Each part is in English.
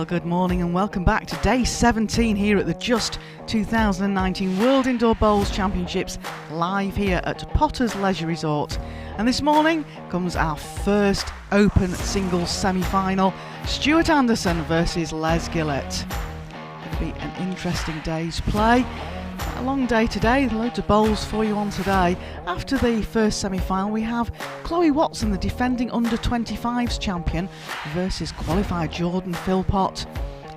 good morning and welcome back to day 17 here at the Just 2019 World Indoor Bowls Championships, live here at Potter's Leisure Resort. And this morning comes our first open singles semi-final, Stewart Anderson versus Les Gillett. Going to be an interesting day's play. A long day today, loads of bowls for you on today. After the first semi-final we have Chloe Watson, the defending under-25s champion, versus qualified Jordan Philpott.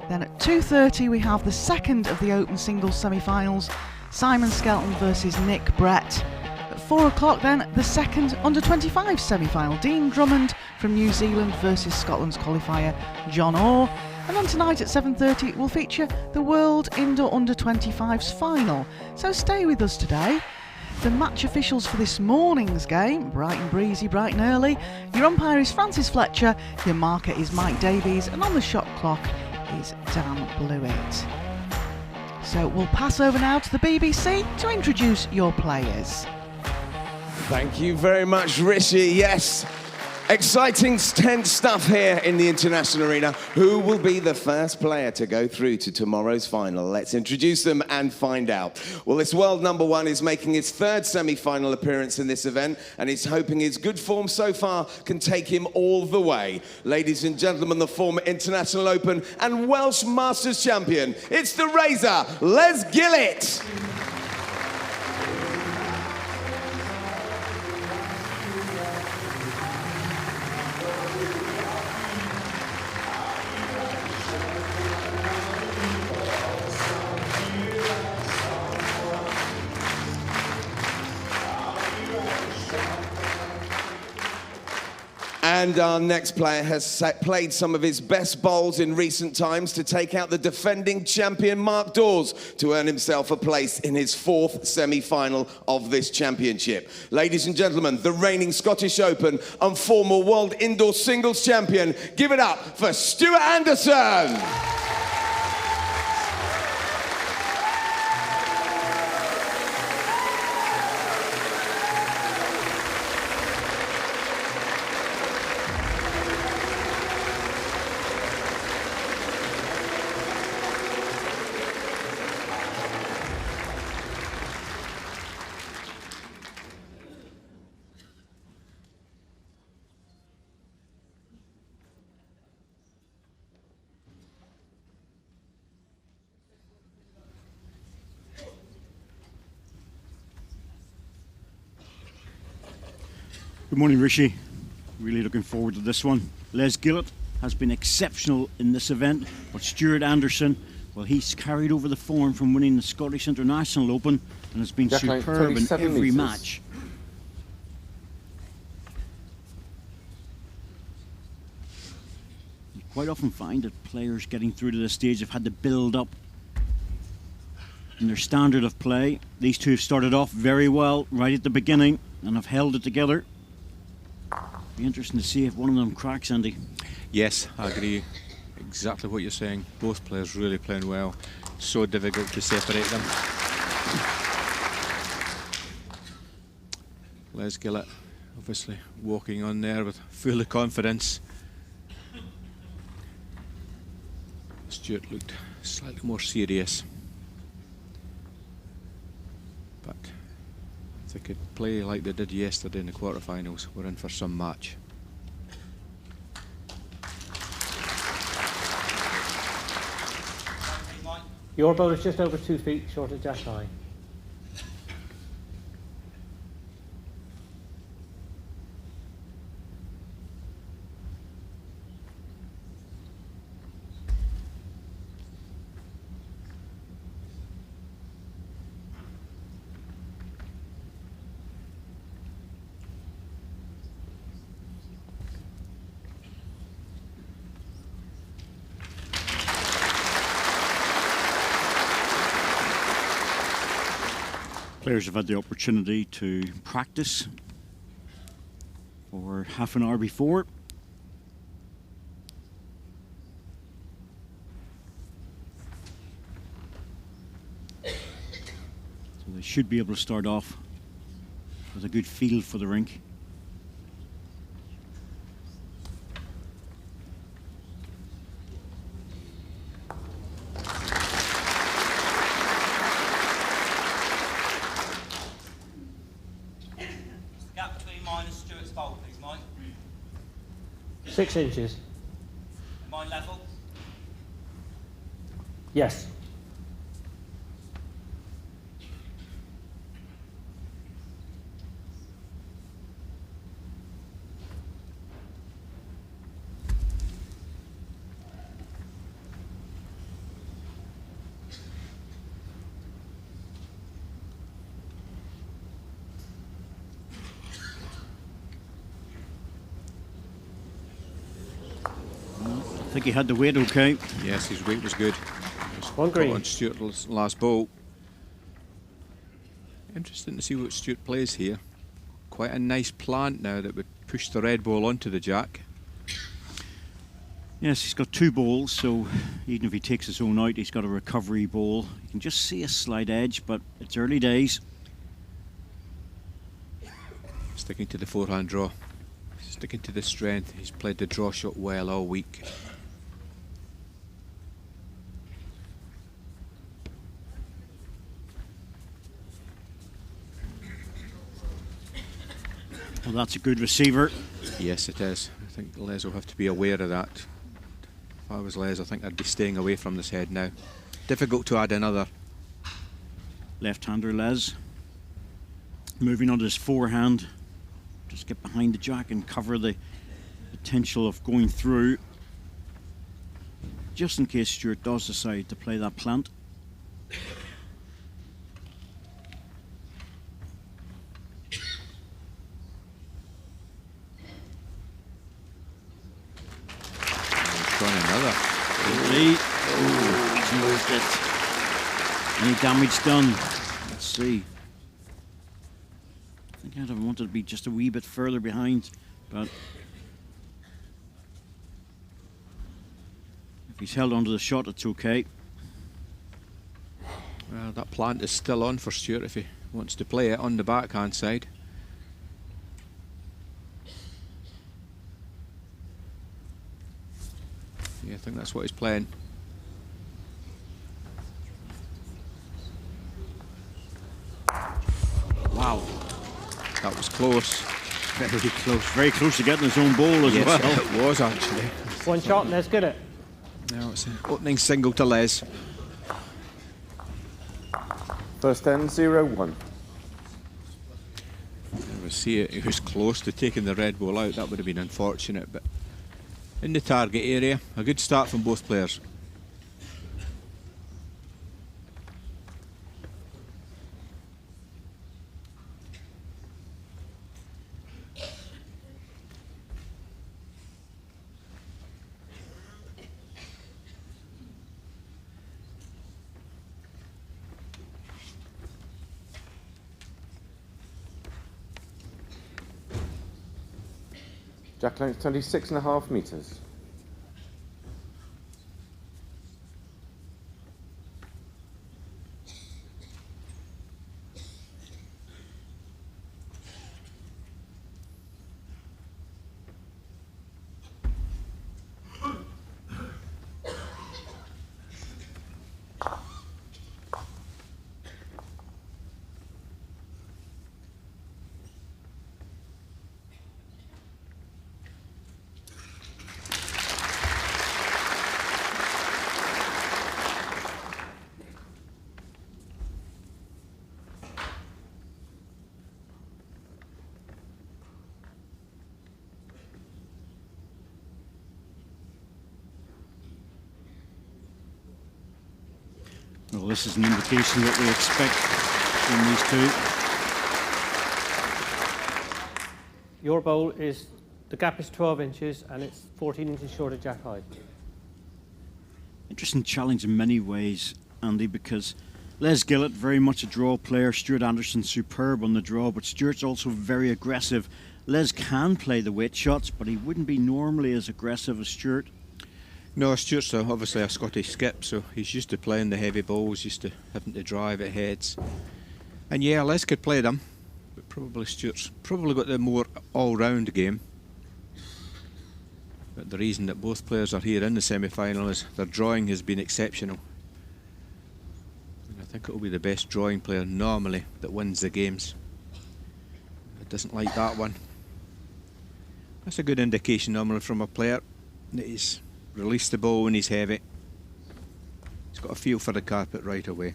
Then at 2:30 we have the second of the open singles semi-finals, Simon Skelton versus Nick Brett. At 4 o'clock then the second under-25s semi-final, Dean Drummond from New Zealand versus Scotland's qualifier John Orr. And then tonight at 7:30 will feature the World Indoor Under-25s final. So stay with us today. The match officials for this morning's game, bright and breezy, bright and early. Your umpire is Francis Fletcher, your marker is Mike Davies, and on the shot clock is Dan Blewett. So we'll pass over now to the BBC to introduce your players. Thank you very much, Rishi. Yes. Exciting, tense stuff here in the International Arena. Who will be the first player to go through to tomorrow's final? Let's introduce them and find out. Well, this world number one is making his third semi-final appearance in this event, and he's hoping his good form so far can take him all the way. Ladies and gentlemen, the former International Open and Welsh Masters champion, it's the Razor, Les Gillett. And our next player has played some of his best bowls in recent times to take out the defending champion Mark Dawes to earn himself a place in his fourth semi-final of this championship. Ladies and gentlemen, the reigning Scottish Open and former World Indoor Singles champion, give it up for Stewart Anderson. Good morning, Rishi. Really looking forward to this one. Les Gillett has been exceptional in this event, but Stewart Anderson, well, he's carried over the form from winning the Scottish International Open and has been superb in every match. You quite often find that players getting through to this stage have had to build up in their standard of play. These two have started off very well right at the beginning and have held it together. Be interesting to see if one of them cracks, Andy. Yes, I agree. Exactly what you're saying. Both players really playing well. So difficult to separate them. Les Gillett obviously walking on there with full of confidence. Stewart looked slightly more serious. But if they could play like they did yesterday in the quarterfinals, we're in for some match. Your bowl is just over 2 feet short of dash high. Players have had the opportunity to practice for half an hour before. So they should be able to start off with a good feel for the rink. 6 inches. Am I level? Yes. I think he had the weight okay. Yes, his weight was good. One green. On Stewart's last ball. Interesting to see what Stewart plays here. Quite a nice plant now that would push the red ball onto the jack. Yes, he's got 2 balls, so even if he takes his own out, he's got a recovery ball. You can just see a slight edge, but it's early days. Sticking to the forehand draw. Sticking to the strength. He's played the draw shot well all week. Well, that's a good receiver. Yes, it is. I think Les will have to be aware of that. If I was Les, I think I'd be staying away from this head now. Difficult to add another. Left-hander Les. Moving on to his forehand. Just get behind the jack and cover the potential of going through. Just in case Stewart does decide to play that plant. Another. Any damage done? Let's see. I think I'd have wanted to be just a wee bit further behind, but if he's held onto the shot, it's okay. Well, that plant is still on for Stewart if he wants to play it on the backhand side. Yeah, I think that's what he's playing. Wow. That was close. Very close. Very close to getting his own ball as Yes, well. it was actually. One shot, let's get it. Now it's an opening single to Les. First end, 0-1. We see it. He was close to taking the red ball out. That would have been unfortunate, but in the target area, a good start from both players. Jack length 26.5 metres. Well, this is an indication of what we expect from these two. Your bowl is, the gap is 12 inches and it's 14 inches short of jack high. Interesting challenge in many ways, Andy, because Les Gillett, very much a draw player. Stewart Anderson, superb on the draw, but Stewart's also very aggressive. Les can play the weight shots, but he wouldn't be normally as aggressive as Stewart. No, Stewart's obviously a Scottish skip, so he's used to playing the heavy balls, used to having to drive at heads. And yeah, Les could play them, but probably Stewart's probably got the more all-round game. But the reason that both players are here in the semi-final is their drawing has been exceptional. And I think it will be the best drawing player normally that wins the games. It doesn't like that one. That's a good indication normally from a player that he's released the ball when he's heavy. He's got a feel for the carpet right away.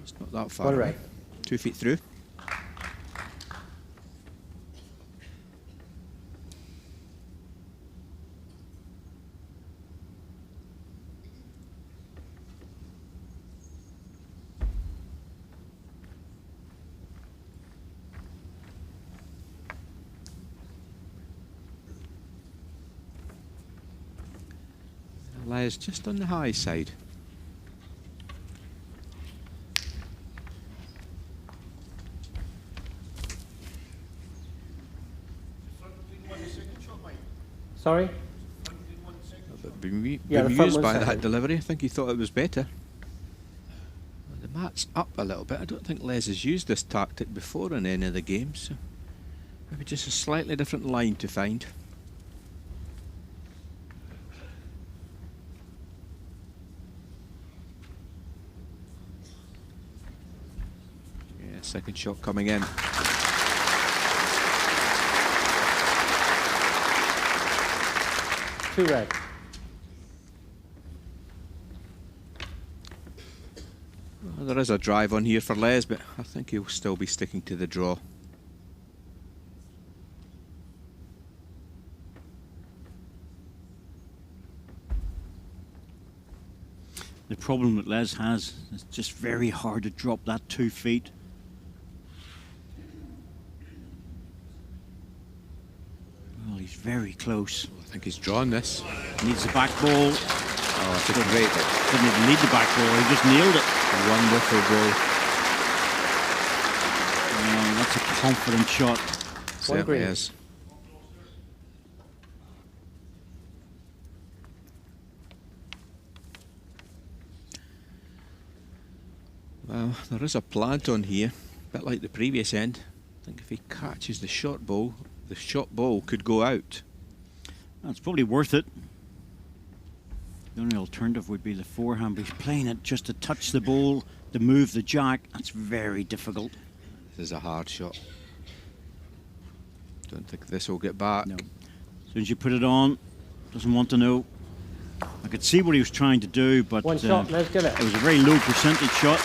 It's not that far away. 2 feet through. Lies just on the high side. Sorry? Bemused by that delivery. I think he thought it was better. The mat's up a little bit. I don't think Les has used this tactic before in any of the games, so maybe just a slightly different line to find. Yeah, second shot coming in. Two red. Well, there is a drive on here for Les, but I think he'll still be sticking to the draw. The problem that Les has is just very hard to drop that 2 feet. Well, he's very close. I think he's drawn this. Needs the back ball. Oh, it's a great hit. Didn't even need the back ball, he just nailed it. Wonderful goal. Oh, that's a confident shot. Certainly is. Well, there is a plant on here, a bit like the previous end. I think if he catches the short ball could go out. That's probably worth it. The only alternative would be the forehand, but he's playing it just to touch the ball, to move the jack. That's very difficult. This is a hard shot. Don't think this will get back. No. As soon as you put it on, doesn't want to know. I could see what he was trying to do, but One shot, let's get it. It was a very low percentage shot.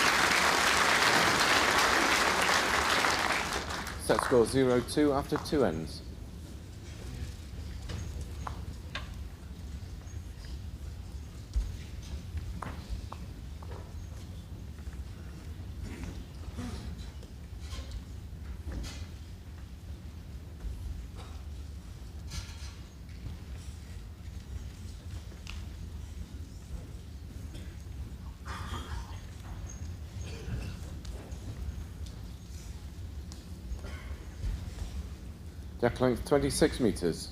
Set score 0-2 after 2 ends. Deck length 26 metres.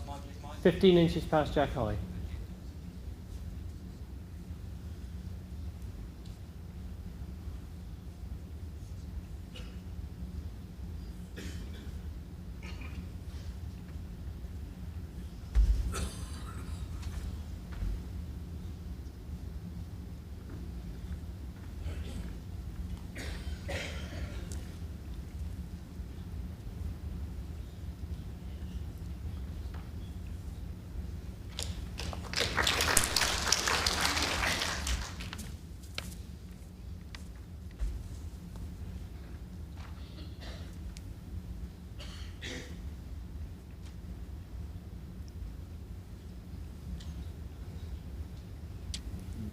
Mine, please, mine. 15 inches past jack high.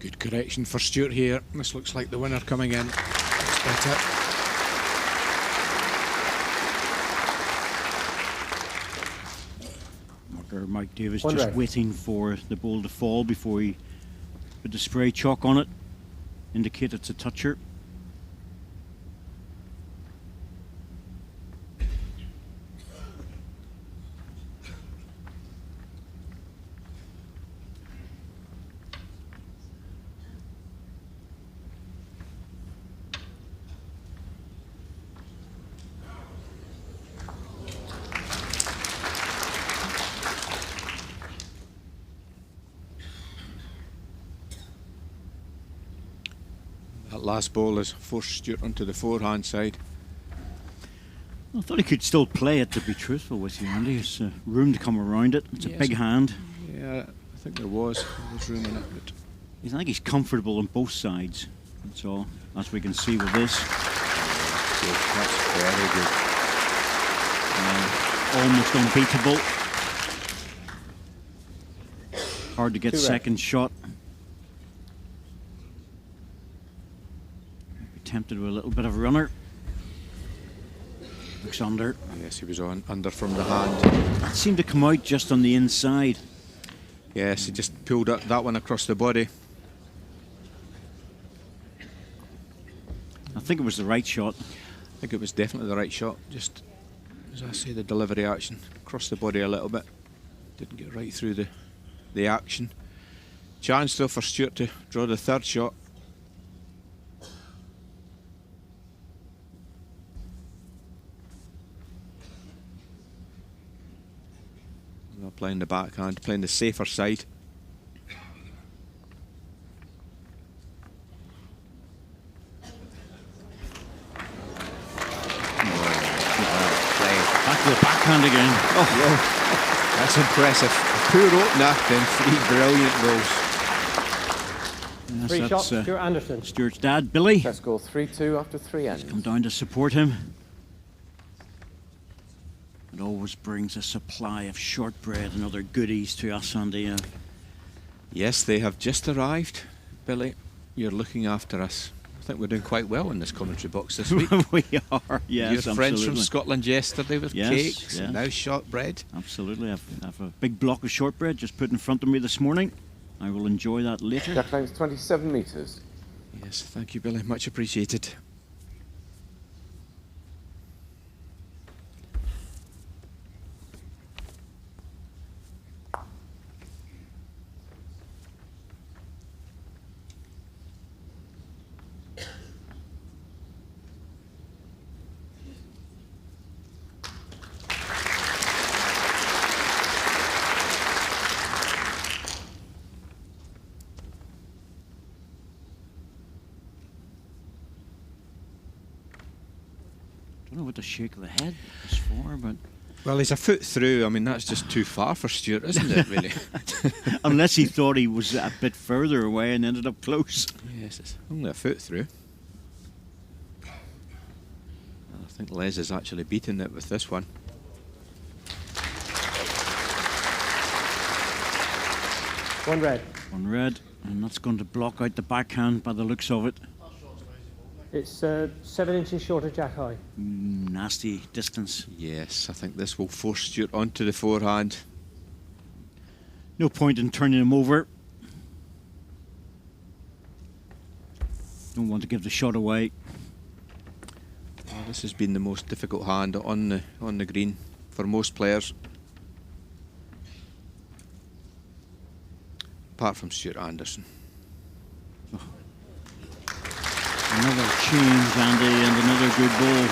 Good correction for Stewart here. This looks like the winner coming in. That's better. Mike Davis One just red. waiting for the ball to fall before he put the spray chalk on it. Indicate it's a toucher. That last ball has forced Stewart onto the forehand side. I thought he could still play it, to be truthful with you, Andy. There's room to come around it. It's a Yes. big hand. Yeah, I think there was room in it, but I think he's comfortable on both sides. That's all, as we can see with this. that's very good. Almost unbeatable. Hard to get 2 red. second shot. Tempted with a little bit of a runner. Looks under. Yes, he was on under from the hand. That seemed to come out just on the inside. Yes, he just pulled up that one across the body. I think it was the right shot. I think it was definitely the right shot. Just, as I say, the delivery action across the body a little bit. Didn't get right through the action. Chance though for Stewart to draw the third shot. Not playing the backhand, playing the safer side. Back to the backhand again. Oh, well, that's impressive. A poor opener, then 3 brilliant goals. Yes, 3 that's, shots, Stuart Anderson. Stuart's dad, Billy, Set score 3-2 after 3 ends. come down to support him. It always brings a supply of shortbread and other goodies to us, Andy. Yes, they have just arrived. Billy, you're looking after us. I think we're doing quite well in this commentary box this week. We are, yes, Your friends from absolutely. Scotland yesterday with Yes, cakes yes. and now shortbread. Absolutely. I have a big block of shortbread just put in front of me this morning. I will enjoy that later. Jack length 27 metres. Yes, thank you, Billy. Much appreciated. I don't know what the shake of the head is for, but Well, he's a foot through. I mean, that's just too far for Stewart, isn't it, really? unless he thought he was a bit further away and ended up close. Yes, it's only a foot through. And I think Les is actually beating it with this one. One red. One red, and that's going to block out the backhand by the looks of it. It's 7 inches short of Jack High. Nasty distance. Yes, I think this will force Stewart onto the forehand. No point in turning him over. Don't want to give the shot away. Well, this has been the most difficult hand on the green for most players. Apart from Stewart Anderson. Another change, Andy, and another good ball.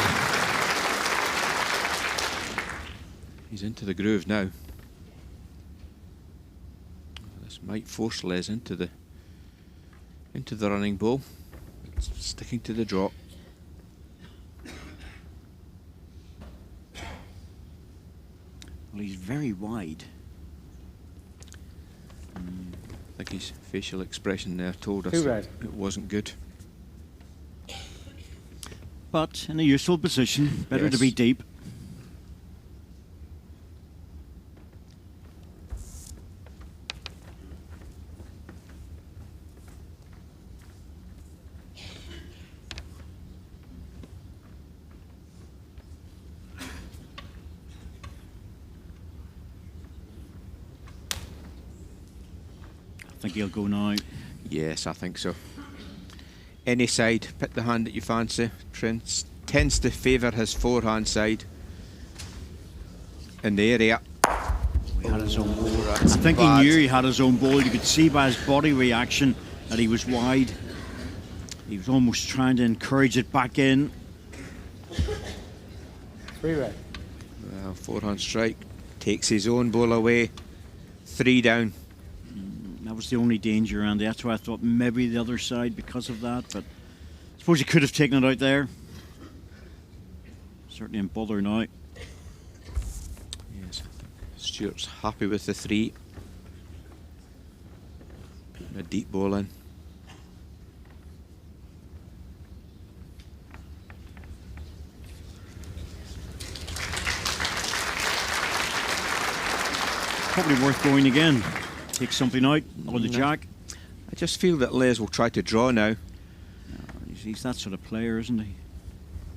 He's into the groove now. This might force Les into the running ball. It's sticking to the drop. Well, he's very wide. I think his facial expression there told us Too that red. it wasn't good. But in a useful position, better to Yes. be deep. I think he'll go now. Yes, I think so. Any side, pick the hand that you fancy. Tends to favour his forehand side. In the area. He had his own ball. I That's think bad. he knew he had his own ball. You could see by his body reaction that he was wide. He was almost trying to encourage it back in. 3 red. Well, forehand strike. Takes his own ball away. 3 down. That was the only danger, Andy. That's why I thought maybe the other side because of that. But I suppose he could have taken it out there. Certainly in bother now. Yes, I think Stewart's happy with the 3. Putting a deep ball in. Probably worth going again. Take something out, or the jack. I just feel that Les will try to draw now. He's that sort of player, isn't he?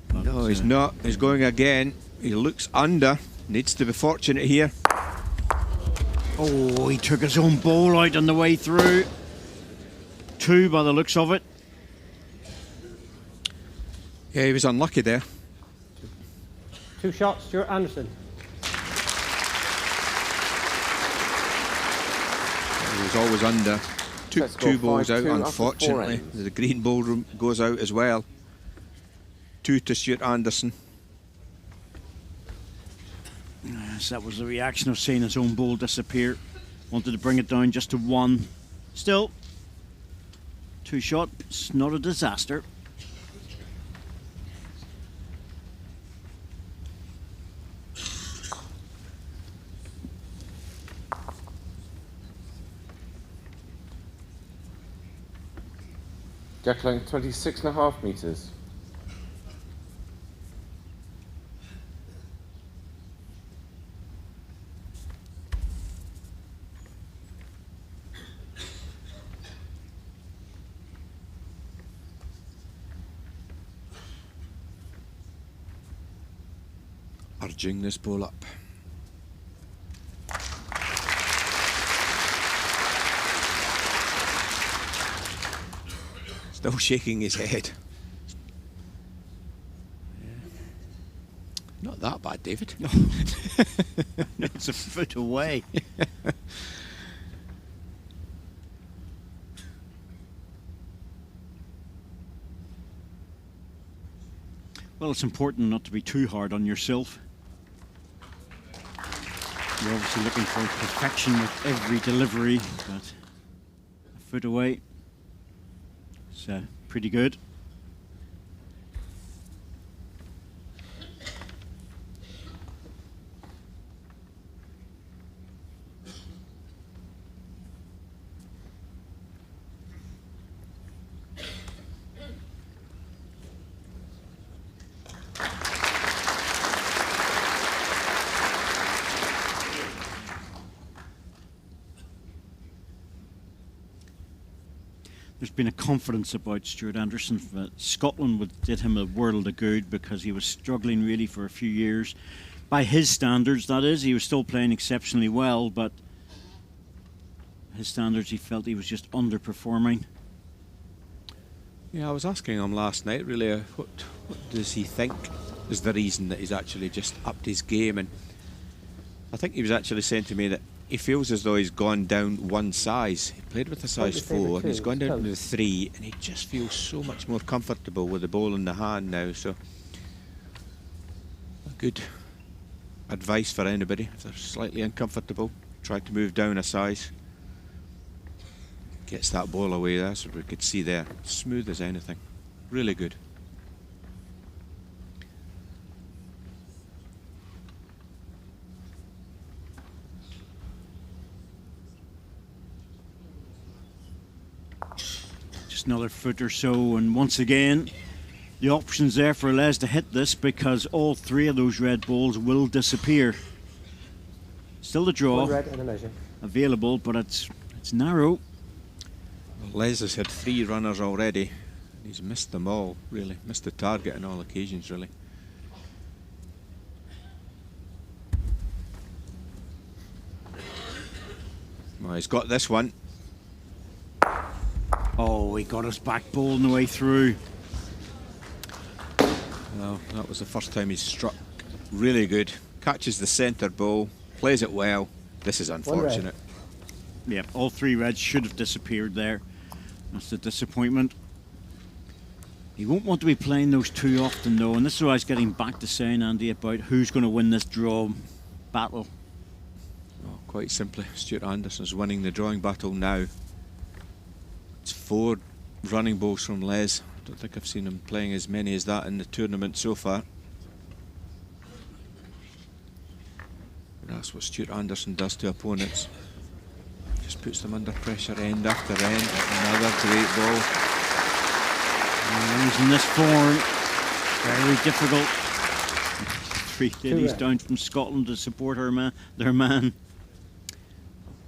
But No, he's not. He's going again. He looks under. Needs to be fortunate here. Oh, he took his own ball out on the way through. 2 by the looks of it. Yeah, he was unlucky there. 2 shots, Stewart Anderson. He was always under. Took Let's go 2 balls out, 5-2 after 4 unfortunately. ends. The green ball goes out as well. 2 to Stewart Anderson. Yes, that was the reaction of seeing his own ball disappear. Wanted to bring it down just to 1. Still, 2 shots, not a disaster. Jack length 26.5 metres. Urging this ball up. Still shaking his head. Not that bad, David. It's a foot away. Well, it's important not to be too hard on yourself. You're obviously looking for perfection with every delivery, but a foot away. It's pretty good. There's been a confidence about Stewart Anderson. Scotland did him a world of good because he was struggling really for a few years. By his standards, that is. He was still playing exceptionally well, but his standards, he felt he was just underperforming. Yeah, I was asking him last night, really, what does he think is the reason that he's actually just upped his game? And I think he was actually saying to me that he feels as though he's gone down 1 size. He played with a size 4 and he's gone down to the 3, and he just feels so much more comfortable with the ball in the hand now. So, good advice for anybody if they're slightly uncomfortable. Try to move down a size. Gets that ball away there, so we could see there. Smooth as anything. Really good. Just another foot or so, and once again the options there for Les to hit this, because all 3 of those red balls will disappear. Still the draw 1 red and a measure. available, but it's narrow. Well, Les has had 3 runners already. He's missed them all, really. Missed the target on all occasions, really. Well, he's got this one. Oh, he got his back ball on the way through. Well, that was the first time he's struck really good. Catches the centre ball, plays it well. This is unfortunate. Yep, all 3 reds should have disappeared there. That's the disappointment. He won't want to be playing those too often though, and this is what I was getting back to saying, Andy, about who's going to win this draw battle. Oh, quite simply, Stewart Anderson's winning the drawing battle now. It's 4 running balls from Les. I don't think I've seen him playing as many as that in the tournament so far. But that's what Stewart Anderson does to opponents. Just puts them under pressure end after end. Another great ball. Using this form, very difficult. 3 ladies down from Scotland to support their man.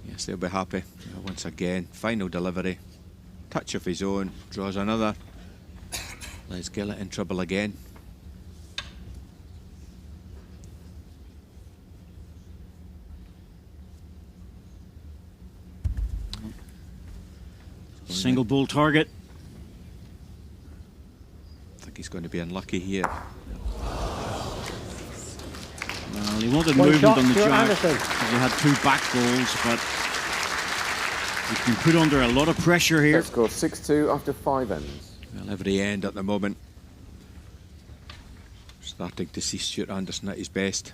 Yes, they'll be happy. Once again, final delivery. Touch of his own, draws another. Les Gillett in trouble again. Single ball target. I think he's going to be unlucky here. Well, he wanted One movement shot, on the Stewart jack. Anderson. He had 2 back balls, but he's been put under a lot of pressure here. Set score 6-2 after 5 ends. Well, every end at the moment. Starting to see Stewart Anderson at his best.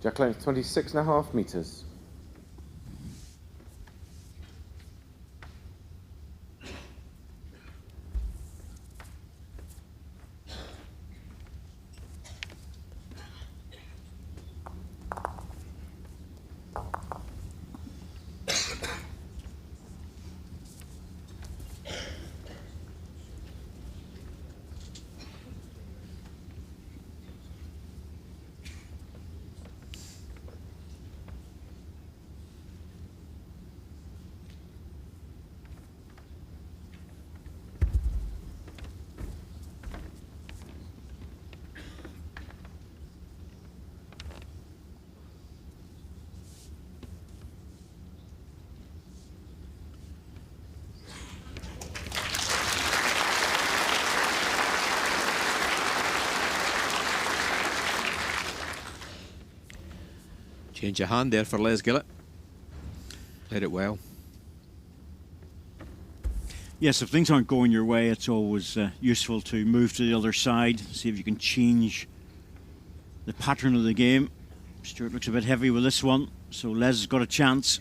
Jack length 26.5 metres. Change of hand there for Les Gillett. Played it well. Yes, if things aren't going your way, it's always useful to move to the other side, see if you can change the pattern of the game. Stewart looks a bit heavy with this one, so Les has got a chance.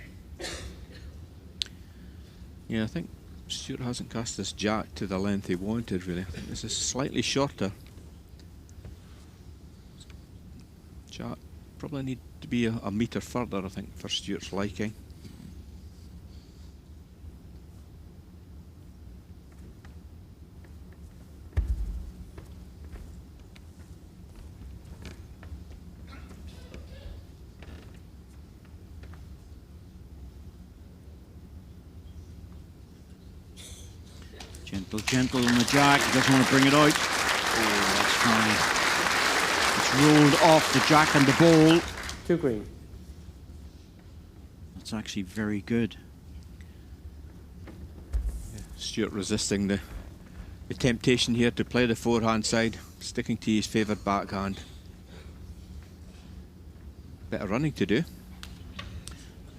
Yeah, I think Stewart hasn't cast this jack to the length he wanted, really. I think this is slightly shorter. Jack probably need to be a metre further, I think, for Stewart's liking. Gentle on the jack, he doesn't want to bring it out. Oh, that's fine. It's rolled off the jack and the ball. 2 green. That's actually very good. Stewart resisting the temptation here to play the forehand side, sticking to his favoured backhand. Bit of running to do.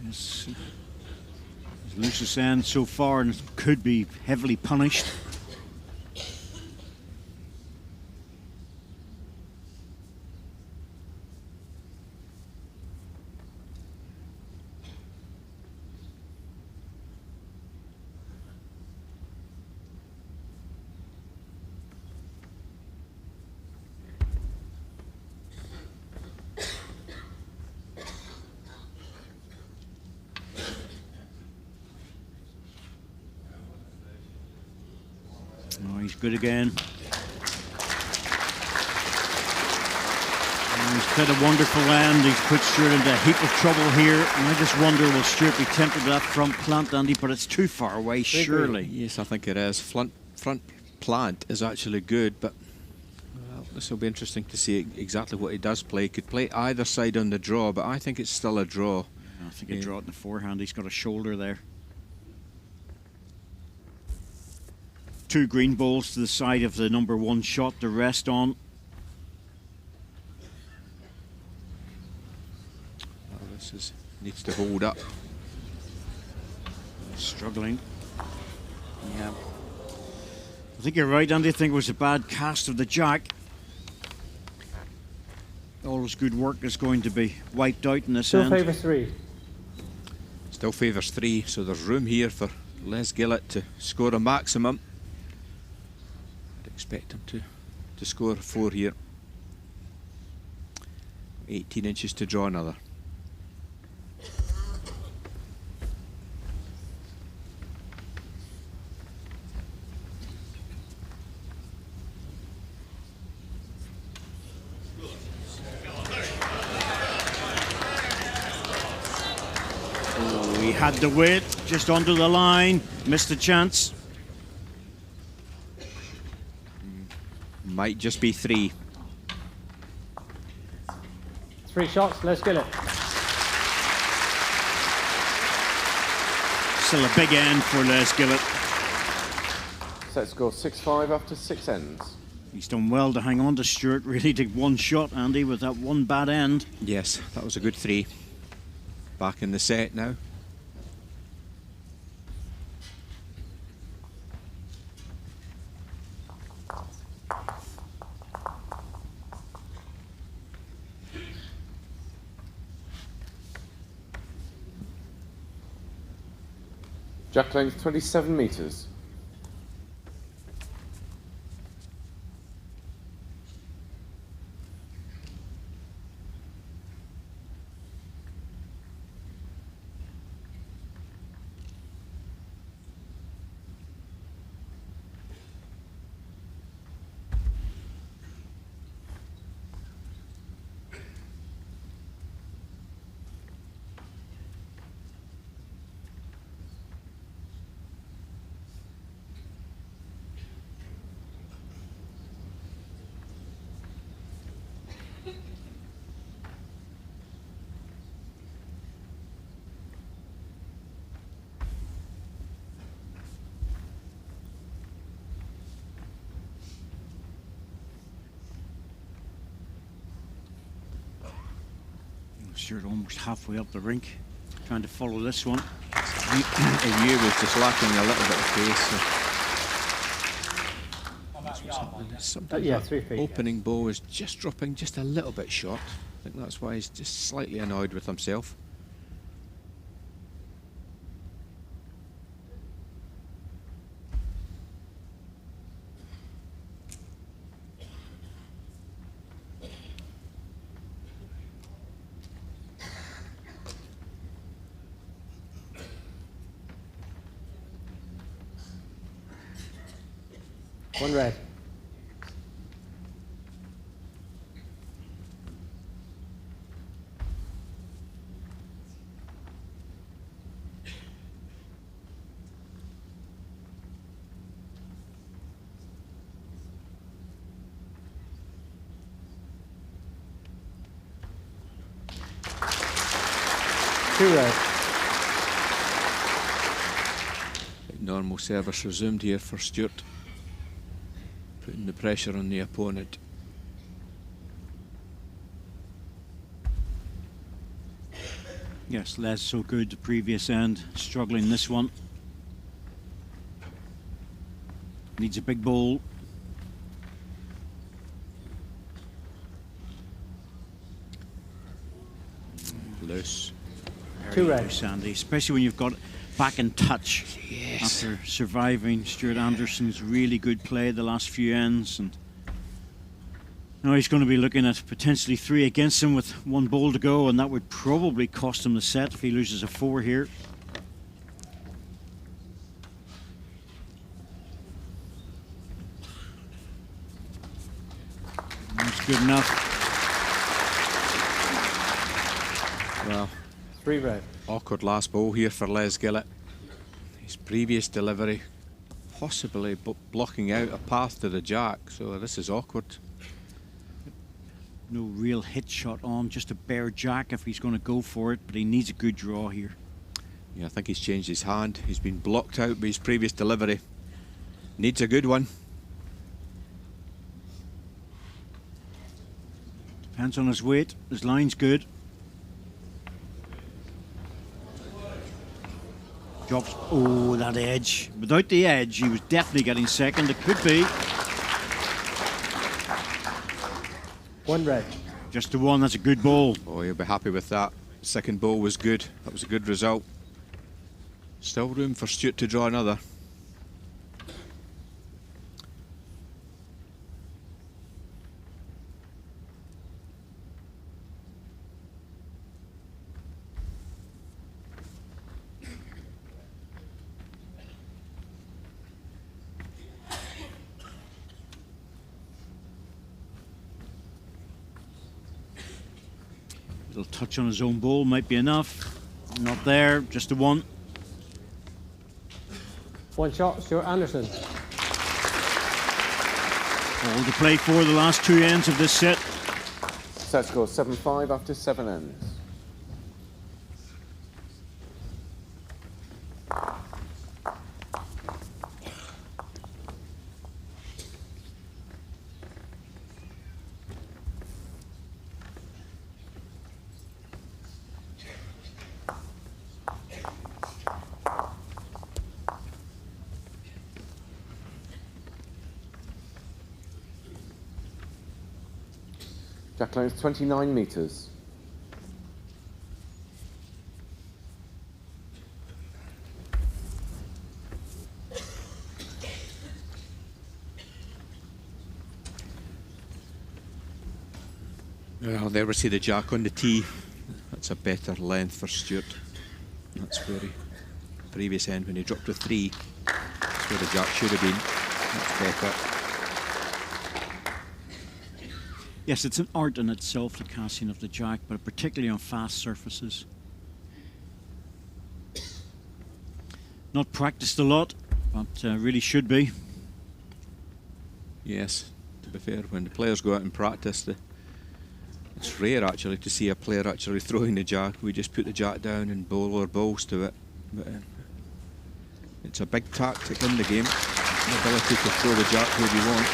Yes. His loosest end so far and could be heavily punished. Oh, he's good again. He's played a wonderful end. He's put Stewart into a heap of trouble here. And I just wonder, will Stewart be tempted to that front plant, Andy? But it's too far away, surely. Yes, I think it is. Front plant is actually good, but well, this will be interesting to see exactly what he does play. He could play either side on the draw, but I think it's still a draw. I think a draw it in the forehand. He's got a shoulder there. 2 green balls to the side of the number 1 shot to rest on. Needs to hold up. Struggling. Yeah. I think you're right, Andy. I think it was a bad cast of the jack. All his good work is going to be wiped out in this Still end. favours 3. Still favours 3, so there's room here for Les Gillett to score a maximum. I'd expect him to score 4 here. 18 inches to draw another. He had the weight, just under the line, missed the chance. Might just be 3. 3 shots, Les Gillett. Still a big end for Les Gillett. Set score 6-5 after 6 ends. He's done well to hang on to Stewart. Really did 1 shot, Andy, with that 1 bad end. Yes, that was a good 3. Back in the set now. Jack length 27 metres. Stewart almost halfway up the rink, trying to follow this one. He was just lacking a little bit of pace. Sometimes Yeah, that 3 feet. opening ball is just dropping just a little bit short. I think that's why he's just slightly annoyed with himself. One red. Two red. Normal service resumed here for Stewart. Putting the pressure on the opponent. Yes, Les so good the previous end, struggling this one. Needs a big ball. Loose. Two red. Very Sandy, especially when you've got back in touch. Yes. After surviving Stewart Anderson's really good play the last few ends, and now he's going to be looking at potentially 3 against him with 1 ball to go, and that would probably cost him the set if he loses a 4 here. good enough. Well, 3 red. awkward last ball here for Les Gillett. His previous delivery possibly blocking out a path to the jack, so this is awkward. No real hit shot on, just a bare jack if he's going to go for it, but he needs a good draw here. Yeah, I think he's changed his hand. He's been blocked out by his previous delivery. Needs a good one. Depends on his weight. His line's good. Drops. Oh, that edge. Without the edge, he was definitely getting second. It could be. 1 red. Just the one. That's a good ball. Oh, you'll be happy with that. Second ball was good. That was a good result. Still room for Stewart to draw another. Little touch on his own ball might be enough. Not there, just the one. 1 shot, Stewart Anderson. All to play for the last 2 ends of this set. Set score 7-5 after 7 ends. Jack line is 29 metres. Well, there we see the jack on the tee. That's a better length for Stewart. That's where he, previous end when he dropped to 3, that's where the jack should have been. That's better. Yes, it's an art in itself, the casting of the jack, but particularly on fast surfaces. Not practiced a lot, but really should be. Yes, to be fair, when the players go out and practice, it's rare actually to see a player actually throwing the jack. We just put the jack down and bowl our balls to it. But it's a big tactic in the game, the ability to throw the jack where you want.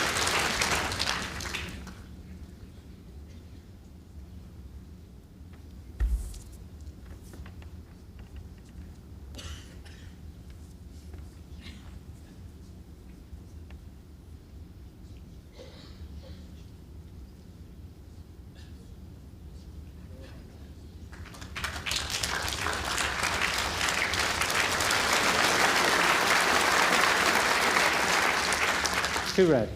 Two red.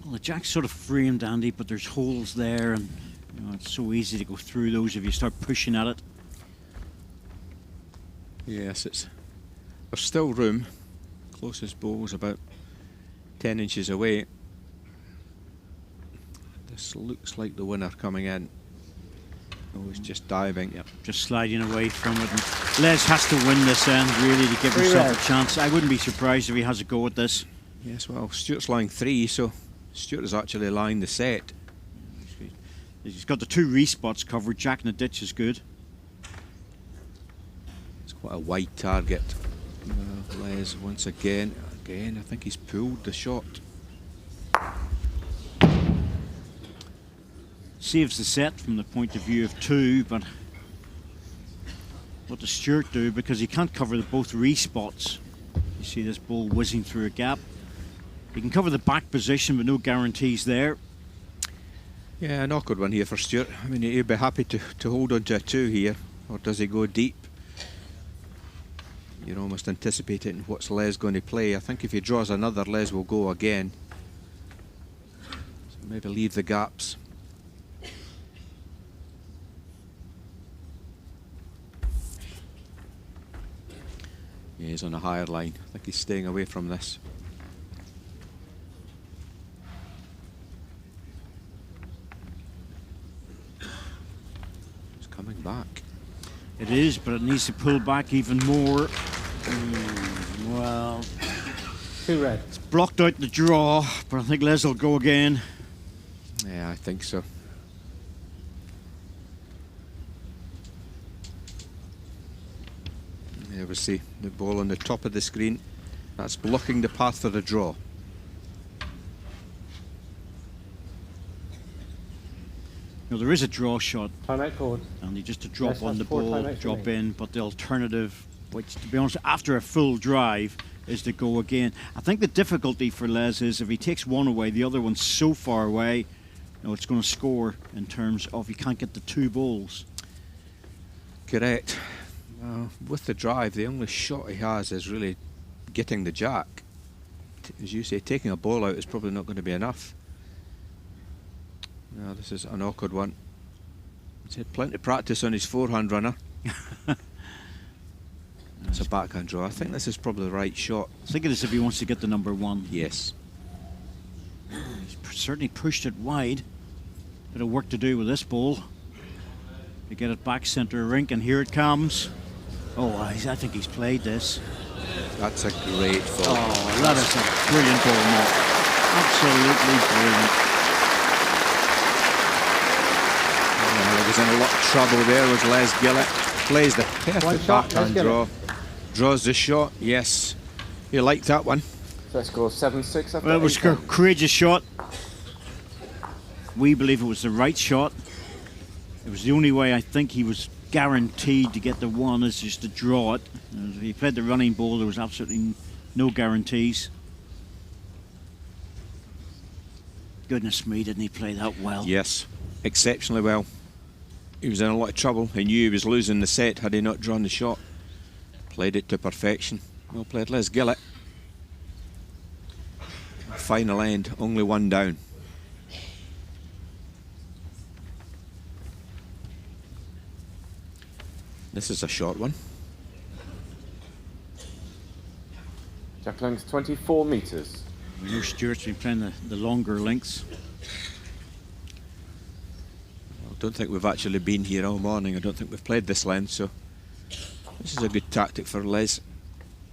Well, the jack's sort of framed, Andy, but there's holes there, and it's so easy to go through those if you start pushing at it. Yes, there's still room. Closest ball is about 10 inches away. This looks like the winner coming in. Oh, he's just diving. Yep, just sliding away from it. And Les has to win this end, really, to give himself a chance. I wouldn't be surprised if he has a go at this. Yes, well, Stewart's lying 3, so Stewart is actually lying the set. He's got the 2 respots covered. Jack in the ditch is good. It's quite a wide target. Les once again. I think he's pulled the shot. Saves the set from the point of view of 2, but what does Stewart do? Because he can't cover both respots. You see this ball whizzing through a gap. He can cover the back position, but no guarantees there. Yeah, an awkward one here for Stewart. I mean, he'd be happy to hold on to a 2 here, or does he go deep? You're almost anticipating what's Les going to play. I think if he draws another, Les will go again. So maybe leave the gaps. Yeah, he's on a higher line. I think he's staying away from this. It's coming back. It is, but it needs to pull back even more. Well, 2 red. it's blocked out the draw, but I think Les will go again. Yeah, I think so. There we see the ball on the top of the screen. That's blocking the path for the draw. Now, there is a draw shot, Timeout called. and you just to drop Yes, on the that's 4 ball, timeouts drop remaining. in, but the alternative, which to be honest, after a full drive, is to go again. I think the difficulty for Les is if he takes one away, the other one's so far away, you know, it's going to score in terms of he can't get the 2 balls. Correct. With the drive, the only shot he has is really getting the jack. As you say, taking a ball out is probably not going to be enough. No, this is an awkward one. He's had plenty of practice on his forehand runner. It's a backhand draw. I think this is probably the right shot. I think it is if he wants to get the number 1. Yes. He's certainly pushed it wide. Bit of work to do with this ball. To get it back centre rink, and here it comes. Oh, I think he's played this. That's a great fall. Oh, that is a brilliant ball, Mark. Absolutely brilliant. He was in a lot of trouble there with Les Gillett. Plays the One perfect shot, backhand Les draw. Gillett. Draws the shot, yes. He liked that one. So that scores 7-6 after Well, it was a 8. courageous shot. We believe it was the right shot. It was the only way I think he was guaranteed to get the 1 is just to draw it. If he played the running ball, there was absolutely no guarantees. Goodness me, didn't he play that well? Yes, exceptionally well. He was in a lot of trouble. He knew he was losing the set had he not drawn the shot. Played it to perfection. Well played, Les Gillett. Final end, only 1 down. This is a short one. Jack length 24 metres. We know Stewart's been playing the longer lengths. I don't think we've actually been here all morning. I don't think we've played this length, so this is a good tactic for Les.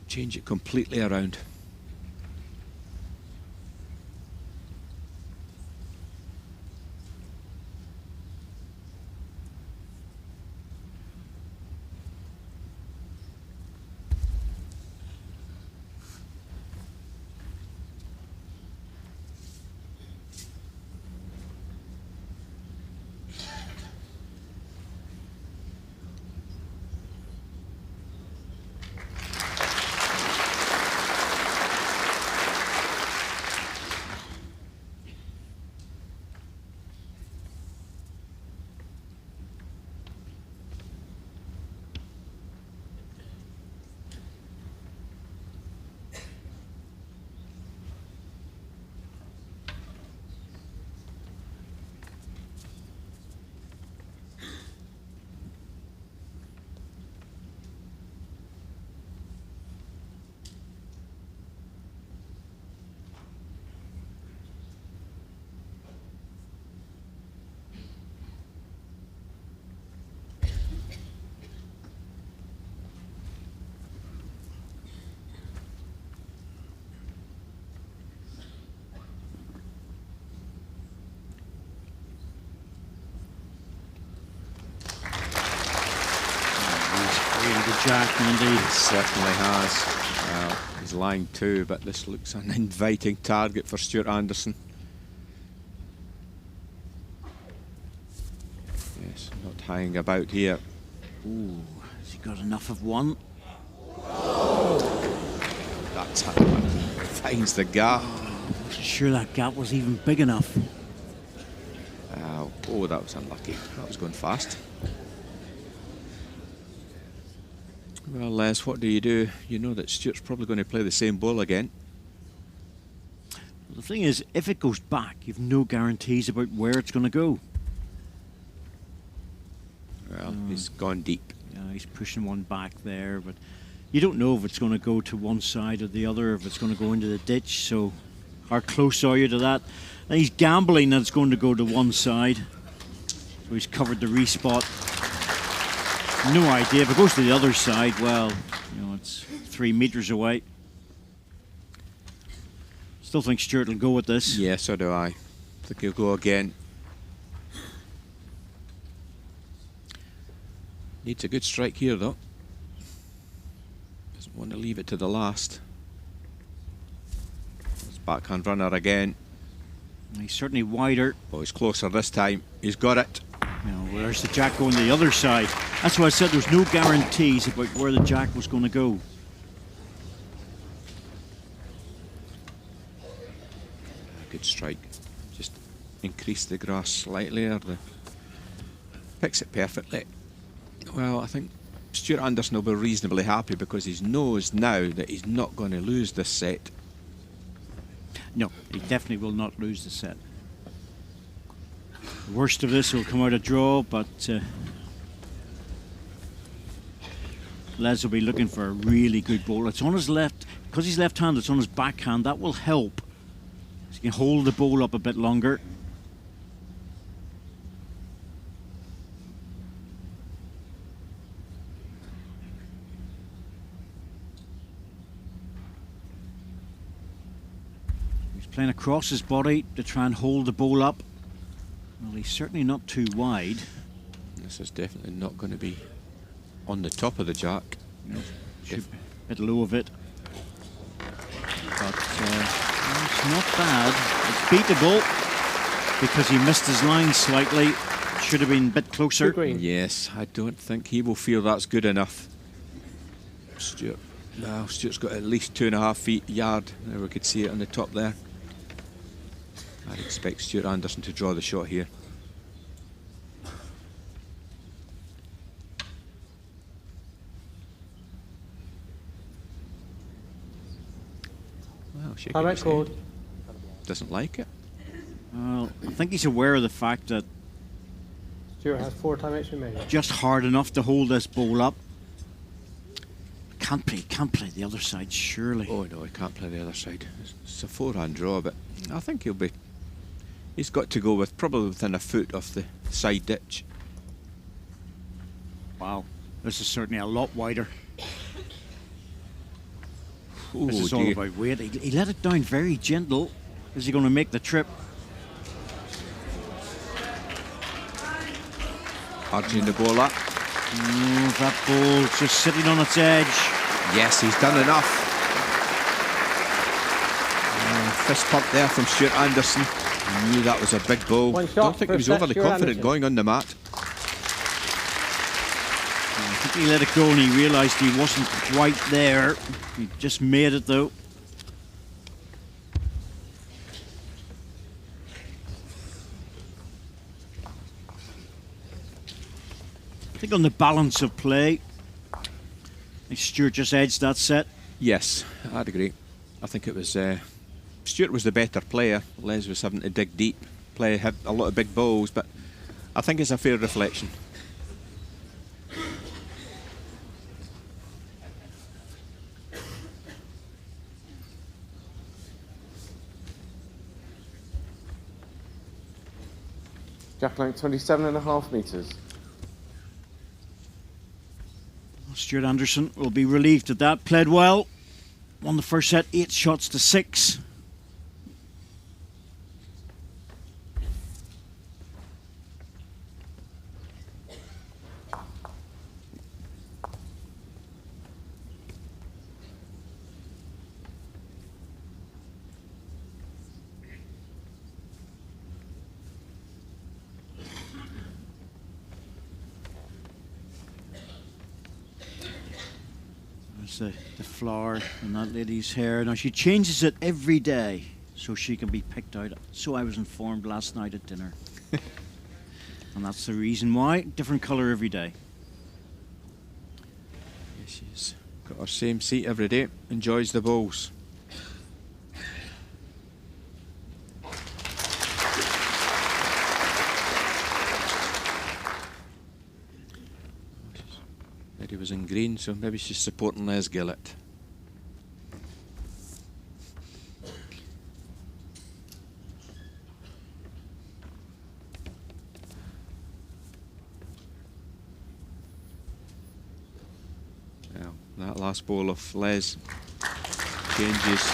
Change it completely around. Really good jack, indeed. He certainly has. Well, he's lying too, but this looks an inviting target for Stewart Anderson. Yes, not hanging about here. Ooh, has he got enough of 1? That's how it finds the gap. Wasn't sure that gap was even big enough. Oh, that was unlucky. That was going fast. Well, Les, what do? You know that Stewart's probably going to play the same ball again. The thing is, if it goes back, you've no guarantees about where it's going to go. Well, he's gone deep. Yeah, he's pushing one back there, but you don't know if it's going to go to one side or the other, if it's going to go into the ditch, so how close are you to that? And he's gambling that it's going to go to one side, so he's covered the respot. No idea. If it goes to the other side, well, you know, it's 3 meters away. Still think Stewart will go with this. Yeah, so do I. Think he'll go again. Needs a good strike here, though. Doesn't want to leave it to the last. His backhand runner again. He's certainly wider. Oh, he's closer this time. He's got it. You know, where's the jack going to the other side? That's why I said there's no guarantees about where the jack was going to go. Good strike. Just increase the grass slightly, or the picks it perfectly. Well, I think Stewart Anderson will be reasonably happy because he knows now that he's not going to lose this set. No, he definitely will not lose the set. The worst of this will come out a draw, but Les will be looking for a really good ball. It's on his left, because he's left-handed, it's on his backhand. That will help. So he can hold the ball up a bit longer. He's playing across his body to try and hold the ball up. Well, he's certainly not too wide. This is definitely not going to be on the top of the jack. No, should be a bit low of it. But it's not bad. It's beatable because he missed his line slightly. Should have been a bit closer. Yes, I don't think he will feel that's good enough. Stewart. Well, Stewart's got at least 2.5 feet yard. There we could see it on the top there. I'd expect Stewart Anderson to draw the shot here. Well, shaking his head. Doesn't like it. Well, I think he's aware of the fact that Stewart has 4 timeouts remaining. just hard enough to hold this ball up. Can't play the other side, surely. Oh no, he can't play the other side. It's a 4-hand draw, but I think he's got to go with probably within a foot of the side ditch. Wow, this is certainly a lot wider. Oh, This is all about weight. He let it down very gentle. Is he going to make the trip? Arching the ball up. That ball just sitting on its edge. Yes, he's done enough. Fist pump there from Stewart Anderson. He knew that was a big ball. One shot Don't think he for was overly Stewart confident Anderson. going on the mat. I think he let it go and he realised he wasn't quite there. He just made it though. I think on the balance of play, I think Stewart just edged that set. Yes, I'd agree. I think it was Stewart was the better player. Les was having to dig deep, play a lot of big balls, but I think it's a fair reflection. Jack length 27.5 metres. Stewart Anderson will be relieved at that. Played well. Won the first set, 8 shots to 6. The flower in that lady's hair. Now she changes it every day, so she can be picked out. So I was informed last night at dinner. And that's the reason why. Different colour every day. Yeah, she's got her same seat every day. Enjoys the bowls. He was in green, so maybe she's supporting Les Gillett. Well, that last ball of Les changes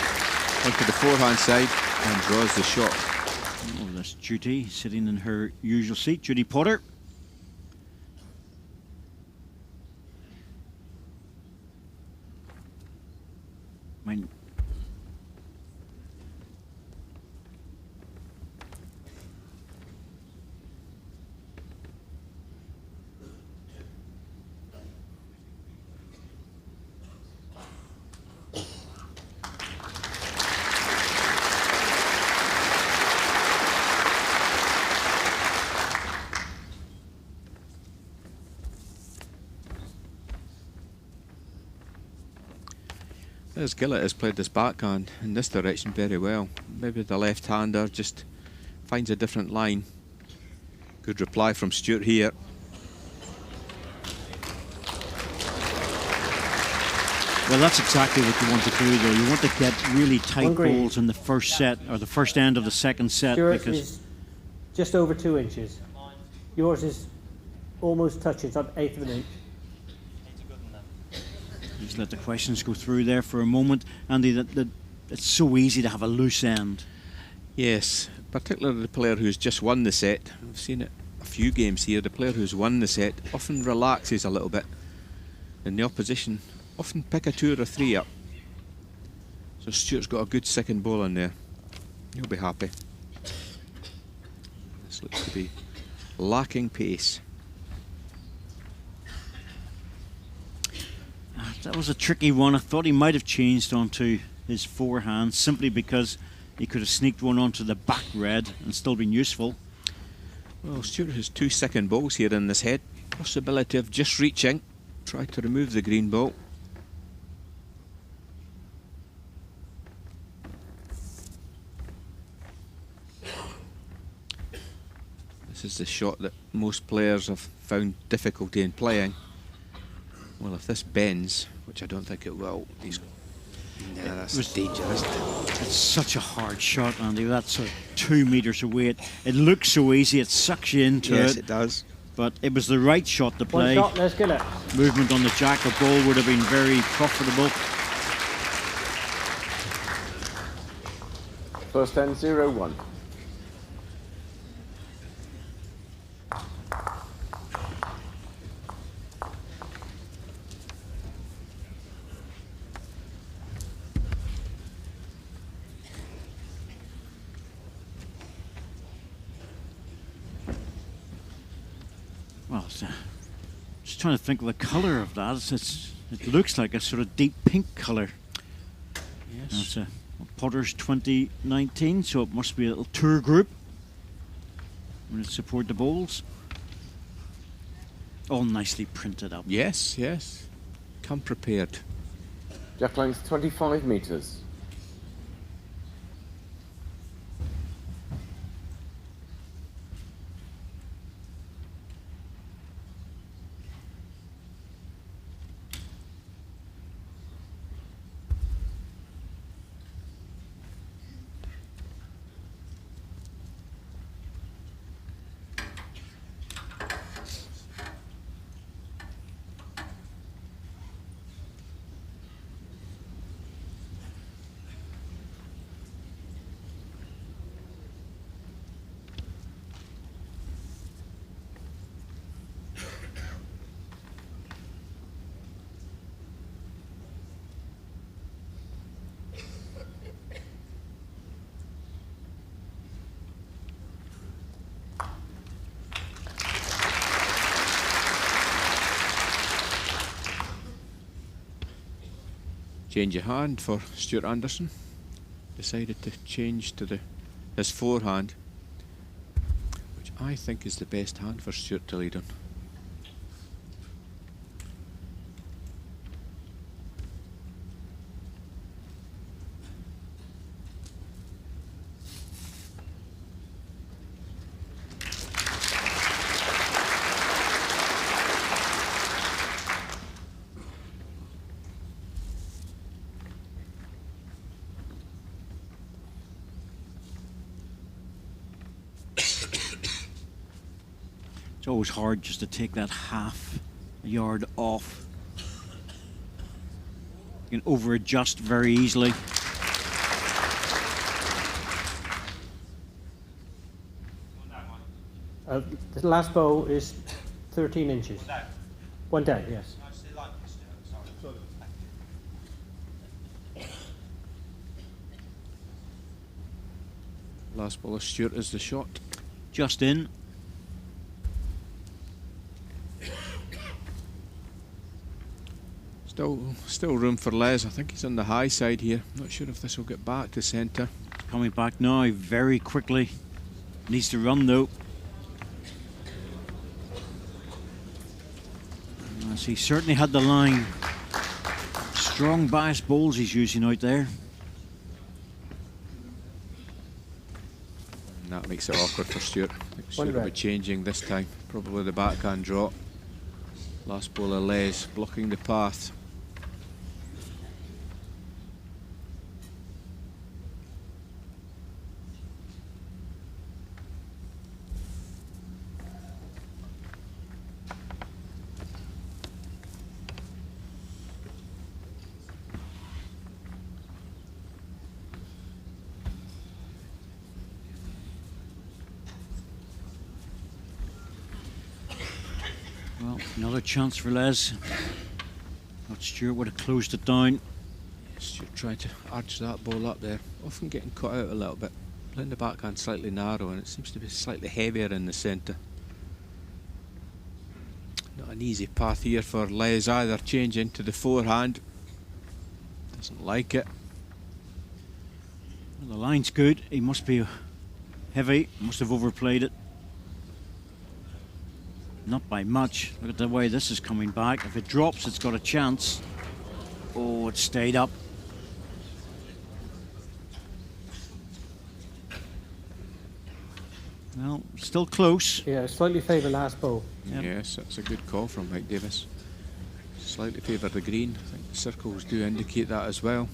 onto the forehand side and draws the shot. Oh, that's Judy sitting in her usual seat. Judy Potter. Mine. As Gillett has played this backhand in this direction very well. Maybe the left-hander just finds a different line. Good reply from Stewart here. Well, that's exactly what you want to do, though. You want to get really tight balls in the first set, or the first end of the second set. Yours Because is just over 2 inches. Yours is almost touching, it's an eighth of an inch. just let the questions go through there for a moment. Andy, it's so easy to have a loose end. Yes, particularly the player who's just won the set. I've seen it a few games here. The player who's won the set often relaxes a little bit, and the opposition often pick a 2 or a 3 up. So Stewart's got a good second ball in there. He'll be happy. This looks to be lacking pace. That was a tricky one. I thought he might have changed onto his forehand simply because he could have sneaked one onto the back red and still been useful. Well, Stewart has 2 second balls here in this head. Possibility of just reaching. Try to remove the green ball. This is the shot that most players have found difficulty in playing. Well, if this bends, which I don't think it will, he's... Yeah, that's dangerous. It's such a hard shot, Andy. That's sort of 2 metres away. It looks so easy, it sucks you into it. Yes, it does. But it was the right shot to play. One shot, let's get it. Movement on the jack of ball would have been very profitable. First end 0-1. Well, just trying to think of the colour of that. It looks like a sort of deep pink colour. Yes. That's Potter's 2019, so it must be a little tour group. Will it support the bowls? All nicely printed up. Yes, yes. Come prepared. Jack length 25 metres. Change of hand for Stuart Anderson. decided to change to his forehand, which I think is the best hand for Stewart to lead on. It's always hard just to take that half a yard off. You can over-adjust very easily. The last bow is 13 inches. One down, yes. Last ball of Stewart is the shot. Just in. Still room for Les. I think he's on the high side here. Not sure if this will get back to centre. Coming back now very quickly. Needs to run though. As he certainly had the line. Strong bias bowls he's using out there. And that makes it awkward for Stewart. I think Stewart will be changing this time. Probably the backhand drop. Last ball of Les blocking the path. Well, another chance for Les. But Stewart would have closed it down. Stewart tried to arch that ball up there. Often getting cut out a little bit. Playing the backhand slightly narrow, and it seems to be slightly heavier in the centre. Not an easy path here for Les either. Changing to the forehand. Doesn't like it. Well, the line's good. He must be heavy. Must have overplayed it. Not by much. Look at the way this is coming back. If it drops, it's got a chance. Oh, it stayed up. Well, still close. Yeah, slightly favour last bow. Yep. Yes, that's a good call from Mike Davis. Slightly favour the green. I think the circles do indicate that as well.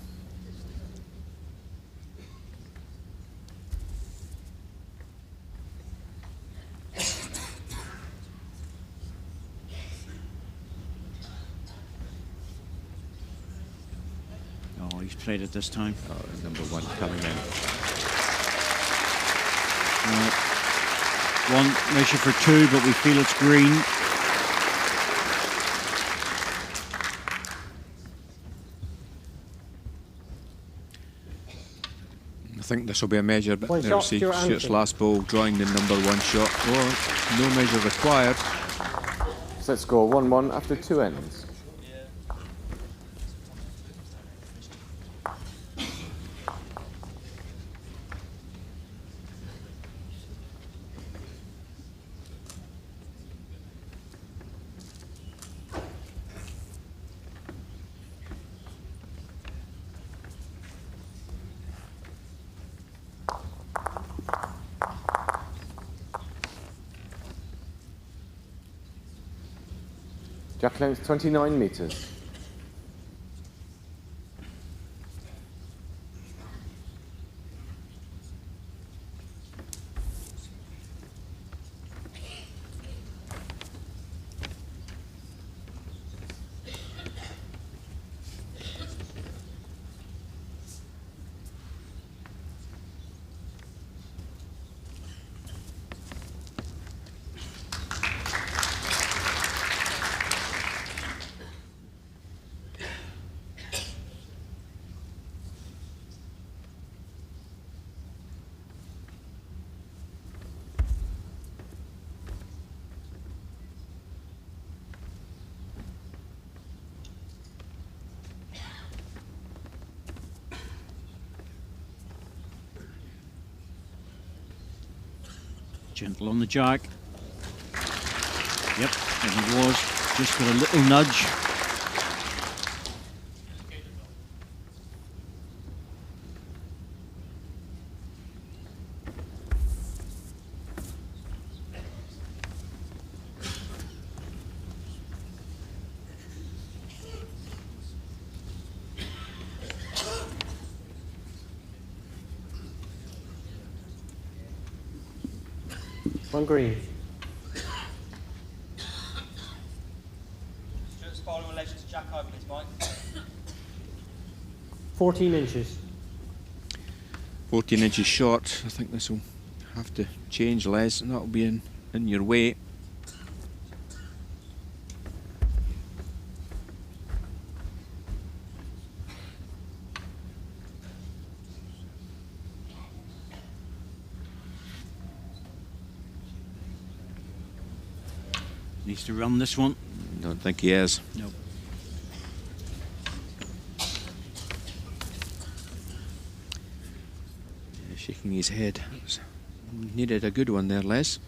Oh, he's played it this time. Oh, number one coming in. One measure for two, but we feel it's green. I think this will be a measure, but One there shot, see Stewart Stewart's Anderson. last ball drawing the number one shot. Oh, no measure required. Set score 1-1 after 2 ends. Jack length 29 metres. Gentle on the jack. Yep, and it was. Just got a little nudge. One green. Stuart's bowling with legs to jack over, please, Mike. 14 inches. 14 inches short. I think this will have to change, Les, and that'll be in your way. Needs to run this one. Don't think he is. No. Yeah, shaking his head. Needed a good one there, Les.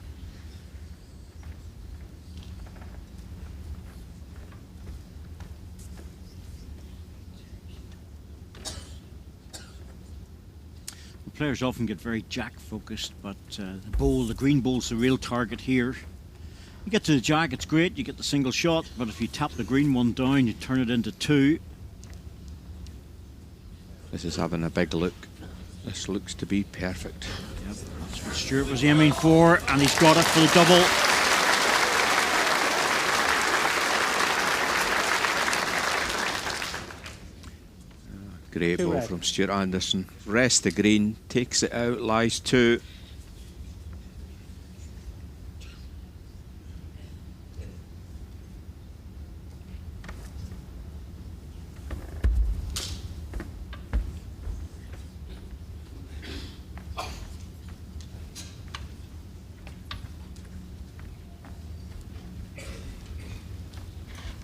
The players often get very jack focused, but the green bowl's the real target here. You get to the jack, it's great, you get the single shot, but if you tap the green one down, you turn it into 2. This is having a big look. This looks to be perfect. Yep, that's what Stewart was aiming for, and he's got it for the double. Great Two ball red. from Stewart Anderson. Rest the green, takes it out, lies 2.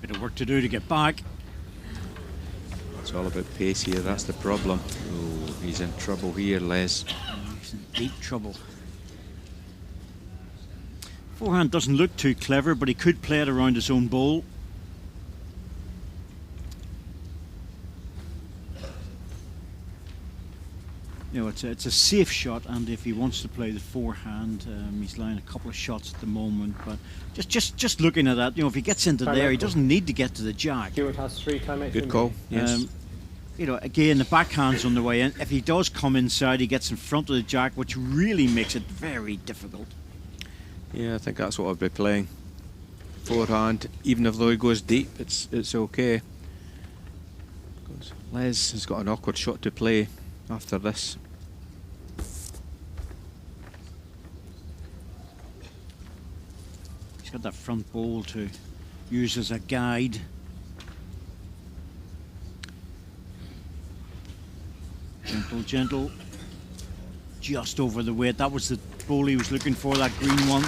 Bit of work to do to get back. It's all about pace here, that's the problem. Oh, he's in trouble here, Les. He's in deep trouble. Forehand doesn't look too clever, but he could play it around his own bowl. You know, it's a safe shot, and if he wants to play the forehand, he's laying a couple of shots at the moment. But just looking at that, you know, if he gets into Time there, out. he doesn't need to get to the jack. Stewart has 3 timeouts. Good call, yes. You know, again, the backhand's on the way in. If he does come inside, he gets in front of the jack, which really makes it very difficult. Yeah, I think that's what I'll be playing. Forehand, even if though he goes deep, it's okay. Because Les has got an awkward shot to play after this. He's got that front bowl to use as a guide. Gentle, gentle. Just over the weight. That was the bowl he was looking for, that green one.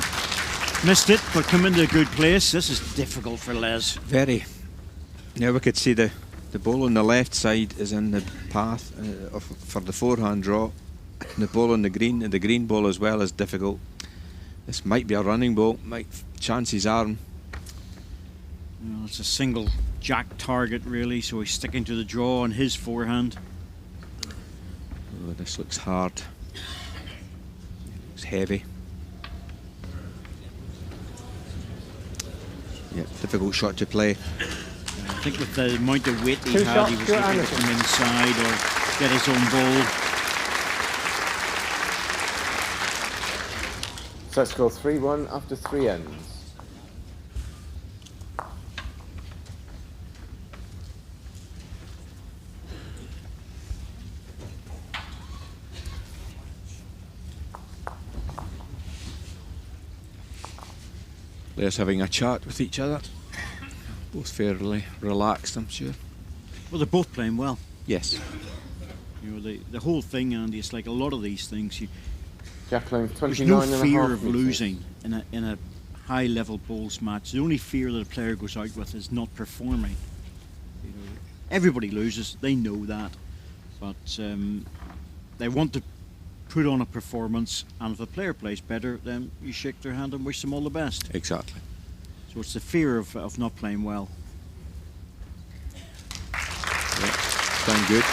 Missed it, but come into a good place. This is difficult for Les. Very. Now we could see the ball on the left side is in the path for the forehand draw. The ball on the green ball as well is difficult. This might be a running ball. Chances are. You know, it's a single jack target really, so he's sticking to the draw on his forehand. Oh, this looks hard. Looks heavy. Yeah, difficult shot to play. I think with the amount of weight he 2 had, shots, he was Stewart looking to Anderson. come inside or get his own ball. Sets go 3-1 after 3 ends. Players having a chat with each other. Both fairly relaxed, I'm sure. Well, they're both playing well. Yes. You know, the whole thing, Andy, it's like a lot of these things. Jackling There's 29 no and a fear half of metres. losing in a high-level bowls match. The only fear that a player goes out with is not performing. You know, everybody loses, they know that, but they want to put on a performance, and if the player plays better, then you shake their hand and wish them all the best. Exactly. So it's the fear of not playing well. Yeah, done good.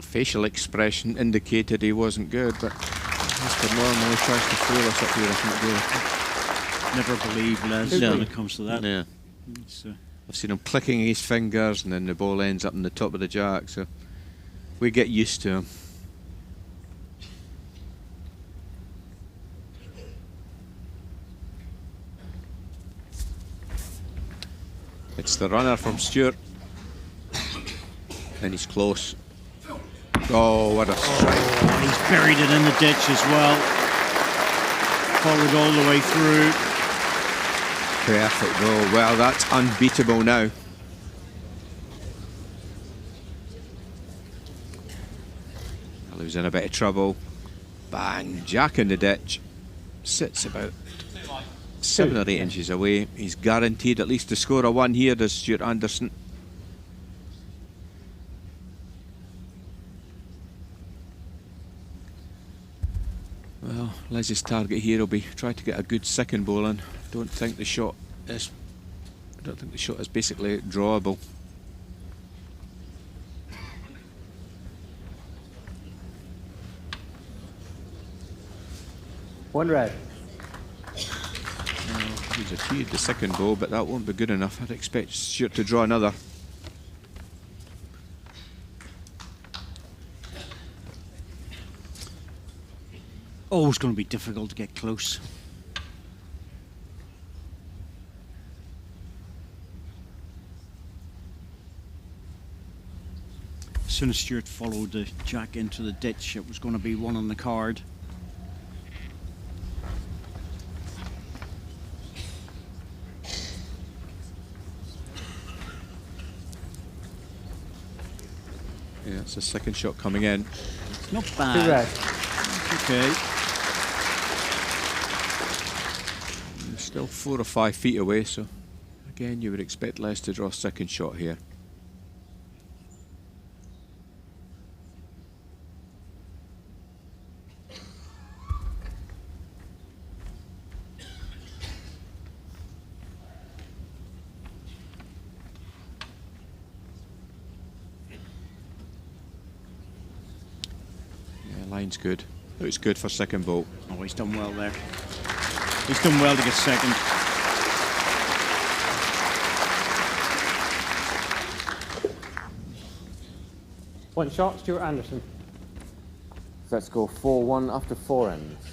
Facial expression indicated he wasn't good, but Mr. normally tries to fool us up here, I think. Never believe Les when it comes to that. Yeah. I've seen him clicking his fingers, and then the ball ends up on the top of the jack, so we get used to him. It's the runner from Stewart, and he's close. Oh, what a strike. Oh, he's buried it in the ditch as well. Followed all the way through. Perfect goal. Well, that's unbeatable now. Well, he was in a bit of trouble. Bang, jack in the ditch. Sits about 7 or 8 inches away. He's guaranteed at least to score a 1 here, does Stewart Anderson. Well, Les's target here will be try to get a good second ball in. I don't think the shot is basically drawable. One red. Well, he's achieved the second ball, but that won't be good enough. I'd expect Stewart to draw another. Oh, it's going to be difficult to get close. As soon as Stewart followed the jack into the ditch, it was going to be one on the card. Yeah, it's the second shot coming in. It's not bad. 2 red. Okay. Still 4 or 5 feet away, so again you would expect Les to draw a second shot here. Yeah, line's good. Looks good for second ball. Oh, he's done well there. He's done well to get second. One shot, Stewart Anderson. Set score 4-1 after 4 ends.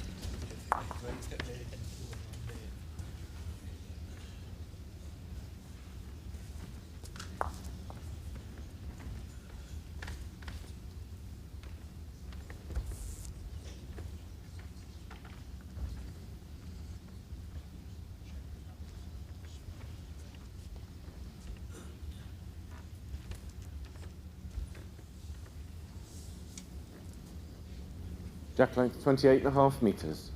Jack length 28.5 metres.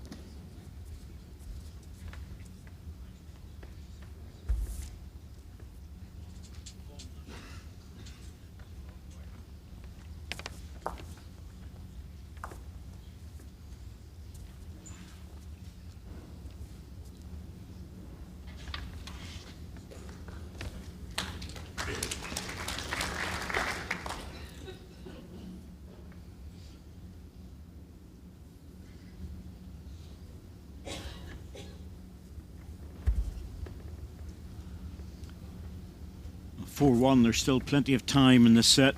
4-1, there's still plenty of time in this set.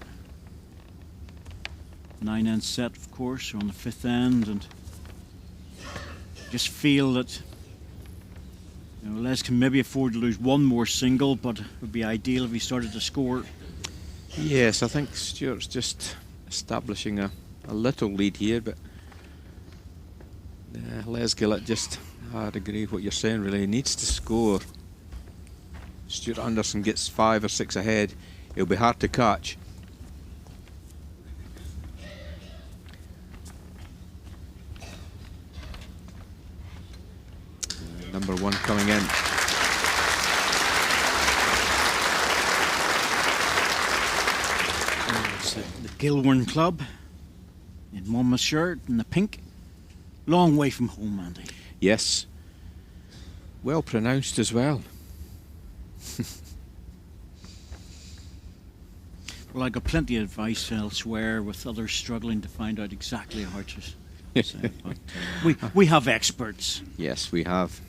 9-end set, of course, we're on the 5th end, and just feel that Les can maybe afford to lose one more single, but it would be ideal if he started to score. Yes, I think Stewart's just establishing a little lead here, but Les Gillett just, I'd agree with what you're saying, really. He needs to score. Stewart Anderson gets 5 or 6 ahead, it'll be hard to catch. Number 1 coming in. It's the Gilwern Club in Monmouth shirt and the pink. Long way from home, Andy. Yes. Well pronounced as well. Well, I got plenty of advice elsewhere with others struggling to find out exactly how to say it, but we have experts. Yes, we have.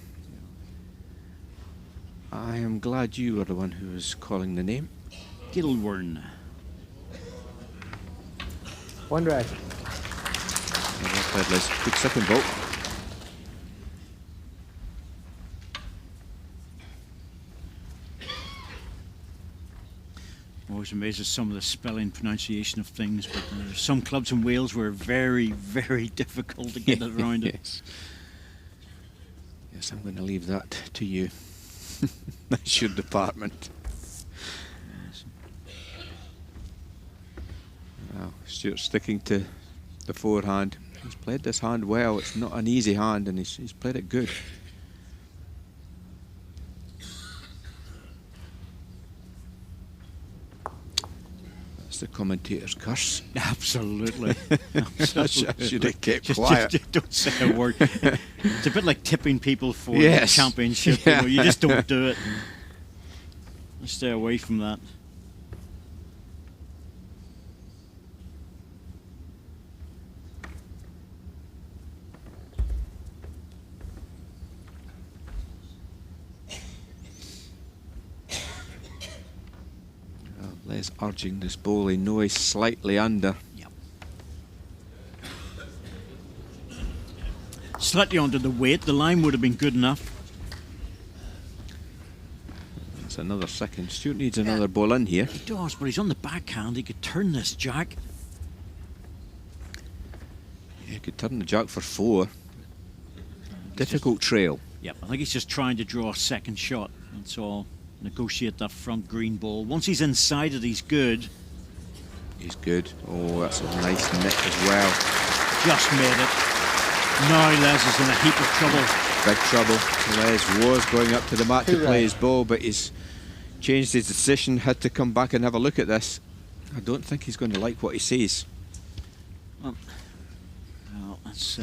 I am glad you were the one who was calling the name. Gilwern. 1 red. Well played, Liz. Good second vote. Always amazed at some of the spelling pronunciation of things, but there's some clubs in Wales were very, very difficult to get it around it. Yes. Yes, I'm going to leave that to you. That's your department. Yes. Well, Stewart's sticking to the forehand. He's played this hand well. It's not an easy hand, and he's played it good. That's the commentator's curse. Absolutely. I should have kept Just quiet. don't say a word. It's a bit like tipping people for Yes. the championship. Yeah. You just don't do it. Just stay away from that. Les urging this ball. He knows he's slightly under. Yep. Slightly under the weight. The line would have been good enough. That's another second. Stewart needs another ball in here. He does, but he's on the backhand. He could turn this jack. He could turn the jack for 4. Difficult trail. Yep, I think he's just trying to draw a second shot. That's all. Negotiate that front green ball. Once he's inside it, he's good. He's good. Oh, that's a nice nick as well. Just made it. Now Les is in a heap of trouble. Big trouble. Les was going up to the mat to play his ball, but he's changed his decision, had to come back and have a look at this. I don't think he's going to like what he sees. Well, that's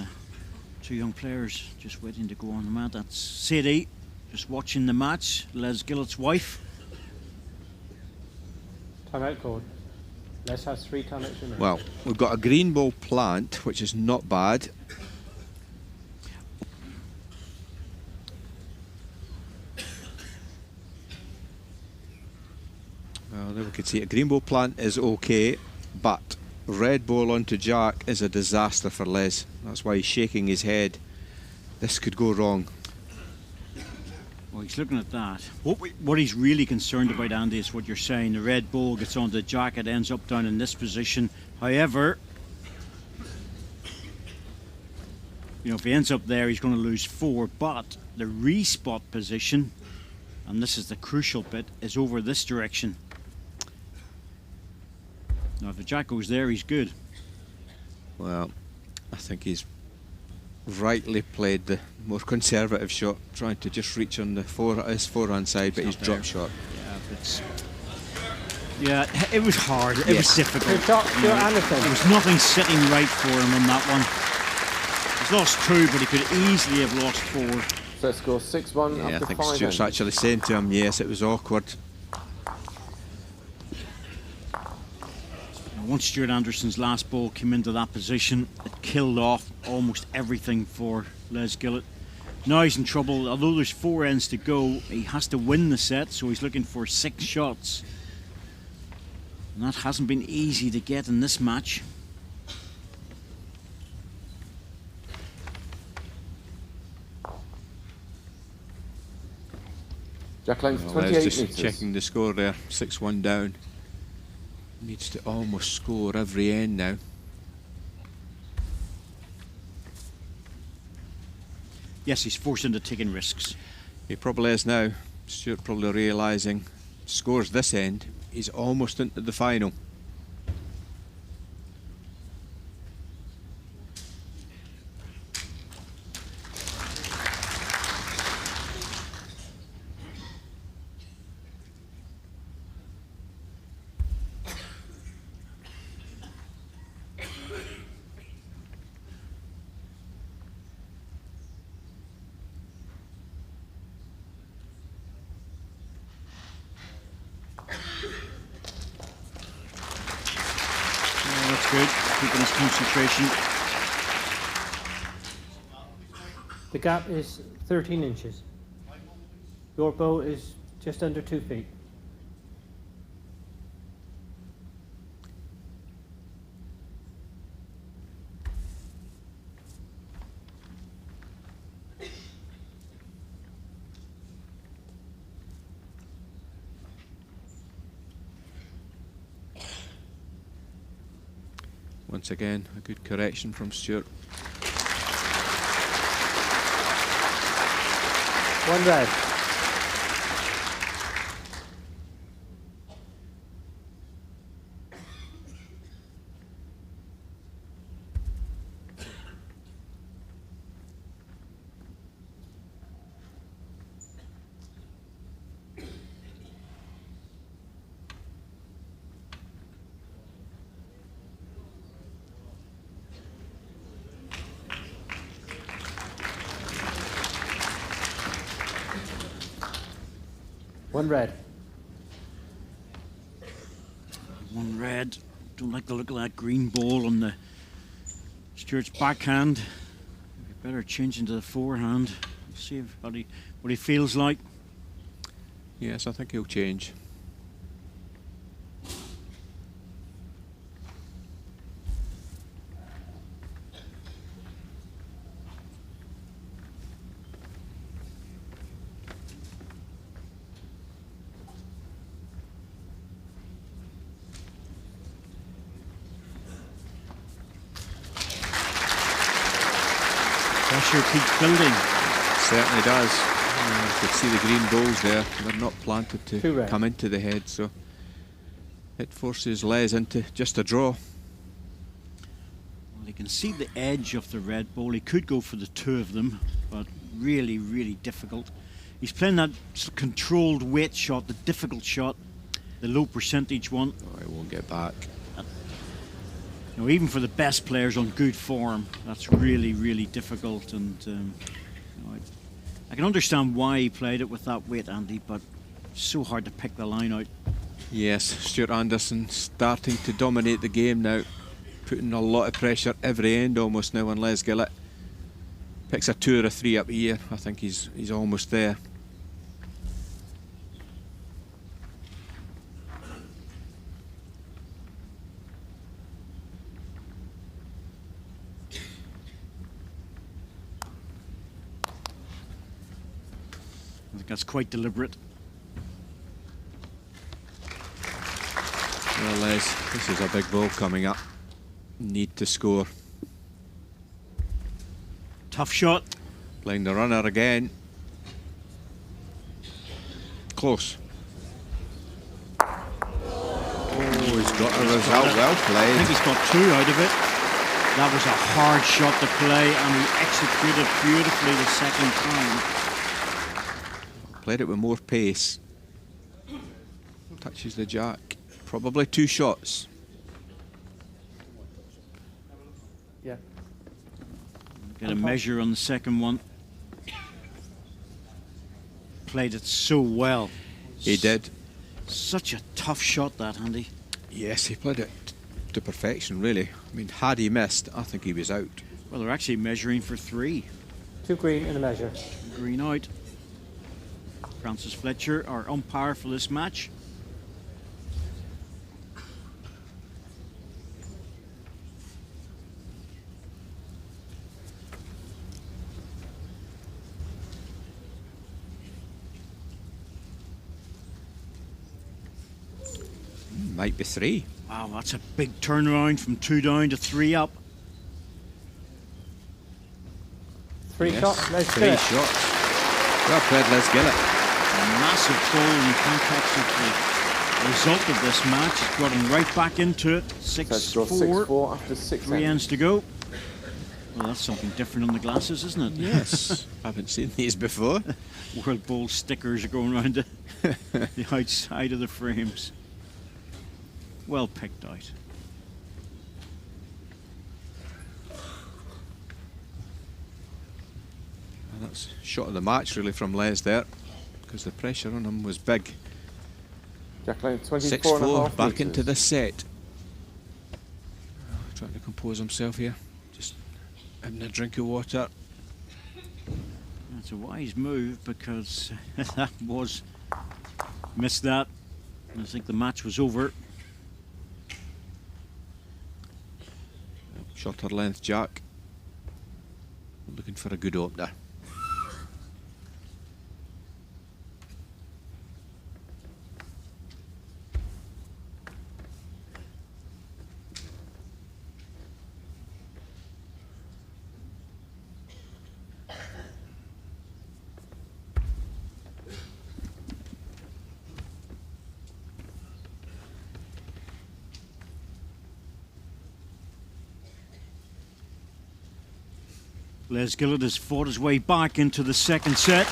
2 young players just waiting to go on the mat. That's Sadie, just watching the match. Les Gillett's wife. Timeout called. Les has 3 timeouts remaining. Well, we've got a green ball plant, which is not bad. Well, there we can see it. Green ball plant is okay, but red ball onto jack is a disaster for Les. That's why he's shaking his head. This could go wrong. Well, he's looking at that. What he's really concerned about, Andy, is what you're saying. The red ball gets on the jack, it ends up down in this position. However, if he ends up there, he's going to lose 4. But the respot position, and this is the crucial bit, is over this direction. Now, if the jack goes there, he's good. Well, I think he's rightly played the more conservative shot, trying to just reach on the his forehand side, but he's drop shot. Yeah, it was hard. It was difficult. Good shot, Stewart Anderson. There was nothing sitting right for him on that one. He's lost 2, but he could easily have lost 4. So it scores 6-1 Yeah, I after think 5 Stewart's ends. actually saying to him, yes, it was awkward. Once Stewart Anderson's last ball came into that position, it killed off almost everything for Les Gillett. Now he's in trouble. Although there's 4 ends to go, he has to win the set, so he's looking for 6 shots. And that hasn't been easy to get in this match. Jack length Well, 28 just metres. checking the score there, 6-1 down. Needs to almost score every end now. Yes, he's forced into taking risks. He probably is now. Stewart probably realising, scores this end, he's almost into the final. Good, keeping his concentration. The gap is 13 inches. Your bow is just under 2 feet. Once again, a good correction from Stewart. 1 red. One red. One red. Don't like the look of that green ball on the Stewart's backhand. Maybe better change into the forehand. See if what he feels like. Yes, I think he'll change. Pressure keeps building. Certainly does. You could see the green balls there. They're not planted Too to red. come into the head, so it forces Les into just a draw. Well, you can see the edge of the red ball. He could go for the two of them, but really, really difficult. He's playing that controlled weight shot, the difficult shot, the low percentage one. Oh, he won't get back. You know, even for the best players on good form, that's really, really difficult. And you know, I can understand why he played it with that weight, Andy, but it's so hard to pick the line out. Yes, Stuart Anderson starting to dominate the game now, putting a lot of pressure every end almost now on Les Gillett. Picks a 2 or a 3 up here. I think he's almost there. I think that's quite deliberate. Well, Les, this is a big ball coming up. Need to score. Tough shot. Playing the runner again. Close. Oh, he's got a result. Well I think played. he's got 2 out of it. That was a hard shot to play, and he executed beautifully the second time. Played it with more pace. Touches the jack. Probably 2 shots. Yeah. Get a measure on the second one. Played it so well. He did. Such a tough shot, that, Andy. Yes, he played it to perfection, really. I mean, had he missed, I think he was out. Well, they're actually measuring for 3. 2 green and a measure. Green out. Francis Fletcher, our umpire for this match. Might be 3. Wow, that's a big turnaround from 2 down to 3 up. 3 shots. Let's 3 do it. shots. Well played, Les Gillett. A massive goal in the context of the result of this match. It's got him right back into it. Set score 6-4. 6-4 after 6 3 ends. ends to go. Well, that's something different on the glasses, isn't it? Yes. Haven't seen these before. World Bowl stickers are going around the outside of the frames. Well picked out. And that's shot of the match really from Les there, because the pressure on him was big. Jack Lane, 24 and a 6-4, half back metres. into the set. Trying to compose himself here. Just having a drink of water. That's a wise move because that was missed that. I think the match was over. Shorter length Jack. Looking for a good opener. Les Gillett has fought his way back into the second set.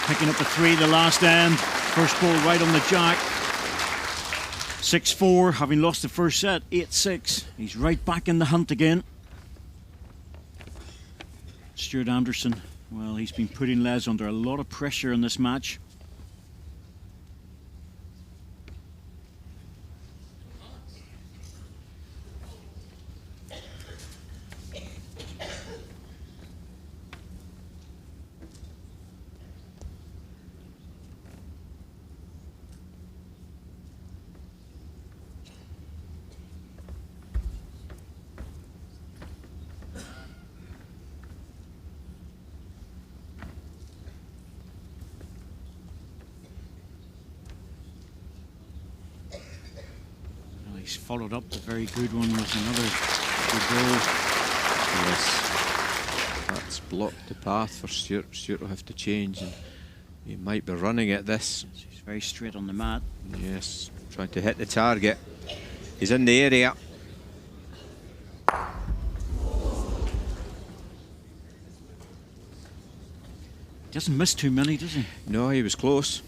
Picking up a 3 the last end. First ball right on the jack. 6-4, having lost the first set, 8-6. He's right back in the hunt again. Stewart Anderson, well, he's been putting Les under a lot of pressure in this match. He's followed up the very good one with another good goal. Yes, that's blocked the path for Stewart. Stewart will have to change, and he might be running at this. He's very straight on the mat. Yes, trying to hit the target. He's in the area. He doesn't miss too many, does he? No, he was close.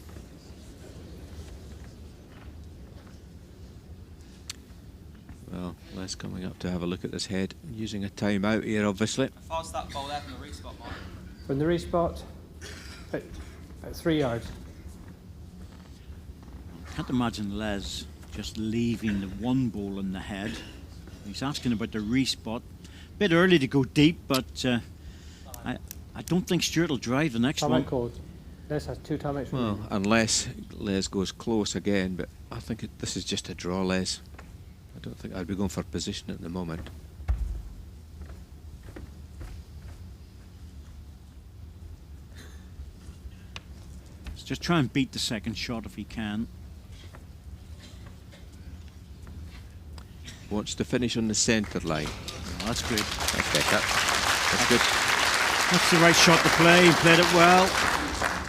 Well, Les coming up to have a look at his head, using a timeout here, obviously. Fast that ball there from the respot, Mike. From the respot, about 3 yards. Can't imagine Les just leaving the one ball in the head. He's asking about the respot. Bit early to go deep, but I don't think Stewart will drive the next one. Timeout called. Les has 2 timeouts. Well, unless Les goes close again, but I think this is just a draw, Les. I don't think I'd be going for position at the moment. Let's just try and beat the second shot if he can. Wants to finish on the centre line. Oh, that's good. That's better. That's good. That's the right shot to play. He played it well.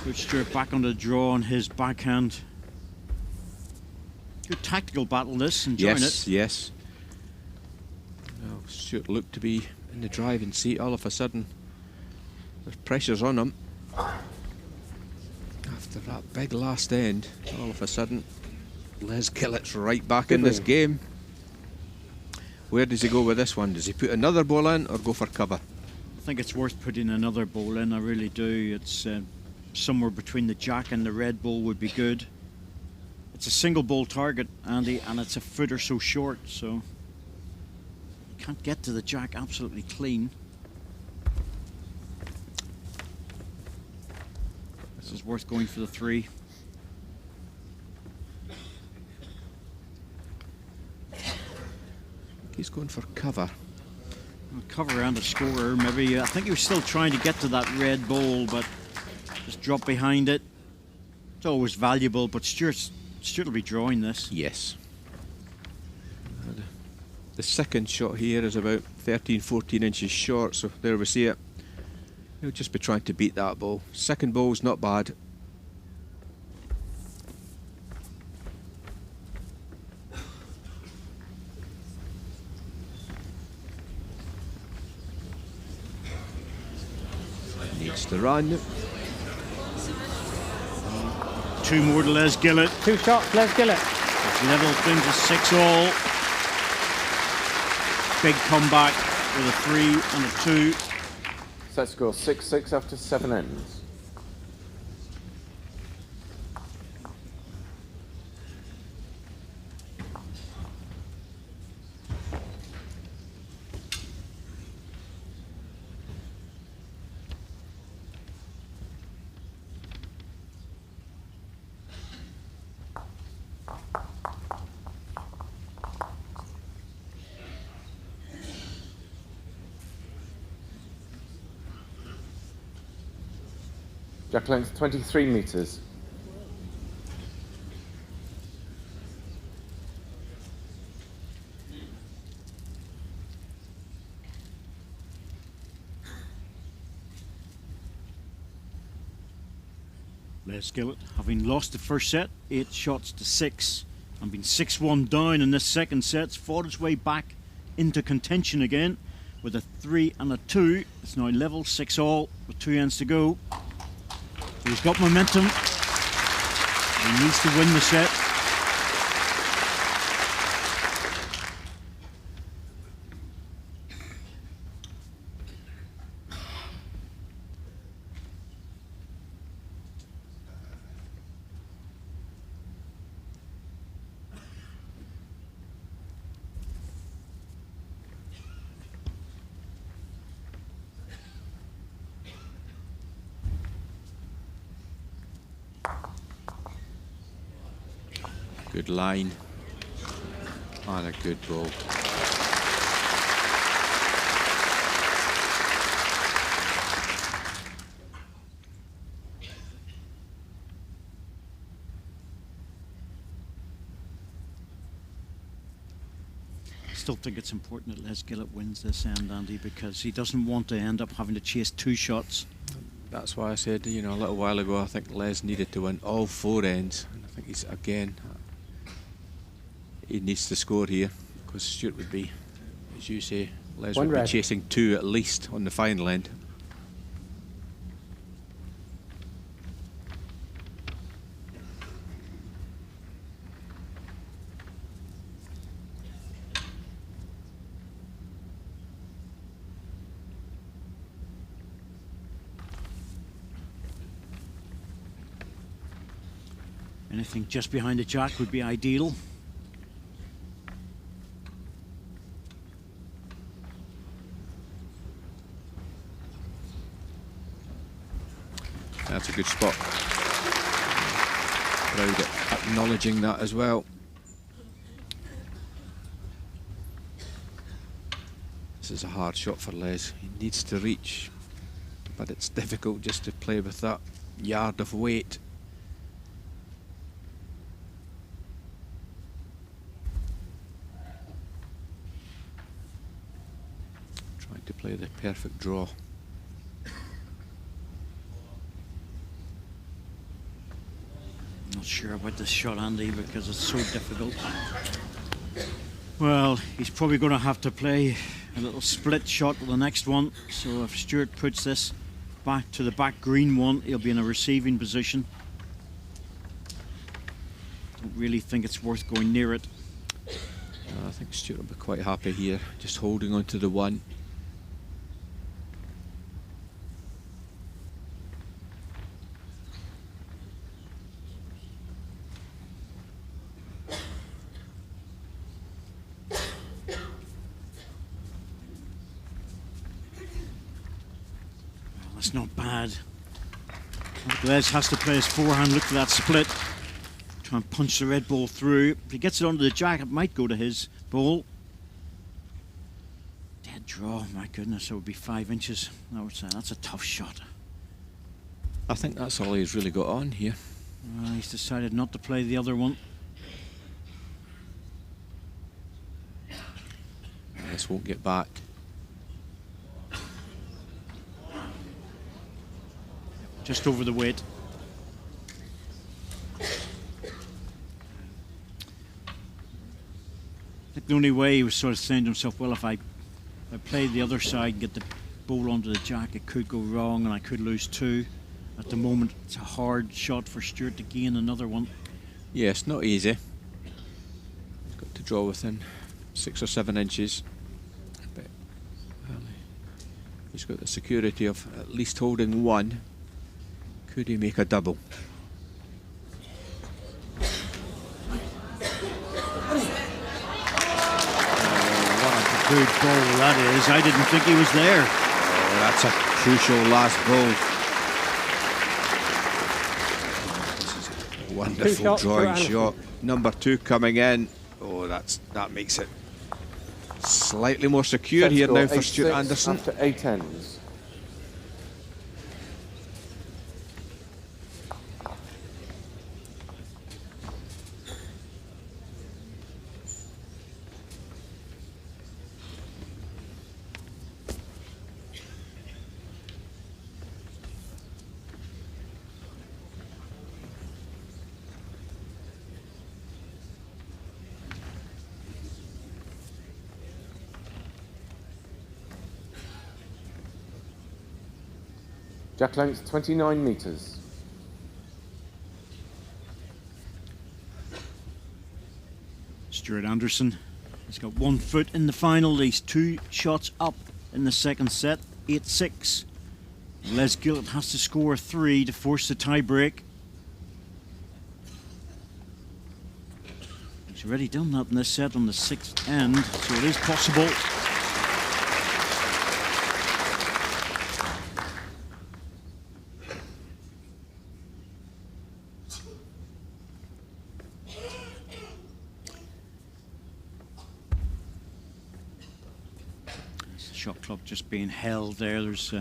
Good Stewart back on the draw on his backhand. Good tactical battle this, enjoying Yes, it. yes. Well, Stewart looked to be in the driving seat all of a sudden. There's pressures on him. After that big last end, all of a sudden, Les Gillett's right back in this game. Where does he go with this one? Does he put another ball in or go for cover? I think it's worth putting another ball in, I really do. It's somewhere between the jack and the red ball would be good. It's a single ball target, Andy, and it's a foot or so short, so you can't get to the jack absolutely clean. This is worth going for the 3. He's going for cover. Cover and a scorer, maybe. I think he was still trying to get to that red ball, but just drop behind it. It's always valuable, but Stewart's Stewart will be drawing this. Yes. The second shot here is about 13-14 inches short, so there we see it. He'll just be trying to beat that ball. Second ball's not bad. Needs to run. 2 more to Les Gillett. 2 shots, Les Gillett. Level things at 6-all. Big comeback with a 3 and a 2. Set score 6-6 after 7 ends. Jack length 23 metres. Les Gillett, having lost the first set, 8 shots to 6, and been 6-1 down in this second set, fought his way back into contention again with a 3 and a 2. It's now level 6-all with 2 ends to go. He's got momentum. He needs to win the set. Good line. And a good ball. I still think it's important that Les Gillett wins this end, Andy, because he doesn't want to end up having to chase 2 shots. That's why I said, you know, a little while ago, I think Les needed to win all 4 ends. And I think he's, again, he needs to score here, because Stewart would be, as you say, Les would be chasing 2 at least on the final end. Anything just behind the jack would be ideal. That's a good spot. Crowd acknowledging that as well. This is a hard shot for Les. He needs to reach, but it's difficult just to play with that yard of weight. Trying to play the perfect draw. Not sure about this shot, Andy, because it's so difficult. Well, he's probably going to have to play a little split shot with the next one. So if Stewart puts this back to the back green one, he'll be in a receiving position. Don't really think it's worth going near it. I think Stewart will be quite happy here, just holding on to the 1. That's not bad. Les has to play his forehand, look for that split. Try and punch the red ball through. If he gets it onto the jack, it might go to his ball. Dead draw, my goodness, it would be 5 inches. I would say that's a tough shot. I think that's all he's really got on here. He's decided not to play the other one. Les won't get back. Just over the weight. I think the only way he was sort of saying to himself, well, if I play the other side and get the ball onto the jack, it could go wrong and I could lose 2. At the moment, it's a hard shot for Stewart to gain another one. Yes, not easy. He's got to draw within 6 or 7 inches. But well, he's got the security of at least holding 1. Could he make a double? Good ball that is. I didn't think he was there. Oh, that's a crucial last ball. This is a wonderful drawing shot. Number 2 coming in. Oh, that makes it slightly more secure Set here score now for 8-6 Stewart Anderson. After 8 ends. Jack length 29 metres. Stewart Anderson has got 1 foot in the final. He's 2 shots up in the second set, 8-6. Les Gillett has to score 3 to force the tie break. He's already done that in this set on the 6th end, so it is possible. Shot clock just being held there. There's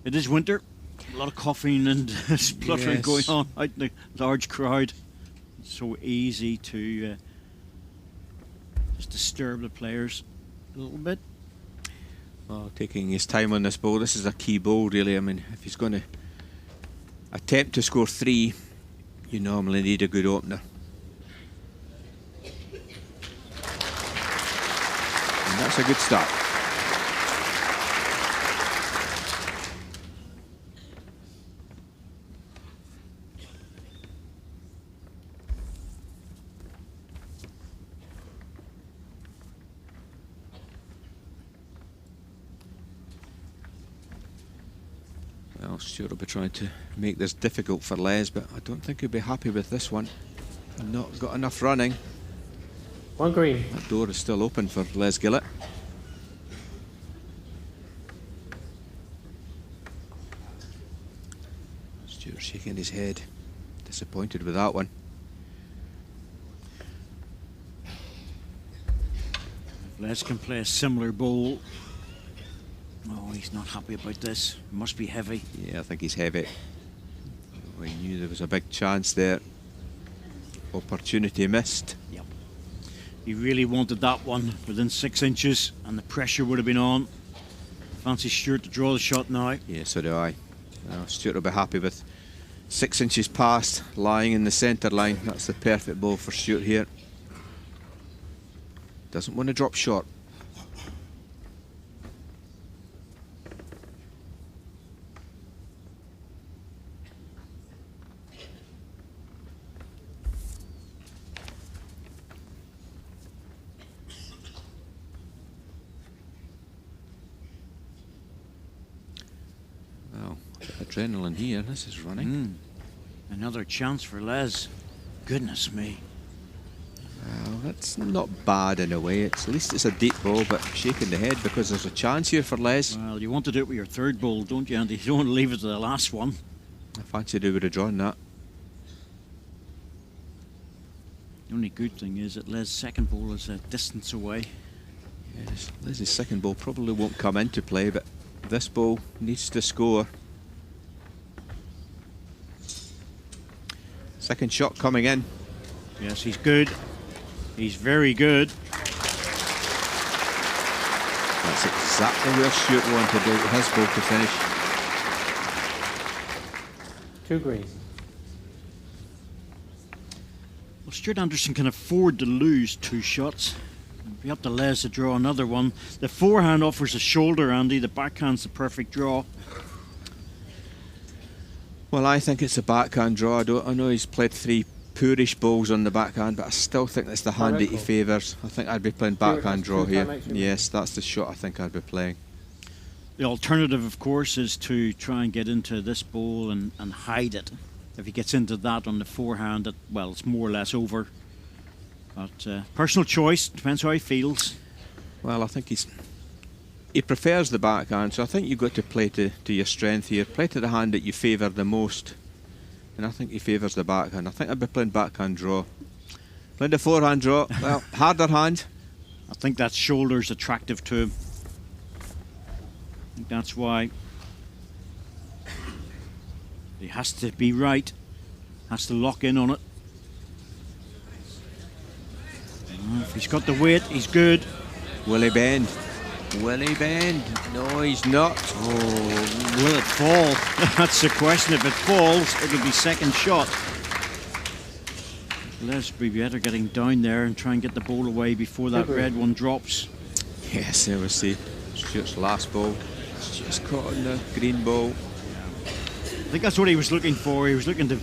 it is winter, a lot of coughing and spluttering going on out in the large crowd. It's so easy to just disturb the players a little bit. Well, taking his time on this ball. This is a key ball, really. I mean, if he's going to attempt to score 3, you normally need a good opener. And that's a good start. Well, Stewart will be trying to make this difficult for Les, but I don't think he'll be happy with this one. Not got enough running. 1 green. That door is still open for Les Gillett. Stewart shaking his head, disappointed with that one. If Les can play a similar ball. Oh, he's not happy about this. Must be heavy. Yeah, I think he's heavy. Oh, he knew there was a big chance there. Opportunity missed. Yep. He really wanted that one within 6 inches, and the pressure would have been on. Fancy Stewart to draw the shot now. Yeah, so do I. Well, Stewart will be happy with 6 inches past, lying in the centre line. That's the perfect ball for Stewart here. Doesn't want to drop short. Well, adrenaline here. This is running. Another chance for Les. Goodness me. Well, that's not bad in a way. At least it's a deep ball, but shaking the head because there's a chance here for Les. Well, you want to do it with your third ball, don't you, Andy? You don't want to leave it to the last one. I fancied he would have drawn that. The only good thing is that Les' second ball is a distance away. Yes, Les's second ball probably won't come into play, but this ball needs to score. Second shot coming in. Yes, he's good. He's very good. That's exactly where Stewart wanted his ball to finish. 2 green. Well, Stewart Anderson can afford to lose 2 shots. It'd be up to Les to draw another one. The forehand offers a shoulder, Andy. The backhand's the perfect draw. Well, I think it's a backhand draw. I know he's played 3 poorish balls on the backhand, but I still think that's the hand that he favours. I think I'd be playing backhand draw here. Yes, that's the shot I think I'd be playing. The alternative, of course, is to try and get into this ball and hide it. If he gets into that on the forehand, well, it's more or less over. But personal choice, depends how he feels. Well, I think he prefers the backhand, so I think you've got to play to your strength here. Play to the hand that you favour the most. And I think he favours the backhand. I think I'd be playing backhand draw. Playing the forehand draw, well, harder hand. I think that shoulder's attractive to him. I think that's why. He has to be right. Has to lock in on it. If he's got the weight, he's good. Will he bend? Will he bend? No, he's not. Oh, will it fall? That's the question. If it falls, it'll be second shot. Les be better getting down there and try and get the ball away before that red one drops. Yes, there we see Stewart's last ball. It's just caught on the green ball. I think that's what he was looking for. He was looking to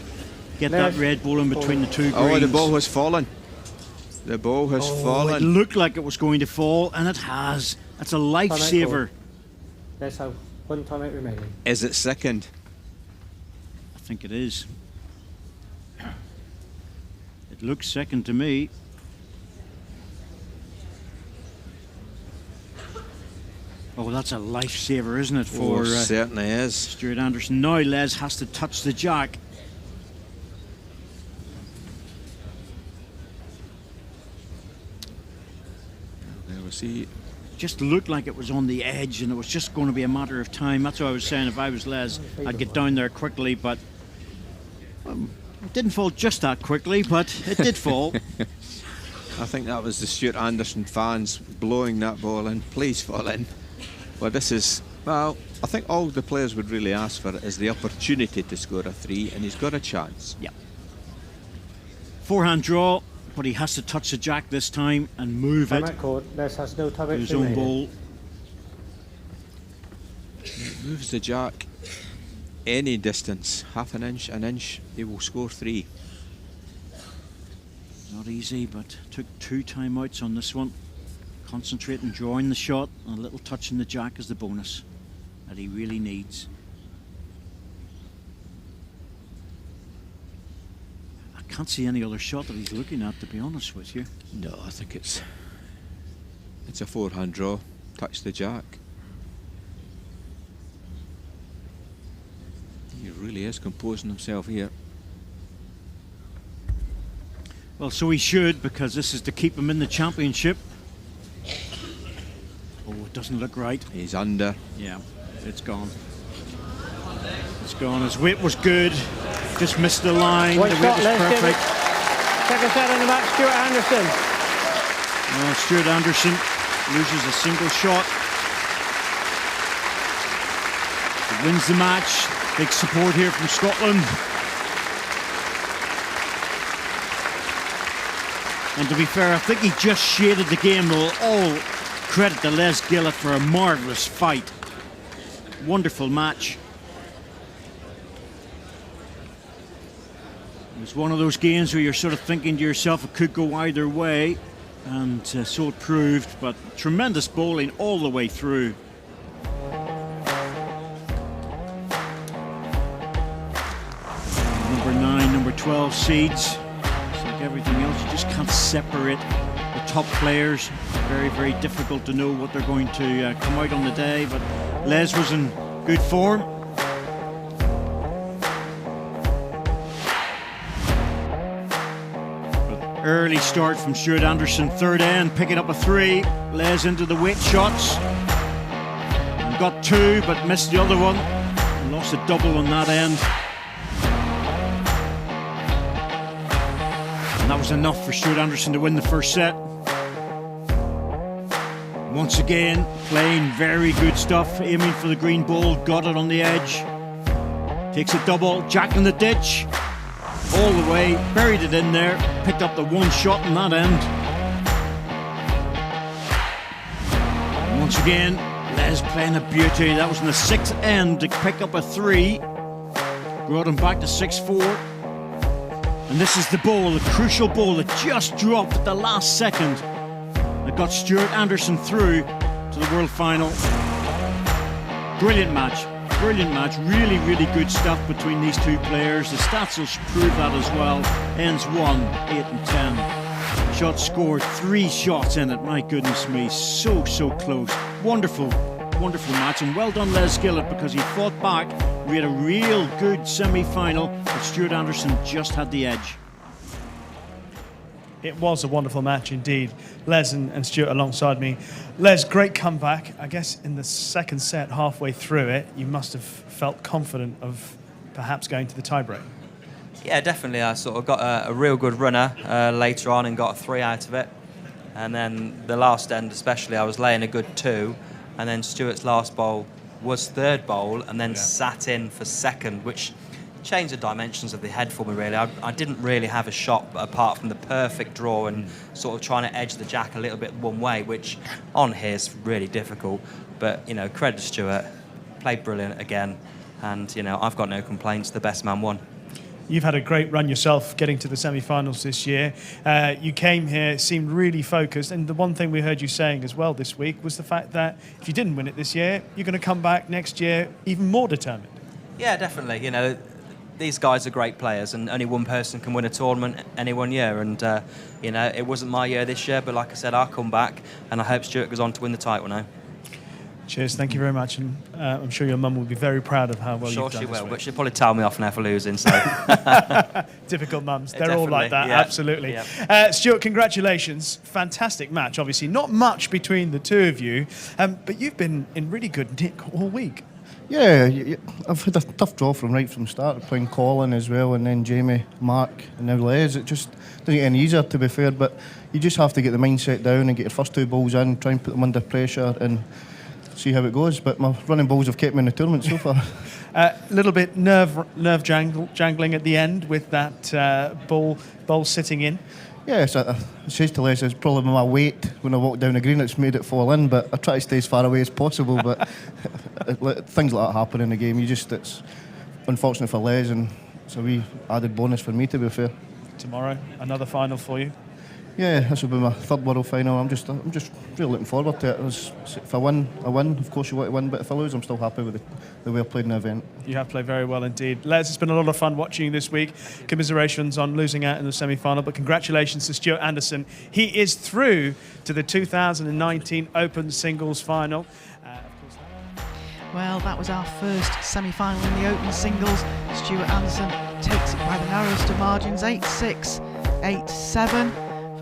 get that red ball in between the 2 greens. Oh, the ball has fallen. The ball has fallen. It looked like it was going to fall, and it has. That's a lifesaver. Let's have 1 timeout remaining. Is it second? I think it is. It looks second to me. Oh, that's a lifesaver, isn't it, for certainly is. Stewart Anderson. Now Les has to touch the jack. There we see. Just looked like it was on the edge, and it was just going to be a matter of time. That's what I was saying. If I was Les, I'd get down there quickly, but it didn't fall just that quickly, but it did fall. I think that was the Stewart Anderson fans blowing that ball in. Please fall in. Well, this is, well, I think all the players would really ask for is the opportunity to score a 3, and he's got a chance. Yeah. Forehand draw, but he has to touch the jack this time and move it. Les has no timeout his own ball. He moves the jack any distance, half an inch, he will score 3. Not easy, but took 2 timeouts on this one. Concentrate and drawing the shot, and a little touch in the jack is the bonus that he really needs. I can't see any other shot that he's looking at, to be honest with you. No, I think it's a forehand draw. Touch the jack. He really is composing himself here. Well, so he should, because this is to keep him in the championship. Oh, it doesn't look right. He's under. Yeah, it's gone. It's gone. His weight was good. Just missed the line. The weight was perfect. Second set on the match, Stewart Anderson. Well, Stewart Anderson loses a single shot. He wins the match. Big support here from Scotland. And to be fair, I think he just shaded the game. All credit to Les Gillett for a marvellous fight. Wonderful match. It was one of those games where you're sort of thinking to yourself it could go either way, and so it proved, but tremendous bowling all the way through. Number 9, number 12 seeds. It's like everything else, you just can't separate the top players. Very, very difficult to know what they're going to come out on the day, but Les was in good form. But early start from Stewart Anderson, third end, picking up a 3. Les into the weight shots. And got 2, but missed the other one. And lost a double on that end. And that was enough for Stewart Anderson to win the first set. Once again, playing very good stuff, aiming for the green ball, got it on the edge. Takes a double, jack in the ditch. All the way, buried it in there, picked up the one shot in that end. And once again, Les playing a beauty. That was in the sixth end to pick up a 3. Brought him back to 6-4. And this is the ball, the crucial ball that just dropped at the last second. That got Stewart Anderson through to the world final. Brilliant match. Really, really good stuff between these two players. The stats will prove that as well. Ends 1, 8 and 10. Shots scored, 3 shots in it. My goodness me, so close. Wonderful match, and well done Les Gillett, because he fought back. We had a real good semi-final, but Stewart Anderson just had the edge. It was a wonderful match indeed. Les and Stewart alongside me. Les, great comeback. I guess in the second set, halfway through it, you must have felt confident of perhaps going to the tiebreak. Yeah, definitely. I sort of got a real good runner later on and got a 3 out of it. And then the last end especially, I was laying a good 2. And then Stewart's last bowl was third bowl and then sat in for second, which changed the dimensions of the head for me, really. I didn't really have a shot apart from the perfect draw and sort of trying to edge the jack a little bit one way, which on here is really difficult. But, you know, credit to Stewart. Played brilliant again. And, you know, I've got no complaints. The best man won. You've had a great run yourself getting to the semi-finals this year. You came here, seemed really focused, and the one thing we heard you saying as well this week was the fact that if you didn't win it this year, you're going to come back next year even more determined. Yeah, definitely. You know, these guys are great players, and only one person can win a tournament any one year. And, you know, it wasn't my year this year, but like I said, I'll come back, and I hope Stewart goes on to win the title now. Cheers, thank you very much, and I'm sure your mum will be very proud of how well you've done. Sure she will, week. but she'll probably tell me off now for losing. So Typical mums, they're all like that, yeah. absolutely. Yeah. Stuart, congratulations, fantastic match. Obviously, not much between the two of you, but you've been in really good nick all week. Yeah, I've had a tough draw from the start, playing Colin as well, and then Jamie, Mark, and now Les. It just doesn't get any easier, to be fair, but you just have to get the mindset down and get your first 2 balls in, try and put them under pressure and see how it goes. But my running balls have kept me in the tournament so far. A little bit nerve jangling at the end with that ball sitting in. Yes, I says to Les, it's probably my weight when I walk down the green that's made it fall in, but I try to stay as far away as possible. But things like that happen in the game. It's unfortunate for Les, and it's a wee added bonus for me, to be fair. Tomorrow, another final for you. Yeah, this will be my 3rd world final. I'm just really looking forward to it. If I win, I win. Of course you want to win, but if I lose, I'm still happy with the way I played in the event. You have played very well indeed. Les, it's been a lot of fun watching you this week. Commiserations on losing out in the semi-final, but congratulations to Stewart Anderson. He is through to the 2019 Open Singles Final. Well, that was our first semi-final in the Open Singles. Stewart Anderson takes it by the narrowest of margins, 8-6, 8-7.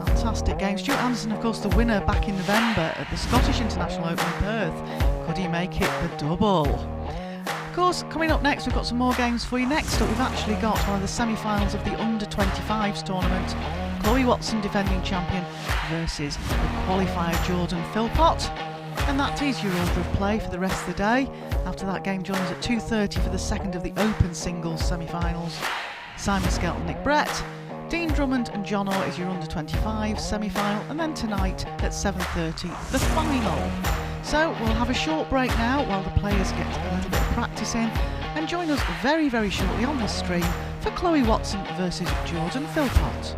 Fantastic game. Stewart Anderson, of course, the winner back in November at the Scottish International Open in Perth. Could he make it the double? Of course, coming up next, we've got some more games for you. Next up, we've actually got one of the semi-finals of the Under-25s tournament. Chloe Watson, defending champion, versus the qualifier Jordan Philpott. And that is your order of play for the rest of the day. After that game, join us at 2:30 for the second of the Open Singles semi-finals. Simon Skelton, Nick Brett. Dean Drummond and John Orr is your under-25 semi-final, and then tonight at 7:30 the final. So we'll have a short break now while the players get a little bit of practice in, and join us very, very shortly on this stream for Chloe Watson versus Jordan Philpott.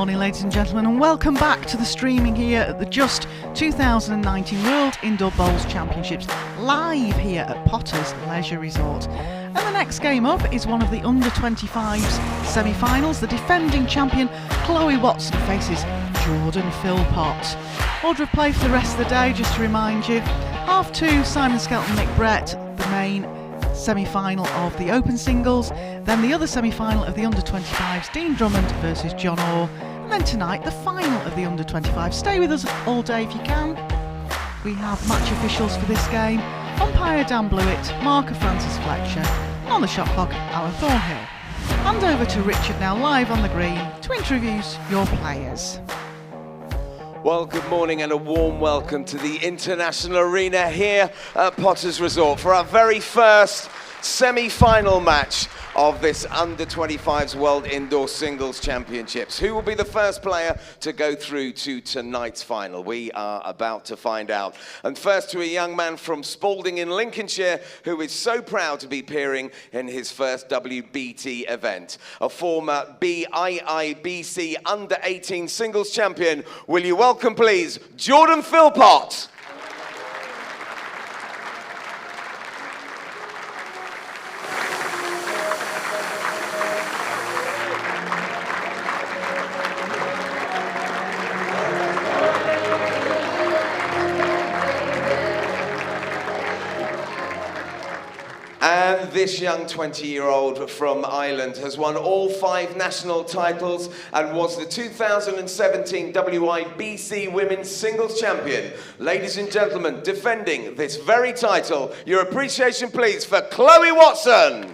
morning, ladies and gentlemen, and welcome back to the streaming here at the Just 2019 World Indoor Bowls Championships, live here at Potter's Leisure Resort. And the next game up is one of the under-25s semi-finals. The defending champion, Chloe Watson, faces Jordan Philpott. Order of play for the rest of the day, just to remind you. Half two, Simon Skelton, Nick Brett, the main semi-final of the open singles. Then the other semi-final of the under-25s, Dean Drummond versus John Orr. And then tonight, the final of the under-25s. Stay with us all day if you can. We have match officials for this game. Umpire Dan Blewett, marker Francis Fletcher, and on the shot clock, Alan Thornhill. Hand over to Richard now live on the green to introduce your players. Well, good morning and a warm welcome to the International Arena here at Potter's Resort for our very first semi-final match of this Under-25s World Indoor Singles Championships. Who will be the first player to go through to tonight's final? We are about to find out. And first to a young man from Spalding in Lincolnshire who is so proud to be appearing in his first WBT event. A former BIIBC Under-18 Singles Champion. Will you welcome, please, Jordan Philpott? And this young 20-year-old from Ireland has won all 5 national titles and was the 2017 WIBC Women's Singles Champion. Ladies and gentlemen, defending this very title, your appreciation please for Chloe Watson.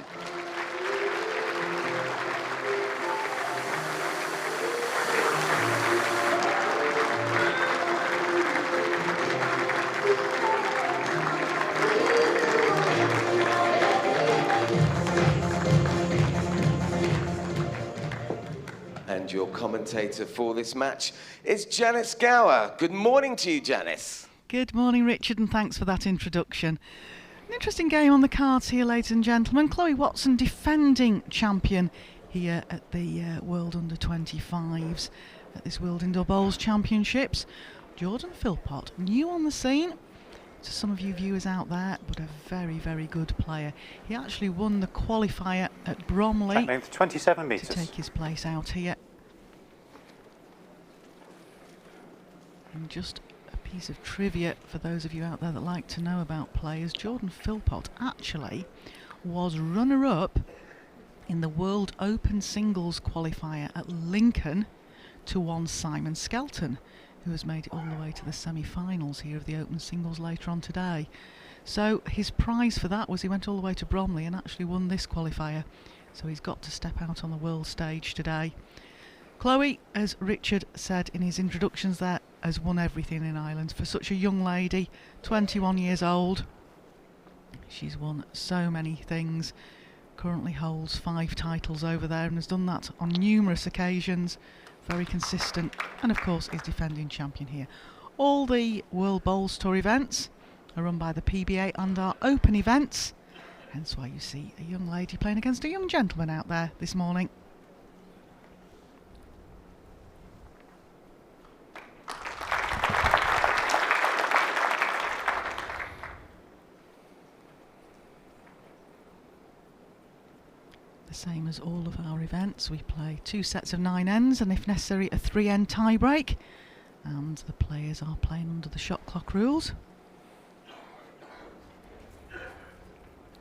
And your commentator for this match is Janice Gower. Good morning to you, Janice. Good morning, Richard, and thanks for that introduction. An interesting game on the cards here, ladies and gentlemen. Chloe Watson, defending champion here at the World Under-25s at this World Indoor Bowls Championships. Jordan Philpott, new on the scene to some of you viewers out there, but a very, very good player. He actually won the qualifier at Bromley. Length 27 metres. To take his place out here. And just a piece of trivia for those of you out there that like to know about players, Jordan Philpott actually was runner-up in the World Open Singles qualifier at Lincoln to one Simon Skelton, who has made it all the way to the semi-finals here of the Open Singles later on today. So his prize for that was he went all the way to Bromley and actually won this qualifier. So he's got to step out on the world stage today. Chloe, as Richard said in his introductions there, has won everything in Ireland. For such a young lady, 21 years old, she's won so many things. Currently holds 5 titles over there and has done that on numerous occasions. Very consistent, and of course is defending champion here. All the World Bowls Tour events are run by the PBA and our open events, hence why you see a young lady playing against a young gentleman out there this morning. The same as all of our events, we play 2 sets of 9 ends and if necessary a 3-end tie break, and the players are playing under the shot clock rules.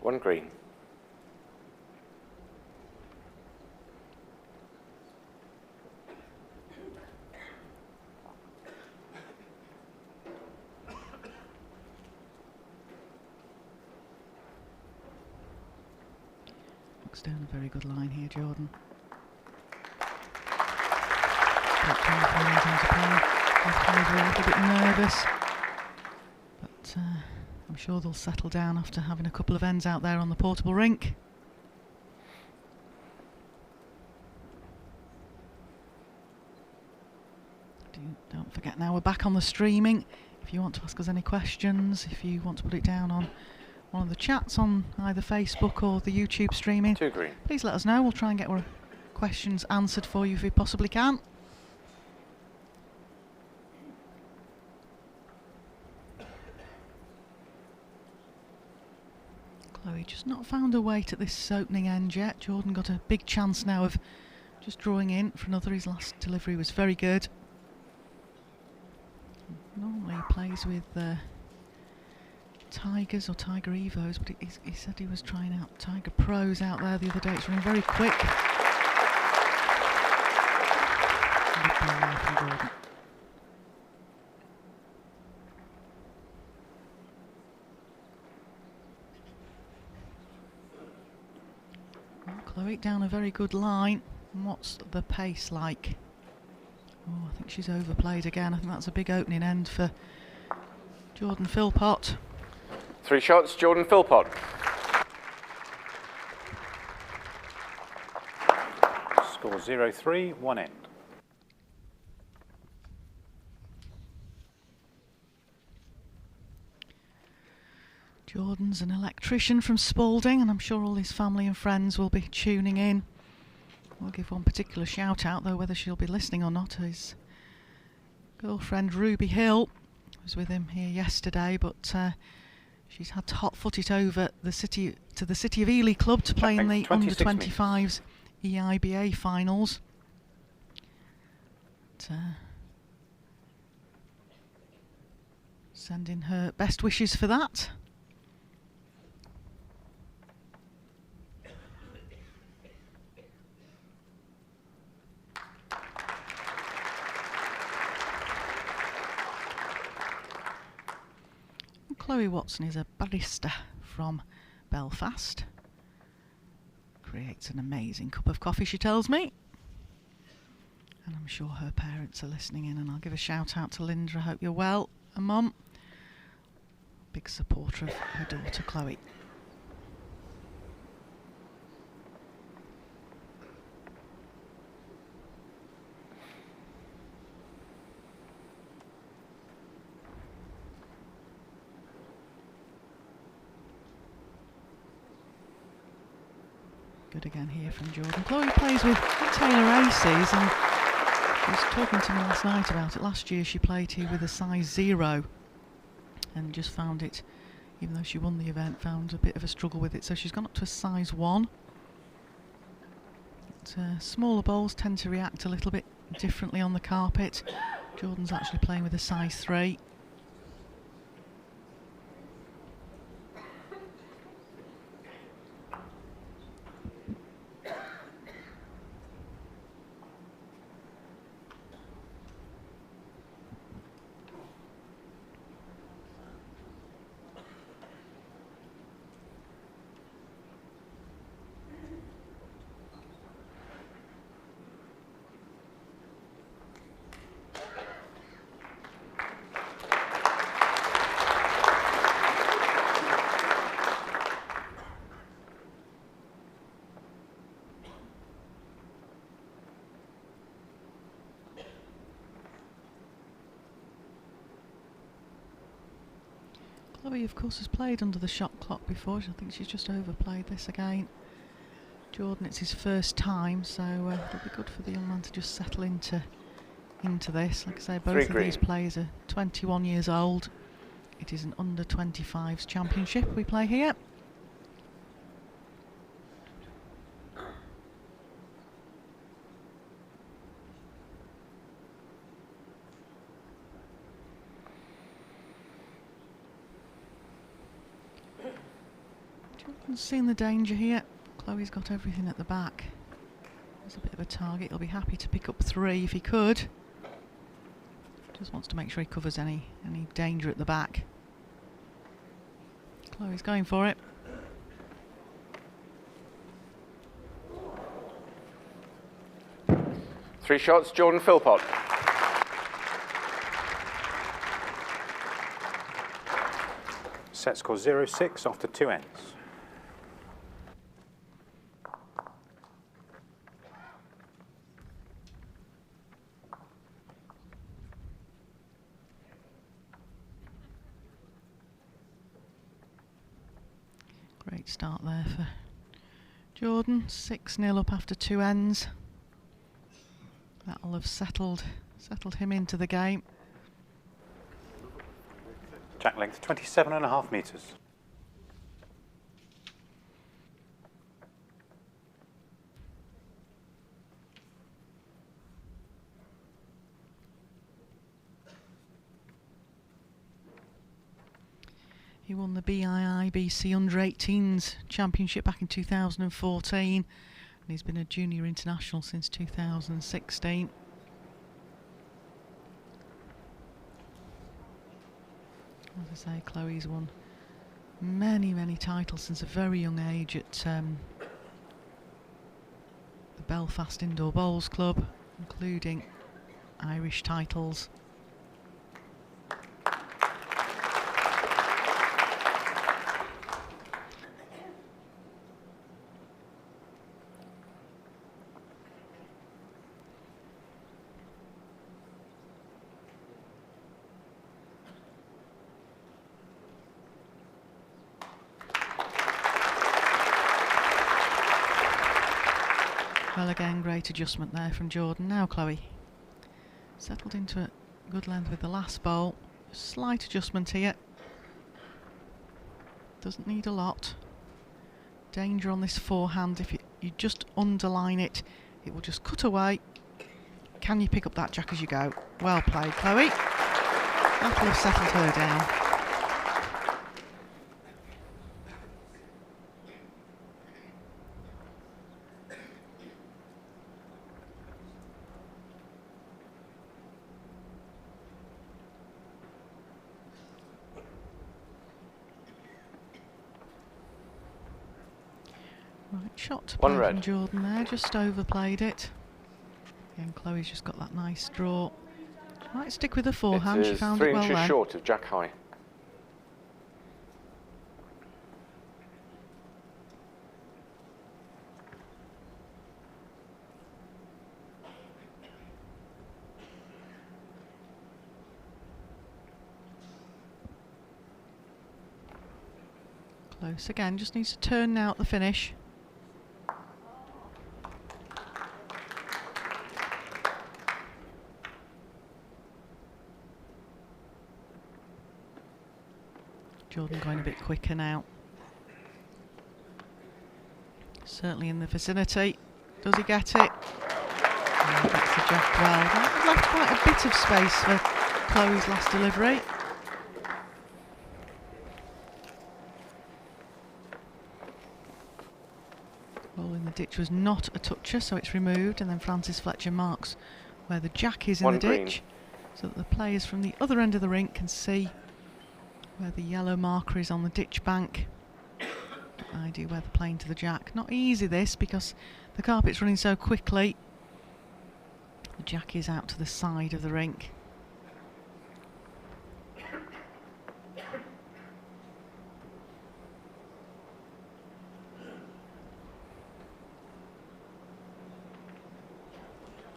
1 green. Looks down a very good line here, Jordan. A little bit nervous, but I'm sure they'll settle down after having a couple of ends out there on the portable rink. Don't forget now we're back on the streaming. If you want to ask us any questions, if you want to put it down on one of the chats on either Facebook or the YouTube streaming, 2 green. please let us know. We'll try and get our questions answered for you if we possibly can. Chloe just not found her weight at this opening end yet. Jordan got a big chance now of just drawing in for another. His last delivery was very good. Normally he plays with Tigers or Tiger Evos, but he said he was trying out Tiger Pros out there the other day. It's running very quick. Good ball there from Jordan. Chloe down a very good line. And what's the pace like? Oh, I think she's overplayed again. I think that's a big opening end for Jordan Philpott. 3 shots, Jordan Philpott. Score 0-3, 1 end. Jordan's an electrician from Spalding, and I'm sure all his family and friends will be tuning in. We'll give one particular shout out, though, whether she'll be listening or not. His girlfriend Ruby Hill was with him here yesterday, but she's had to hot-foot it over the city to the City of Ely club to play in the under-25s EIBA finals. But, sending her best wishes for that. Chloe Watson is a barista from Belfast. Creates an amazing cup of coffee, she tells me. And I'm sure her parents are listening in, and I'll give a shout out to Linda. I hope you're well. And Mum, big supporter of her daughter Chloe. Good again here from Jordan. Chloe plays with Taylor Aces, and she was talking to me last night about it. Last year she played here with a size 0 and just found it, even though she won the event, found a bit of a struggle with it. So she's gone up to a size 1. But, smaller bowls tend to react a little bit differently on the carpet. Jordan's actually playing with a size 3. Chloe, of course, has played under the shot clock before. I think she's just overplayed this again. Jordan, it's his first time, so it'll be good for the young man to just settle into this. Like I say, both of these players are 21 years old. It is an under-25s championship we play here. Jordan's seen the danger here. Chloe's got everything at the back. There's a bit of a target. He'll be happy to pick up 3 if he could. Just wants to make sure he covers any danger at the back. Chloe's going for it. Three shots, Jordan Philpott. Set score 0-6 after 2 ends. Great start there for Jordan. 6-0 up after 2 ends. That'll have settled him into the game. Jack length 27.5 metres. He won the BIIBC Under-18s Championship back in 2014, and he's been a junior international since 2016. As I say, Chloe's won many, many titles since a very young age at the Belfast Indoor Bowls Club, including Irish titles. Well, again, great adjustment there from Jordan. Now Chloe settled into a good length with the last bowl. Slight adjustment here. Doesn't need a lot. Danger on this forehand. If you just underline it, it will just cut away. Can you pick up that jack as you go? Well played, Chloe. That will have settled her down. Right, shot to play from Jordan there, just overplayed it. Again, Chloe's just got that nice draw. She might stick with the forehand, she found it well then. 3 inches short of jack high. Close again, just needs to turn now at the finish. Jordan going a bit quicker now. Certainly in the vicinity. Does he get it? Oh, that's the jack well. That left quite a bit of space for Chloe's last delivery. Ball in the ditch was not a toucher, so it's removed, and then Francis Fletcher marks where the jack is in the ditch, so that the players from the other end of the rink can see where the yellow marker is on the ditch bank. Idea where they're playing to the jack. Not easy this, because the carpet's running so quickly. The jack is out to the side of the rink.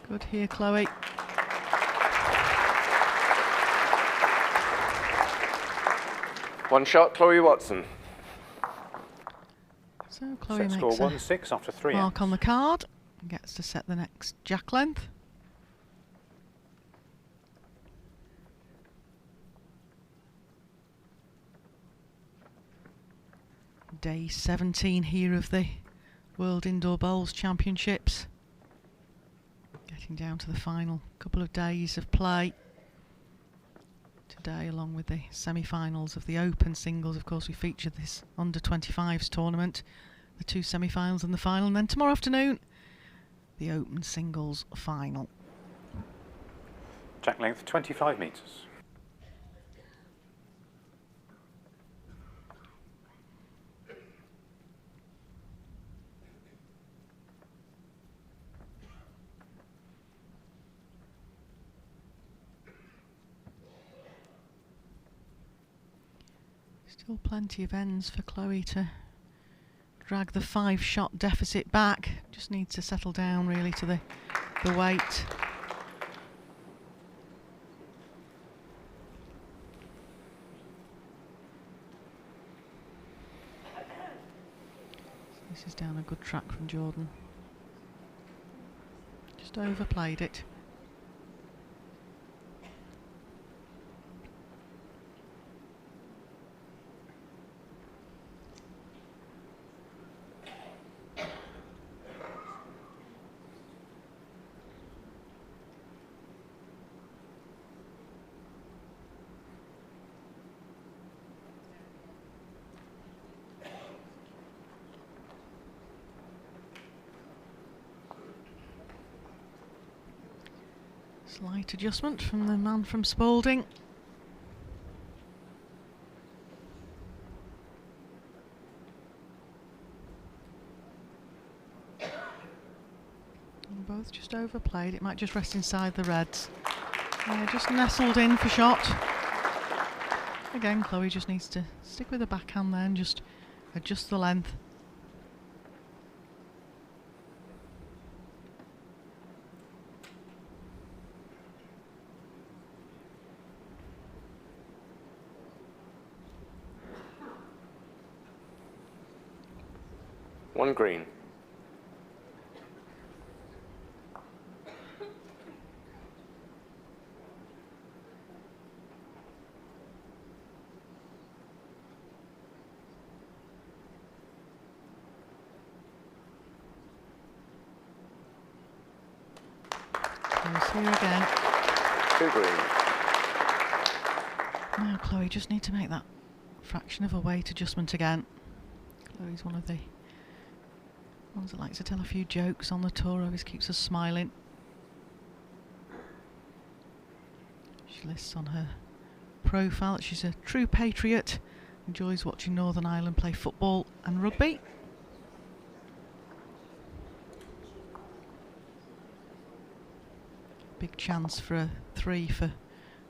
Good here, Chloe. One shot, Chloe Watson. So Chloe Set makes score a 1-6 after 3 mark ends. on the card and gets to set the next jack length. Day 17 here of the World Indoor Bowls Championships. Getting down to the final couple of days of play. Today, along with the semi-finals of the Open singles, of course, we featured this under-25s tournament, the 2 semi-finals and the final, and then tomorrow afternoon, the Open singles final. Jack length 25 metres. Still plenty of ends for Chloe to drag the 5-shot deficit back. Just needs to settle down really to the weight. So this is down a good track from Jordan. Just overplayed it. Slight adjustment from the man from Spalding. And both just overplayed. It might just rest inside the reds. Yeah, just nestled in for shot. Again, Chloe just needs to stick with the backhand there and just adjust the length. One green. Goes here again. Two green. Now Chloe just need to make that fraction of a weight adjustment again. Chloe's one of the ones that likes to tell a few jokes on the tour, always keeps us smiling. She lists on her profile that she's a true patriot, enjoys watching Northern Ireland play football and rugby. Big chance for a 3 for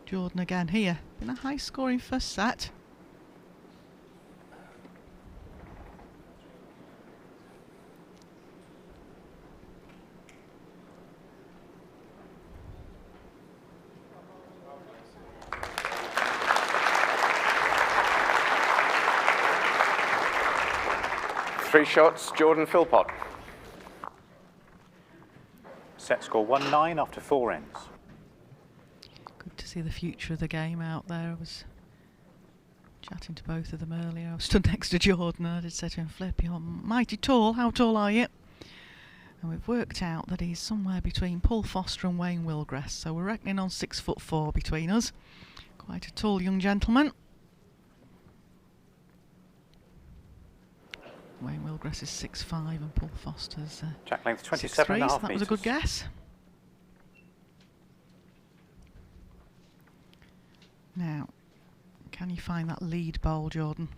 Jordan again here. Been a high scoring first set. Three shots, Jordan Philpott. Set score 1-9 after 4 ends. Good to see the future of the game out there. I was chatting to both of them earlier. I was stood next to Jordan and I did say to him, Flip, you're mighty tall. How tall are you? And we've worked out that he's somewhere between Paul Foster and Wayne Wilgress. So we're reckoning on 6'4" between us. Quite a tall young gentleman. Wayne Wilgress is 6'5" and Paul Foster's Jack length 27.5 so metres. that was a good guess. Now, can you find that lead bowl, Jordan?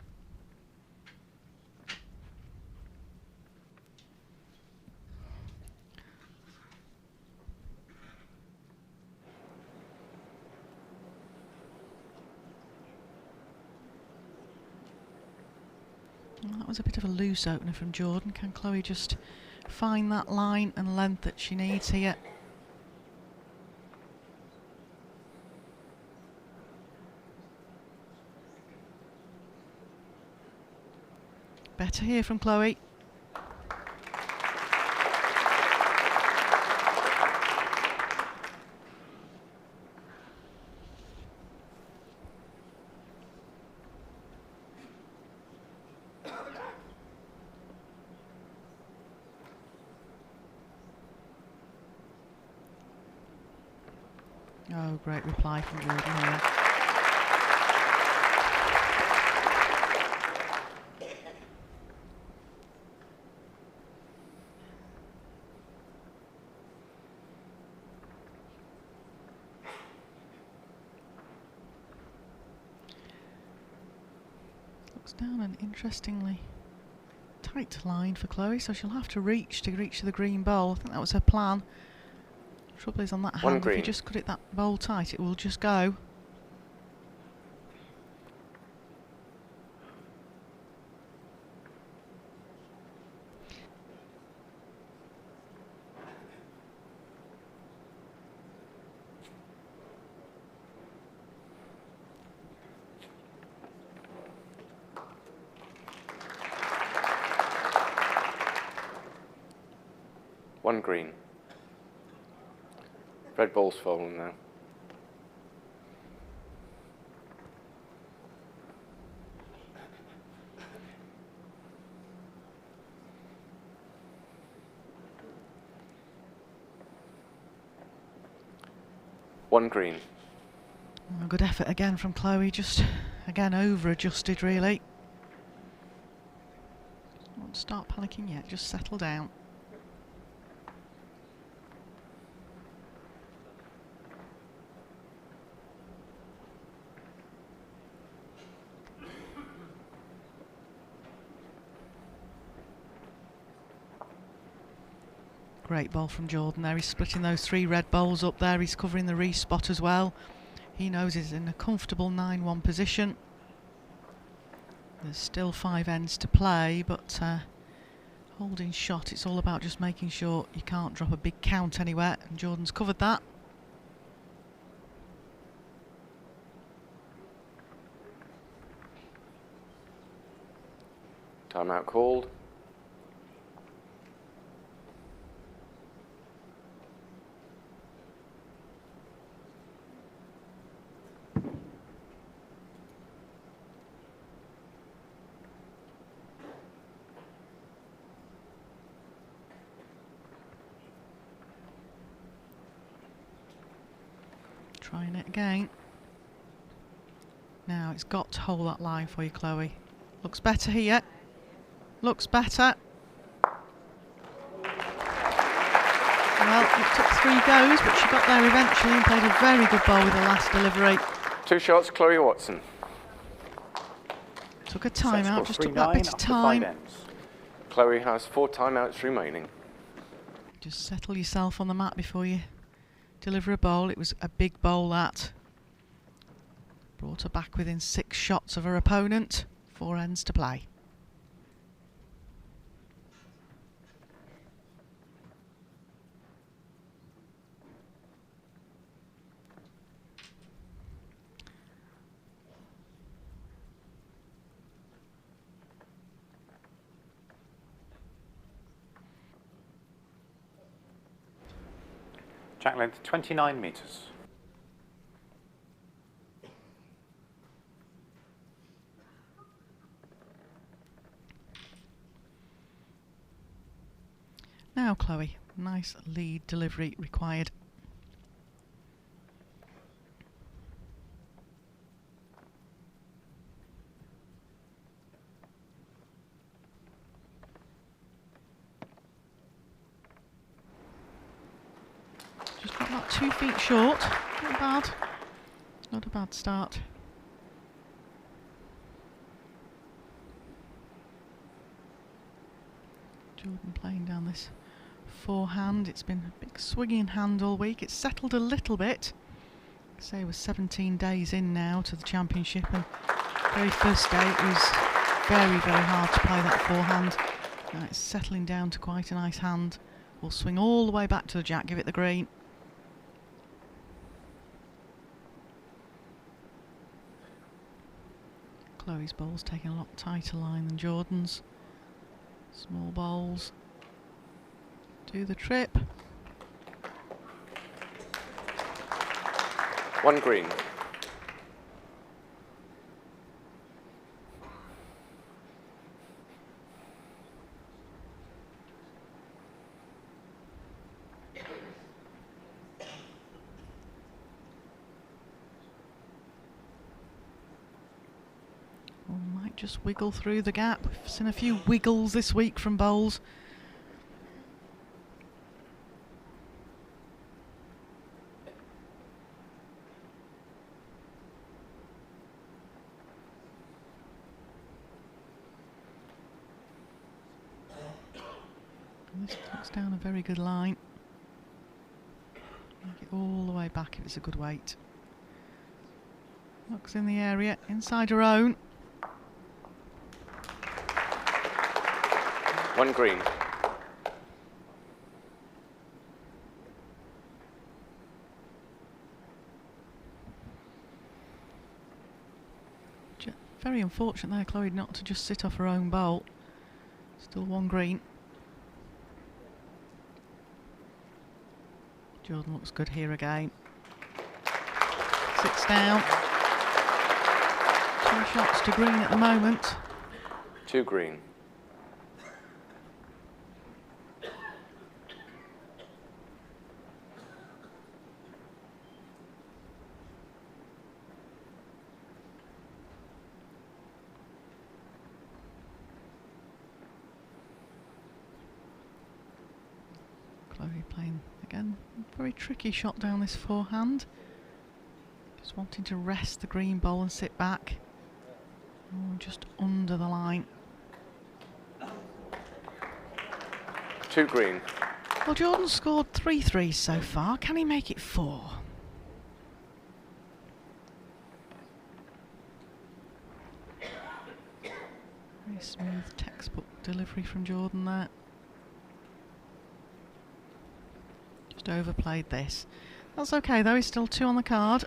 Well, that was a bit of a loose opener from Jordan. Can Chloe just find that line and length that she needs here? Better here from Chloe. Oh, great reply from Jordan here. Looks down an interestingly tight line for Chloe, so she'll have to reach to the green bowl. I think that was her plan. Trouble is on that hand, if you just cut it that bowl tight, it will just go. One green. Red ball's fallen now. One green. Oh, good effort again from Chloe, just again over adjusted really. Don't start panicking yet, just settle down. Great ball from Jordan there. He's splitting those 3 red bowls up there. He's covering the re-spot as well. He knows he's in a comfortable 9-1 position. There's still 5 ends to play, but holding shot, it's all about just making sure you can't drop a big count anywhere, and Jordan's covered that. Timeout called. Trying it again. Now it's got to hold that line for you, Chloe. Looks better here. Looks better. Well, it took 3 goes, but she got there eventually and played a very good ball with the last delivery. 2 shots, Chloe Watson. Took a timeout, just took that 3-9 bit of after 5 time. ends. Chloe has 4 timeouts remaining. Just settle yourself on the mat before you deliver a bowl. It was a big bowl that. Brought her back within 6 shots of her opponent. 4 ends to play. Jack length 29 metres. Now, Chloe, nice lead delivery required. Just got that 2 feet short. Not bad. Not a bad start. Jordan playing down this forehand. It's been a big swinging hand all week. It's settled a little bit. Say we're 17 days in now to the championship, and very first day it was very, very hard to play that forehand. Now it's settling down to quite a nice hand. We'll swing all the way back to the jack, give it the green. Chloe's bowl's taking a lot tighter line than Jordan's. Small bowls. Do the trip. 1 green. Might just wiggle through the gap. We've seen a few wiggles this week from bowls. And this looks down a very good line. Make it all the way back if it's a good weight. Looks in the area, inside her own. 1 green. Very unfortunate there, Chloe, not to just sit off her own bowl. Still 1 green. Jordan looks good here again. 6 down. 2 shots to green at the moment. 2 green. Chloe playing again. Very tricky shot down this forehand. Just wanting to rest the green bowl and sit back. Oh, just under the line. 2 green. Well, Jordan scored 3 threes so far. Can he make it 4? Very smooth textbook delivery from Jordan there. Just overplayed this. That's okay though, he's still 2 on the card.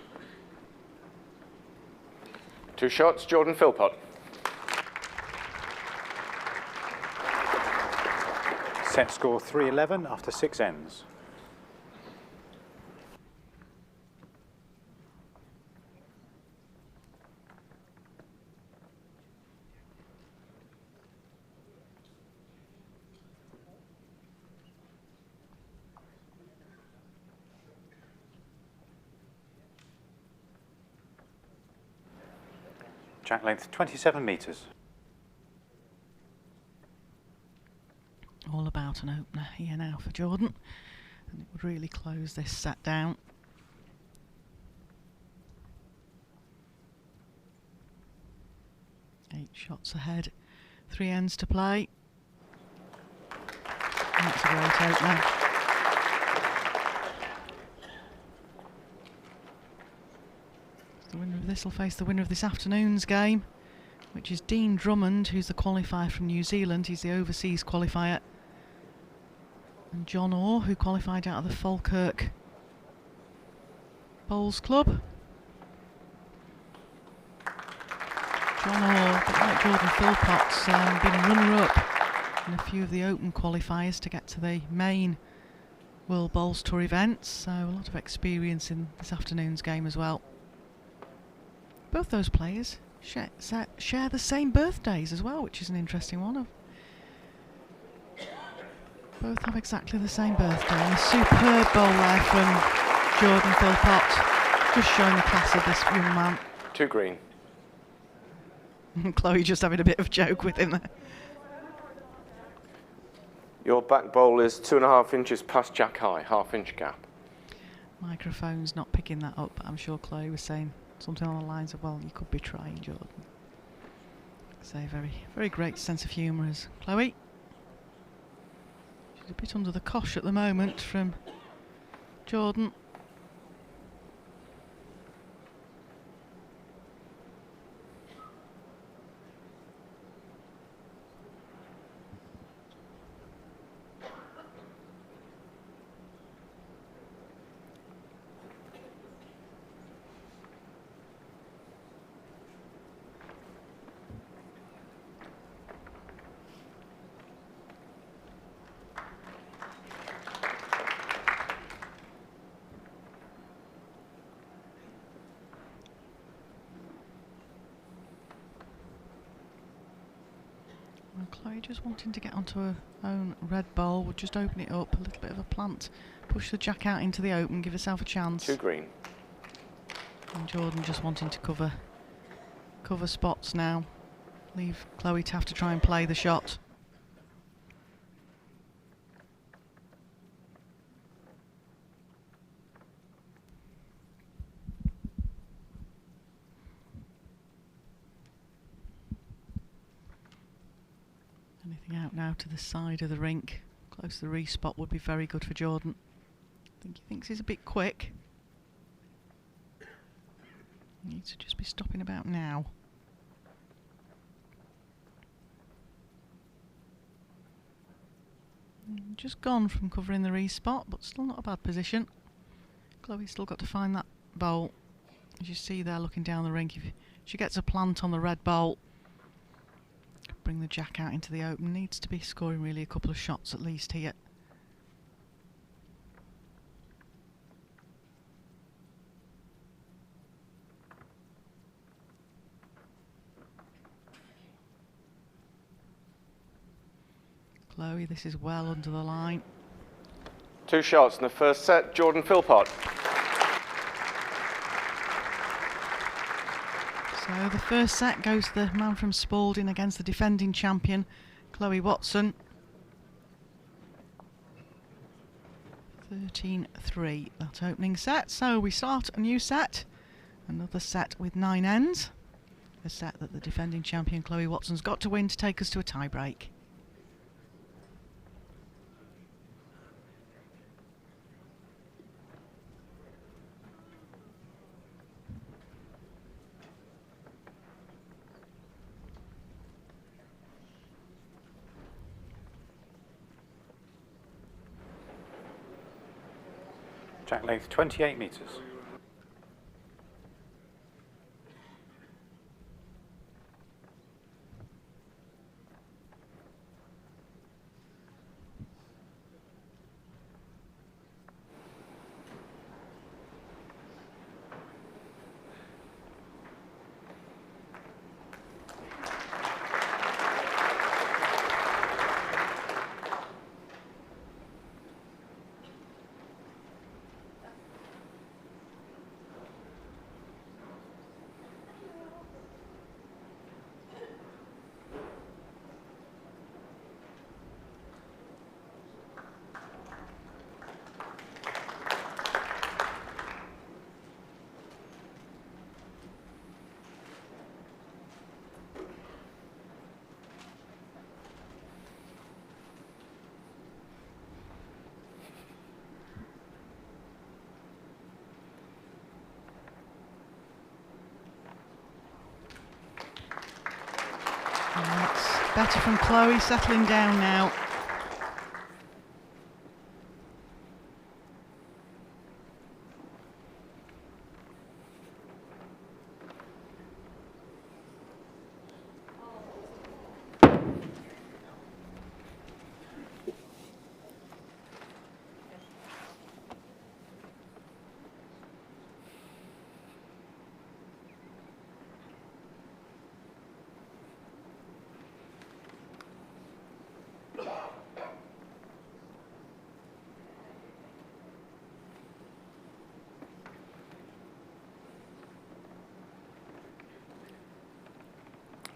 2 shots, Jordan Philpott. Set score 3-11 after 6 ends. Jack length 27 metres. All about an opener here now for Jordan, and it would really close this set down. Eight shots ahead, 3 ends to play. That's a great opener. The winner of this will face the winner of this afternoon's game, which is Dean Drummond, who's the qualifier from New Zealand. He's the overseas qualifier. And John Orr, who qualified out of the Falkirk Bowls Club. John Orr, a bit like Jordan Philpott's, been runner-up in a few of the open qualifiers to get to the main World Bowls Tour events, so a lot of experience in this afternoon's game as well. Both those players share the same birthdays as well, which is an interesting one. Both have exactly the same birthday. And a superb bowl there from Jordan Philpott, just showing the class of this young man. 2 green. Chloe just having a bit of a joke with him there. Your back bowl is 2.5 inches past jack high, half-inch gap. Microphone's not picking that up, but I'm sure Chloe was saying something on the lines of, well, you could be trying, Jordan. So very great sense of humour is Chloe. She's a bit under the cosh at the moment from Jordan. Chloe just wanting to get onto her own red bowl, would just open it up, a little bit of a plant, push the jack out into the open, give herself a chance. 2 green. And Jordan just wanting to cover spots now, leave Chloe to have to try and play the shot. Anything out now to the side of the rink, close to the re-spot, would be very good for Jordan. I think he thinks he's a bit quick. He needs to just be stopping about now. Just gone from covering the re-spot, but still not a bad position. Chloe's still got to find that bowl. As you see there looking down the rink, if she gets a plant on the red bowl, bring the jack out into the open, needs to be scoring really a couple of shots at least here. Chloe, this is well under the line. 2 shots in the first set, Jordan Philpott. So the first set goes to the man from Spalding against the defending champion, Chloe Watson. 13-3, that opening set. So we start a new set, another set with 9 ends. A set that the defending champion Chloe Watson's got to win to take us to a tie break. Jack length 28 metres. And that's better from Chloe, settling down now.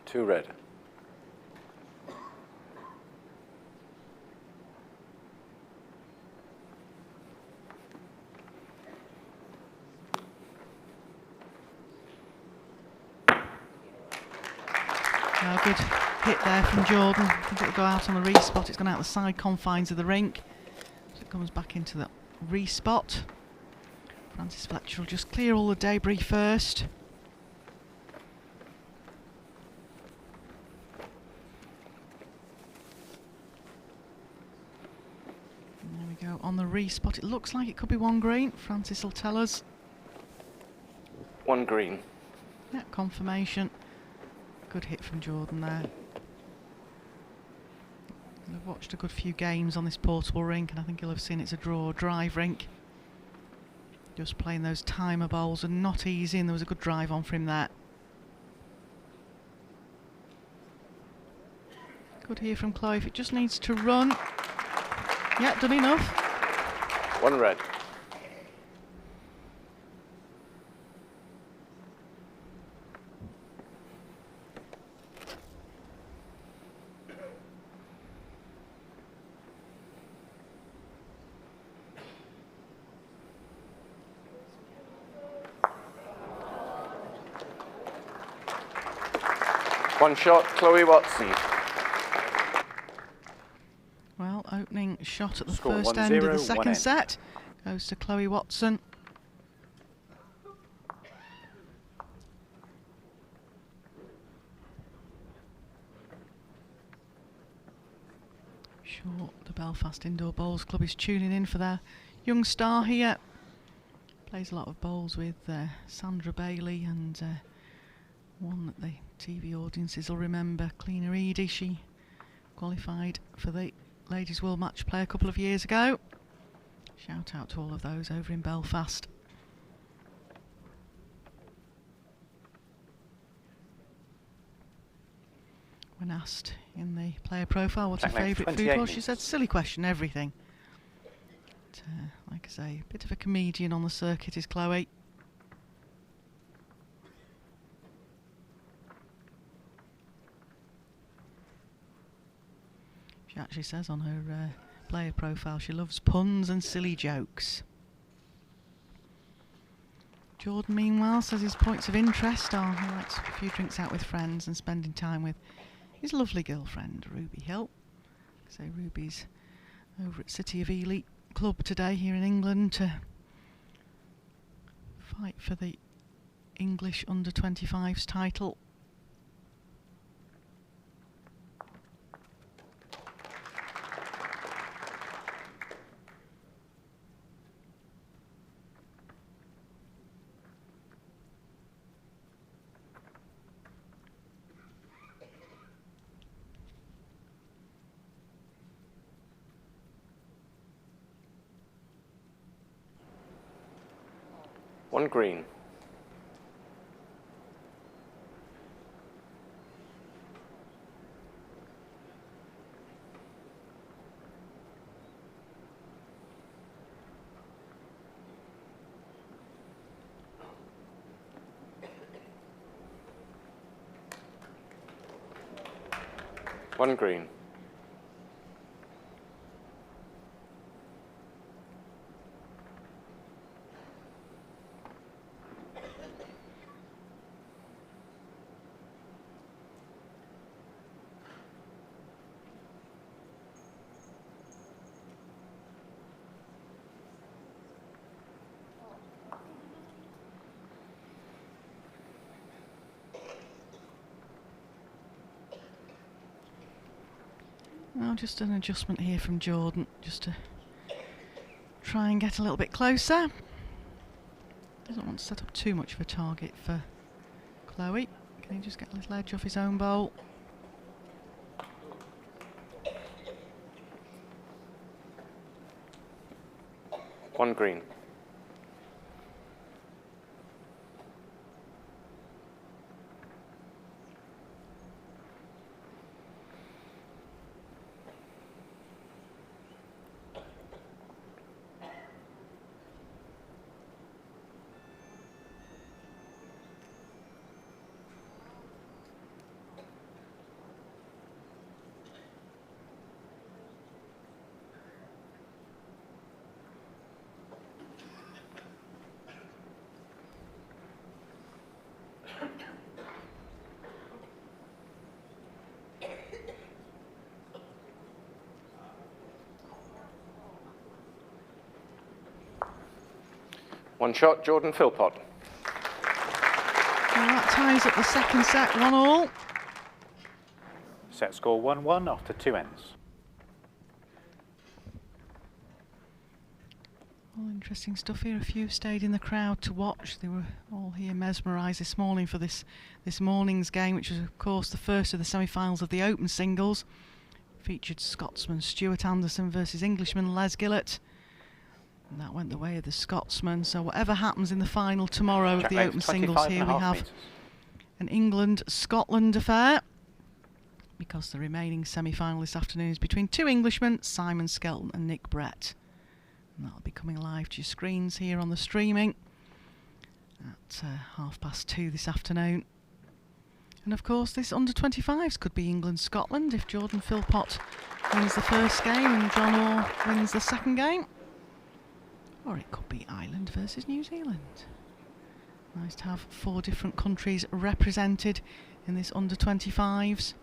Two red. Well, good hit there from Jordan. I think it'll go out on the respot. It's gone out the side confines of the rink. So it comes back into the respot. Francis Fletcher will just clear all the debris first. And there we go, on the respot. It looks like it could be one green. Francis will tell us. One green. Yeah, confirmation. Good hit from Jordan there. I've watched a good few games on this portable rink, and I think you'll have seen it's a draw drive rink. Just playing those timer bowls are not easy, and there was a good drive on for him there. Good here from Chloe. If it just needs to run. Yeah, done enough. One red. One shot, Chloe Watson. Well, opening shot at the Score first 1-0, end of the one second end. set goes to Chloe Watson. Sure, the Belfast Indoor Bowls Club is tuning in for their young star here. Plays a lot of bowls with Sandra Bailey, and one that the TV audiences will remember, Cleaner Edie. She qualified for the Ladies World Match Play a couple of years ago. Shout out to all of those over in Belfast. When asked in the player profile what her Checkmate, favourite food 28 was, she said, silly question, everything. But, like I say, a bit of a comedian on the circuit is Chloe. She actually says on her player profile she loves puns and silly jokes. Jordan, meanwhile, says his points of interest are he likes a few drinks out with friends and spending time with his lovely girlfriend, Ruby Hill. So Ruby's over at City of Ely Club today here in England to fight for the English under-25s title. 1 green. One green. Well, just an adjustment here from Jordan, just to try and get a little bit closer. Doesn't want to set up too much of a target for Chloe. Can he just get a little edge off his own bowl? One green. One shot, Jordan Philpott. Well, that ties up the second set, 1-1. Set score 1-1 after 2 ends. All interesting stuff here. A few stayed in the crowd to watch. They were all here mesmerised this morning for this morning's game, which was, of course, the first of the semi-finals of the Open singles. Featured Scotsman Stewart Anderson versus Englishman Les Gillett. And that went the way of the Scotsman. So whatever happens in the final tomorrow of the Open singles, here we have an England-Scotland affair, because the remaining semi-final this afternoon is between two Englishmen, Simon Skelton and Nick Brett. And that'll be coming live to your screens here on the streaming at 2:30 this afternoon. And of course, this under-25s could be England-Scotland if Jordan Philpott wins the first game and John Orr wins the second game. Or it could be Ireland versus New Zealand. Nice to have 4 different countries represented in this under-25s.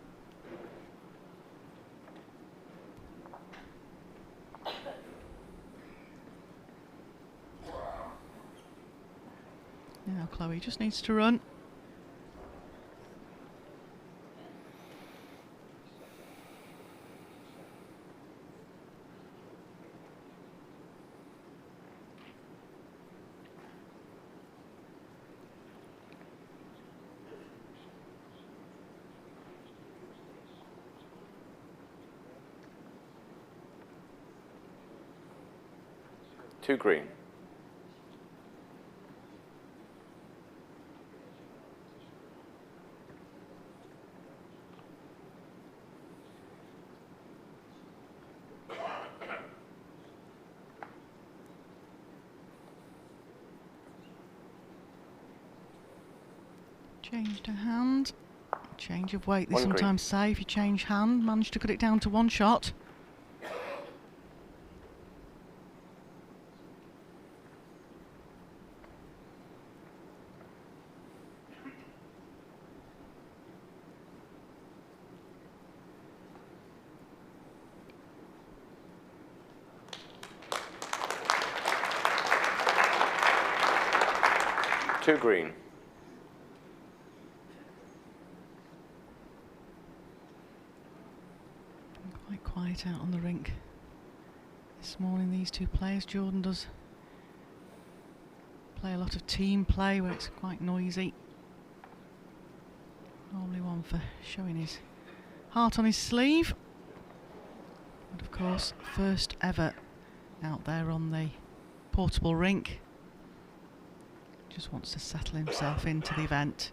Now Chloe just needs to run. Two green. Changed her hand. Change of weight, they One sometimes say, if you change hand. Managed to cut it down to 1 shot. Two green. Quite quiet out on the rink this morning, these two players. Jordan does play a lot of team play where it's quite noisy. Normally one for showing his heart on his sleeve. And of course, first ever out there on the portable rink. Just wants to settle himself into the event.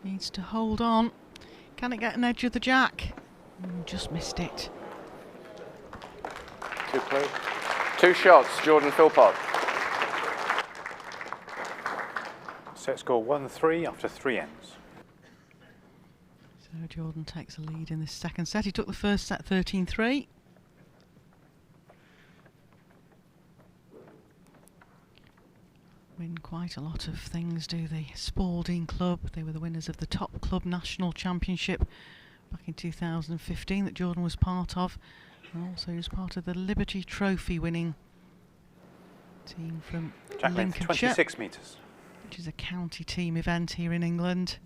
Needs to hold on. Can it get an edge of the jack? Just missed it. Two play. 2 shots, Jordan Philpott. Set score 1-3 after 3 ends. So Jordan takes a lead in this second set. He took the first set 13-3. Win quite a lot of things, do the Spalding Club. They were the winners of the Top Club National Championship back in 2015 that Jordan was part of. And also he was part of the Liberty Trophy winning team from Jack length Lincolnshire, 26 metres. which is a county team event here in England.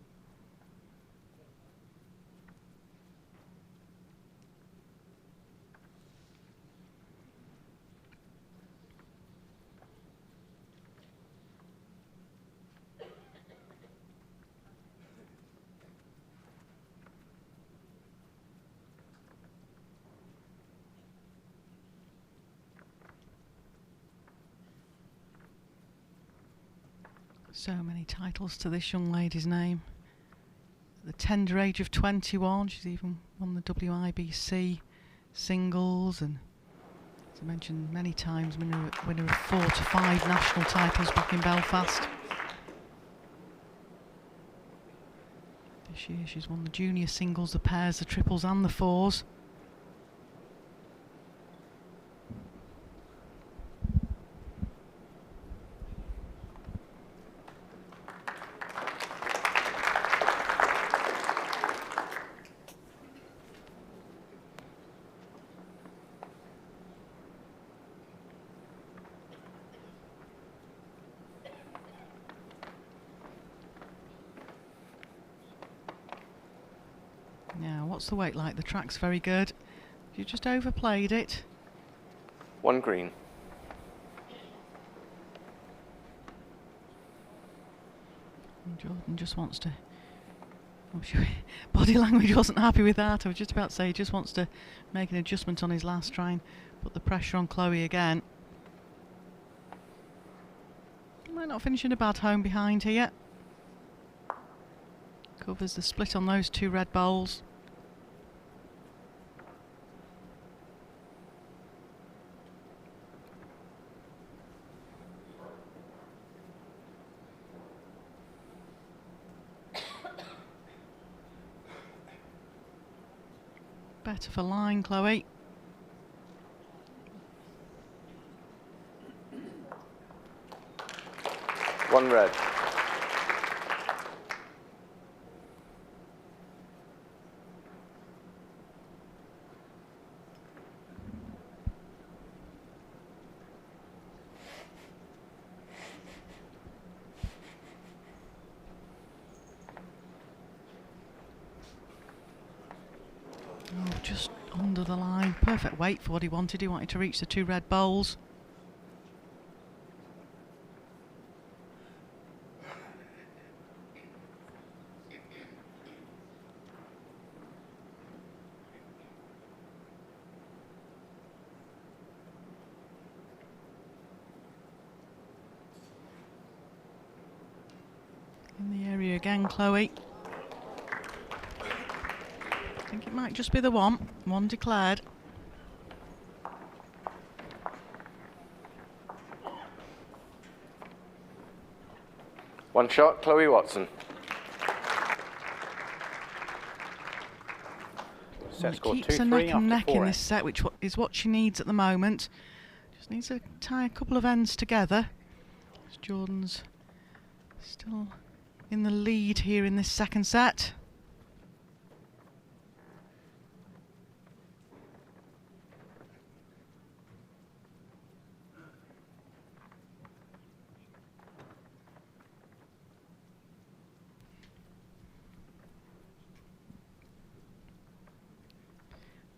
So many titles to this young lady's name. At the tender age of 21, she's even won the WIBC singles, and as I mentioned many times, winner of 4 to 5 national titles back in Belfast. This year she's won the junior singles, the pairs, the triples and the fours. Now, what's the weight like? The track's very good. You just overplayed it. 1 green. And Jordan just wants to... I'm sure body language wasn't happy with that. I was just about to say he just wants to make an adjustment on his last try and put the pressure on Chloe again. He might not finish in a bad home behind here. Covers the split on those 2 red bowls. Better for line, Chloe. One red. Oh, just under the line. Perfect weight for what he wanted. He wanted to reach the 2 red bowls. In the area again, Chloe. I think it might just be the one declared. One shot, Chloe Watson. Set score Keeps her 2-3 neck and after neck 4 in this ends. set, which is what she needs at the moment. Just needs to tie a couple of ends together. As Jordan's still in the lead here in this second set.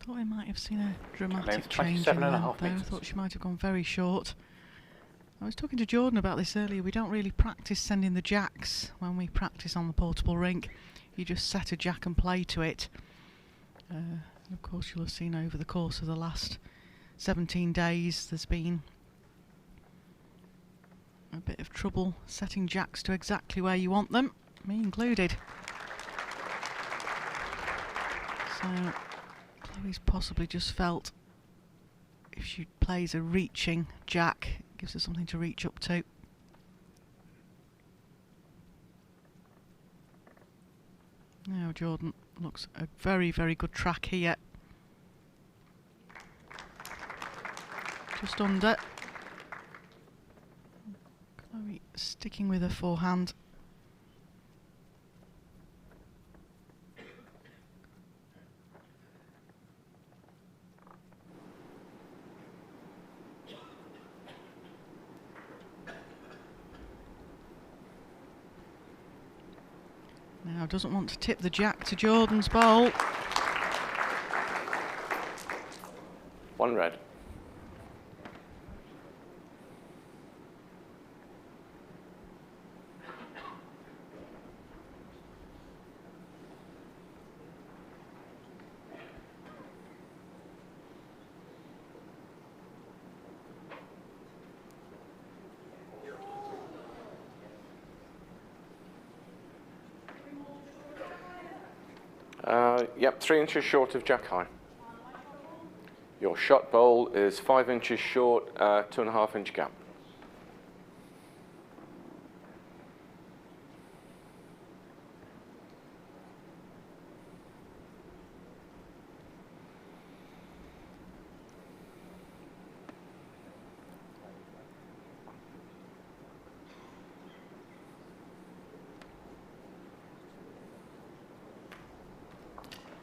Thought we might have seen a dramatic change in length there. I thought she might have gone very short. I was talking to Jordan about this earlier. We don't really practice sending the jacks when we practice on the portable rink. You just set a jack and play to it. And of course, you'll have seen over the course of the last 17 days there's been a bit of trouble setting jacks to exactly where you want them, me included. So Chloe's possibly just felt if she plays a reaching jack, it gives her something to reach up to. Now Jordan looks a very, very good track here. Just under. Chloe sticking with her forehand. Now doesn't want to tip the jack to Jordan's bowl. 1 red. Yep, 3 inches short of jack high. Your shot bowl is 5 inches short, 2.5 inch gap.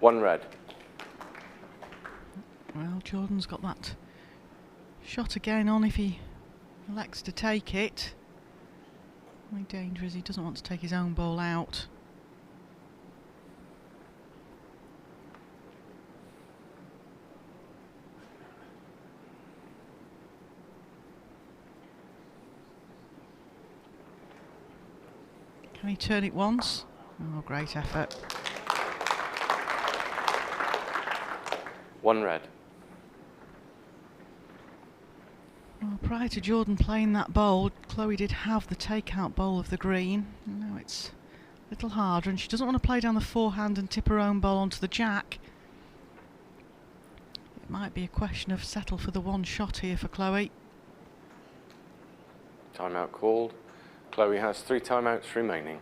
One red. Well, Jordan's got that shot again on if he elects to take it. Only danger is he doesn't want to take his own ball out. Can he turn it once? Oh, great effort. 1 red. Well, prior to Jordan playing that bowl, Chloe did have the takeout bowl of the green. Now it's a little harder, and she doesn't want to play down the forehand and tip her own bowl onto the jack. It might be a question of settle for the one shot here for Chloe. Timeout called. Chloe has 3 timeouts remaining.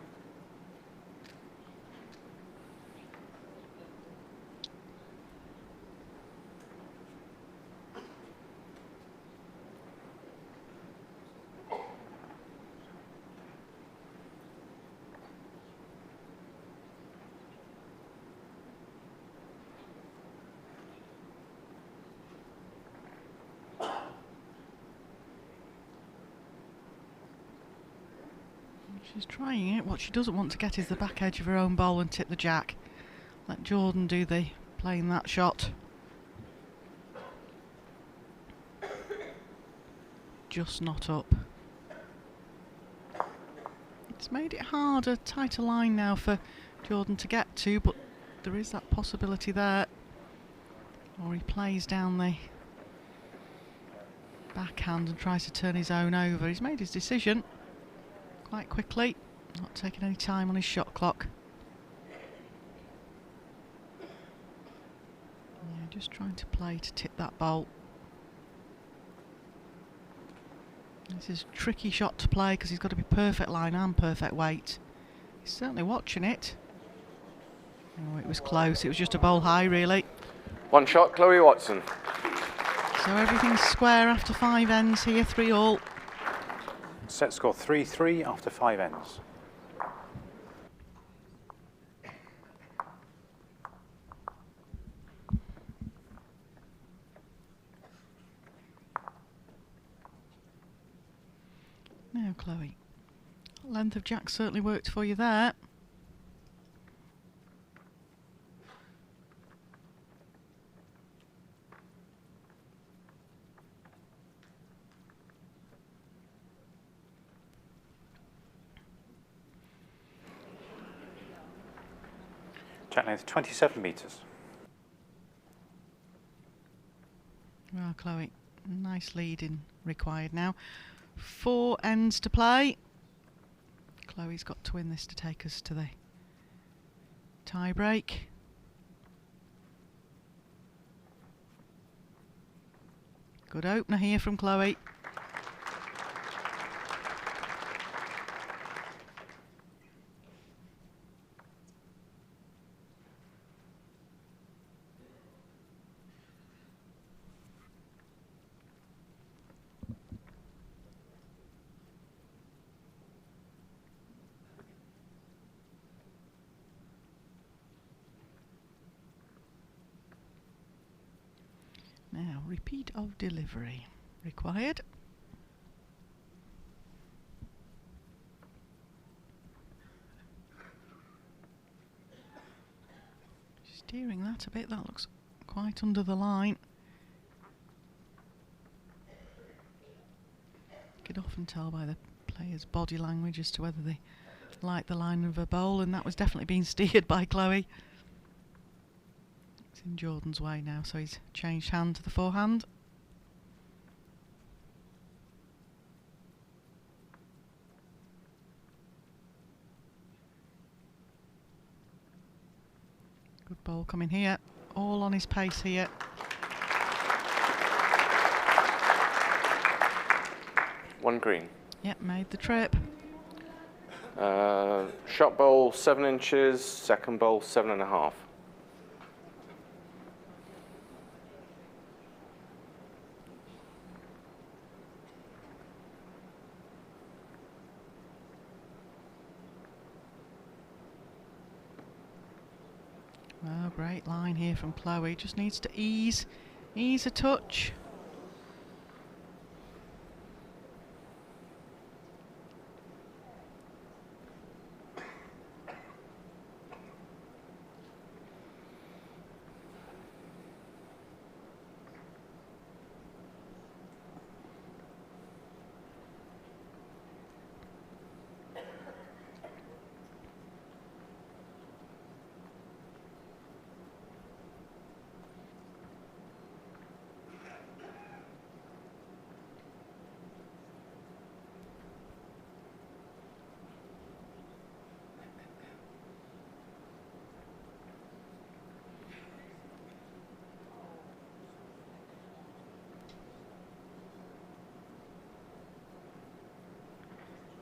She's trying it. What she doesn't want to get is the back edge of her own bowl and tip the jack. Let Jordan do the playing that shot. Just not up. It's made it harder, tighter line now for Jordan to get to, but there is that possibility there. Or he plays down the backhand and tries to turn his own over. He's made his decision quite quickly, not taking any time on his shot clock. Yeah, just trying to play to tip that bowl. This is a tricky shot to play because he's got to be perfect line and perfect weight. He's certainly watching it. Oh, it was close. It was just a bowl high, really. 1 shot, Chloe Watson. So everything's square after 5 ends here, 3 all. Set score 3-3 after 5 ends. Chloe. Length of jack certainly worked for you there. Jack length 27 metres. Well, Chloe, nice leading required now. 4 ends to play. Chloe's got to win this to take us to the tie break. Good opener here from Chloe. Now, repeat of delivery required. Steering that a bit, that looks quite under the line. You could often tell by the players' body language as to whether they like the line of a bowl, and that was definitely being steered by Chloe. In Jordan's way now, so he's changed hand to the forehand. Good ball coming here, all on his pace here. One green. Yep, made the trip. Shot bowl 7 inches, second bowl 7.5. Well, great line here from Chloe. Just needs to ease a touch.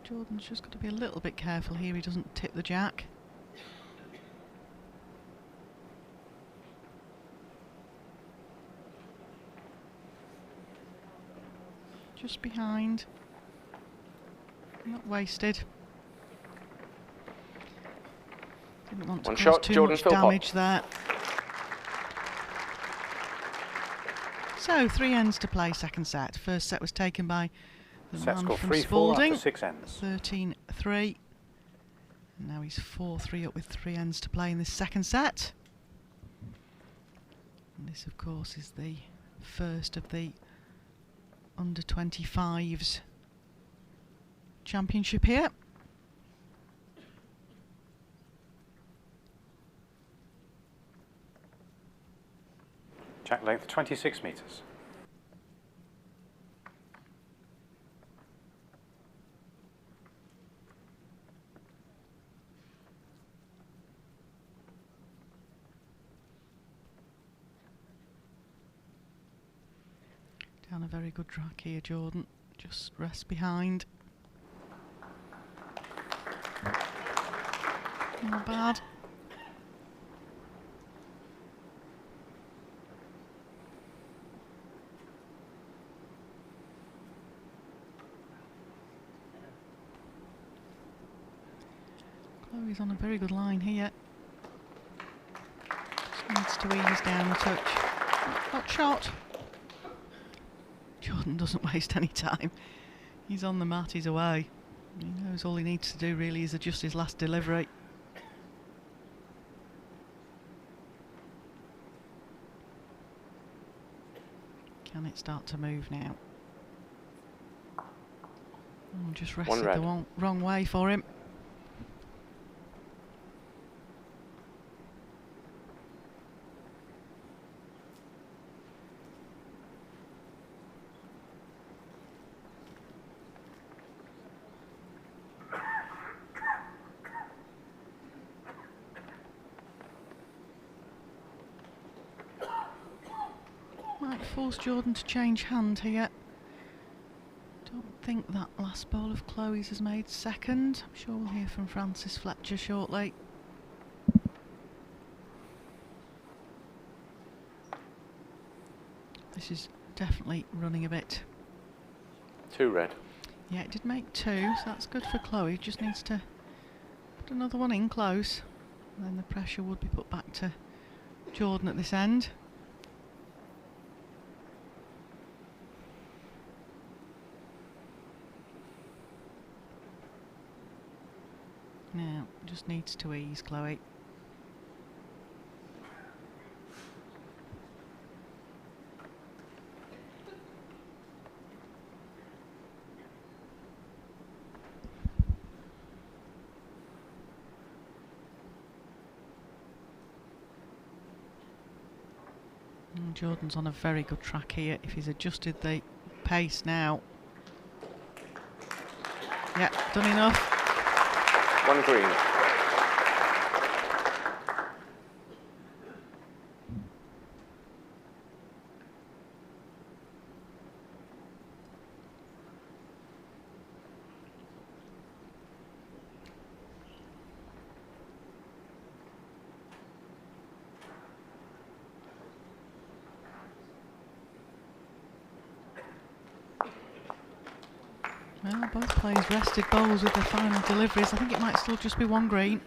Jordan's just got to be a little bit careful here he doesn't tip the jack. Just behind. Not wasted. Didn't want to One cause shot, too Jordan much Philpott. damage there. So 3 ends to play, second set. First set was taken by the Set man score from 3-4 Spalding. after 6 ends. 13-3. And now he's 4-3 up with 3 ends to play in this second set. And this, of course, is the first of the under-25s championship here. Jack length 26 metres. Down a very good track here, Jordan. Just rest behind. Not bad. Chloe's on a very good line here. Just needs to ease down a touch. Hot shot. Jordan doesn't waste any time. He's on the mat, he's away. He knows all he needs to do really is adjust his last delivery. Can it start to move now? Oh, just rested the wrong way for him. Might force Jordan to change hand here. Don't think that last bowl of Chloe's has made second. I'm sure we'll hear from Francis Fletcher shortly. This is definitely running a bit. 2 red. Yeah, it did make 2, so that's good for Chloe. Just needs to put another one in close. And then the pressure would be put back to Jordan at this end. Now, just needs to ease, Chloe. And Jordan's on a very good track here. If he's adjusted the pace now. Yeah, done enough. 1 green. Well, both players rested bowls with their final deliveries. I think it might still just be 1 green.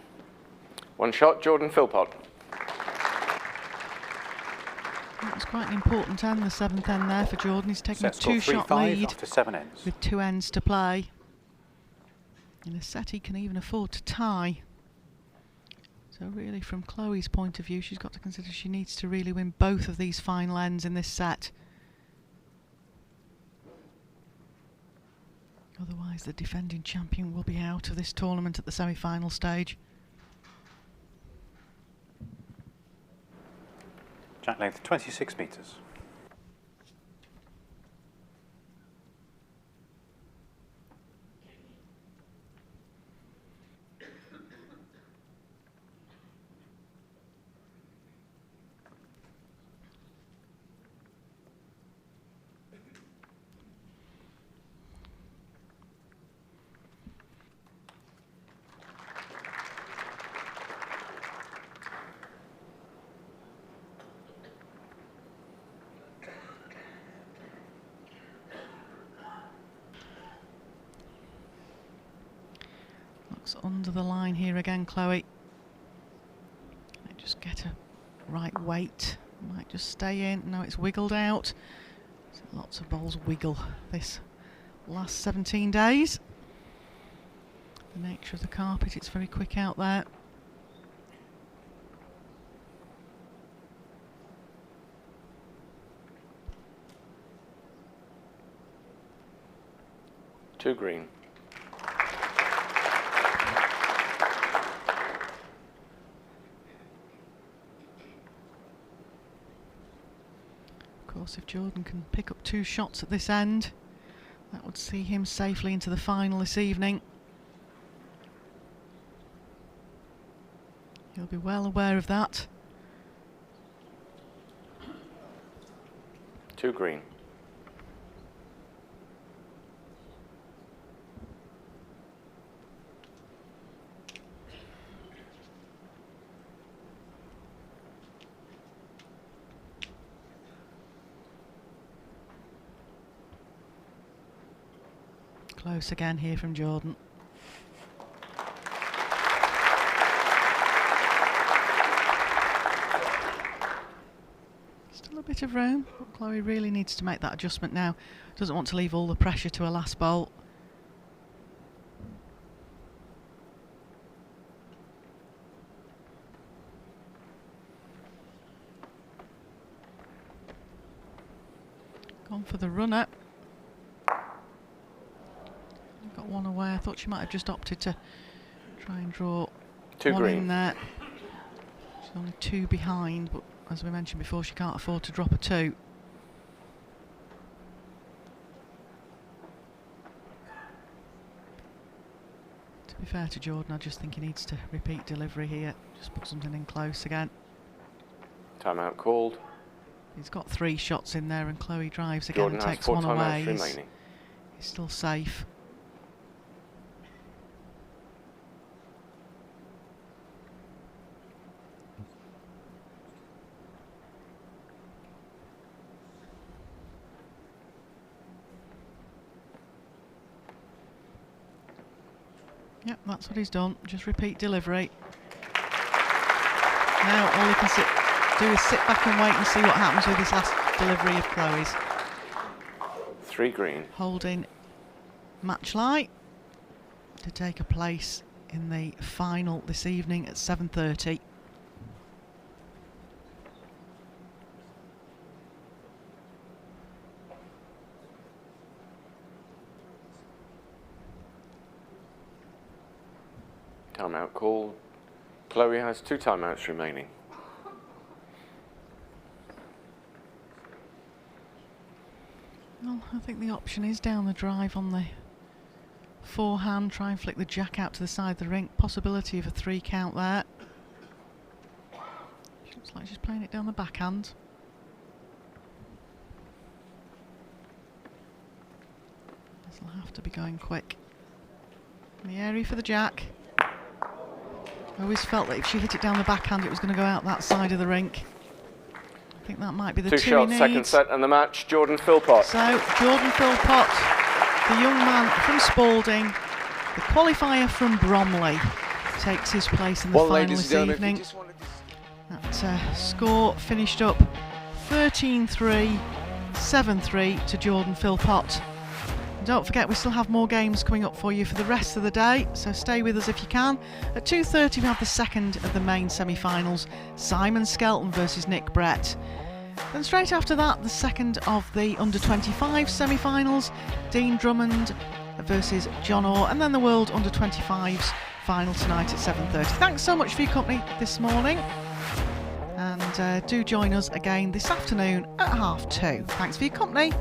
1 shot, Jordan Philpott. That was quite an important end, the 7th end there for Jordan. He's taken a Set score 2-shot lead after 7 ends. with 2 ends to play. In a set he can even afford to tie. So really from Chloe's point of view, she's got to consider she needs to really win both of these final ends in this set. Otherwise the defending champion will be out of this tournament at the semi-final stage. Jack length 26 metres. Under the line here again, Chloe. Might just get a right weight. Might just stay in. No, it's wiggled out. So lots of bowls wiggle this last 17 days. The nature of the carpet, it's very quick out there. Two green. Of course, if Jordan can pick up 2 shots at this end, that would see him safely into the final this evening. He'll be well aware of that. Two green. Close again here from Jordan. Still a bit of room, but Chloe really needs to make that adjustment now. Doesn't want to leave all the pressure to her last bowl. Gone for the runner. Got one away. I thought she might have just opted to try and draw Two one green. in there. She's only 2 behind, but as we mentioned before, she can't afford to drop a 2. To be fair to Jordan, I just think he needs to repeat delivery here. Just put something in close again. Timeout called. He's got 3 shots in there, and Chloe drives again Jordan and has takes 4 one away. timeouts remaining. He's still safe. Yep, that's what he's done. Just repeat delivery. Now all he can do is sit back and wait and see what happens with this last delivery of Chloe's. 3 green. Holding match light to take a place in the final this evening at 7:30. Timeout called. Chloe has 2 timeouts remaining. Well, I think the option is down the drive on the forehand, try and flick the jack out to the side of the rink. Possibility of a 3 count there. She looks like she's playing it down the backhand. This will have to be going quick. In the area for the jack. I always felt that if she hit it down the backhand, it was going to go out that side of the rink. I think that might be the 2 two he shots, needs. second set, and the match. Jordan Philpott. So Jordan Philpott, the young man from Spalding, the qualifier from Bromley, takes his place in the final this evening. That score finished up 13-3, 7-3 to Jordan Philpott. And don't forget, we still have more games coming up for you for the rest of the day, so stay with us if you can. At 2:30 we have the second of the main semi-finals, Simon Skelton versus Nick Brett. Then straight after that, the second of the under-25 semi-finals, Dean Drummond versus John Orr, and then the World Under-25s final tonight at 7:30. Thanks so much for your company this morning, and do join us again this afternoon at 2:30. Thanks for your company.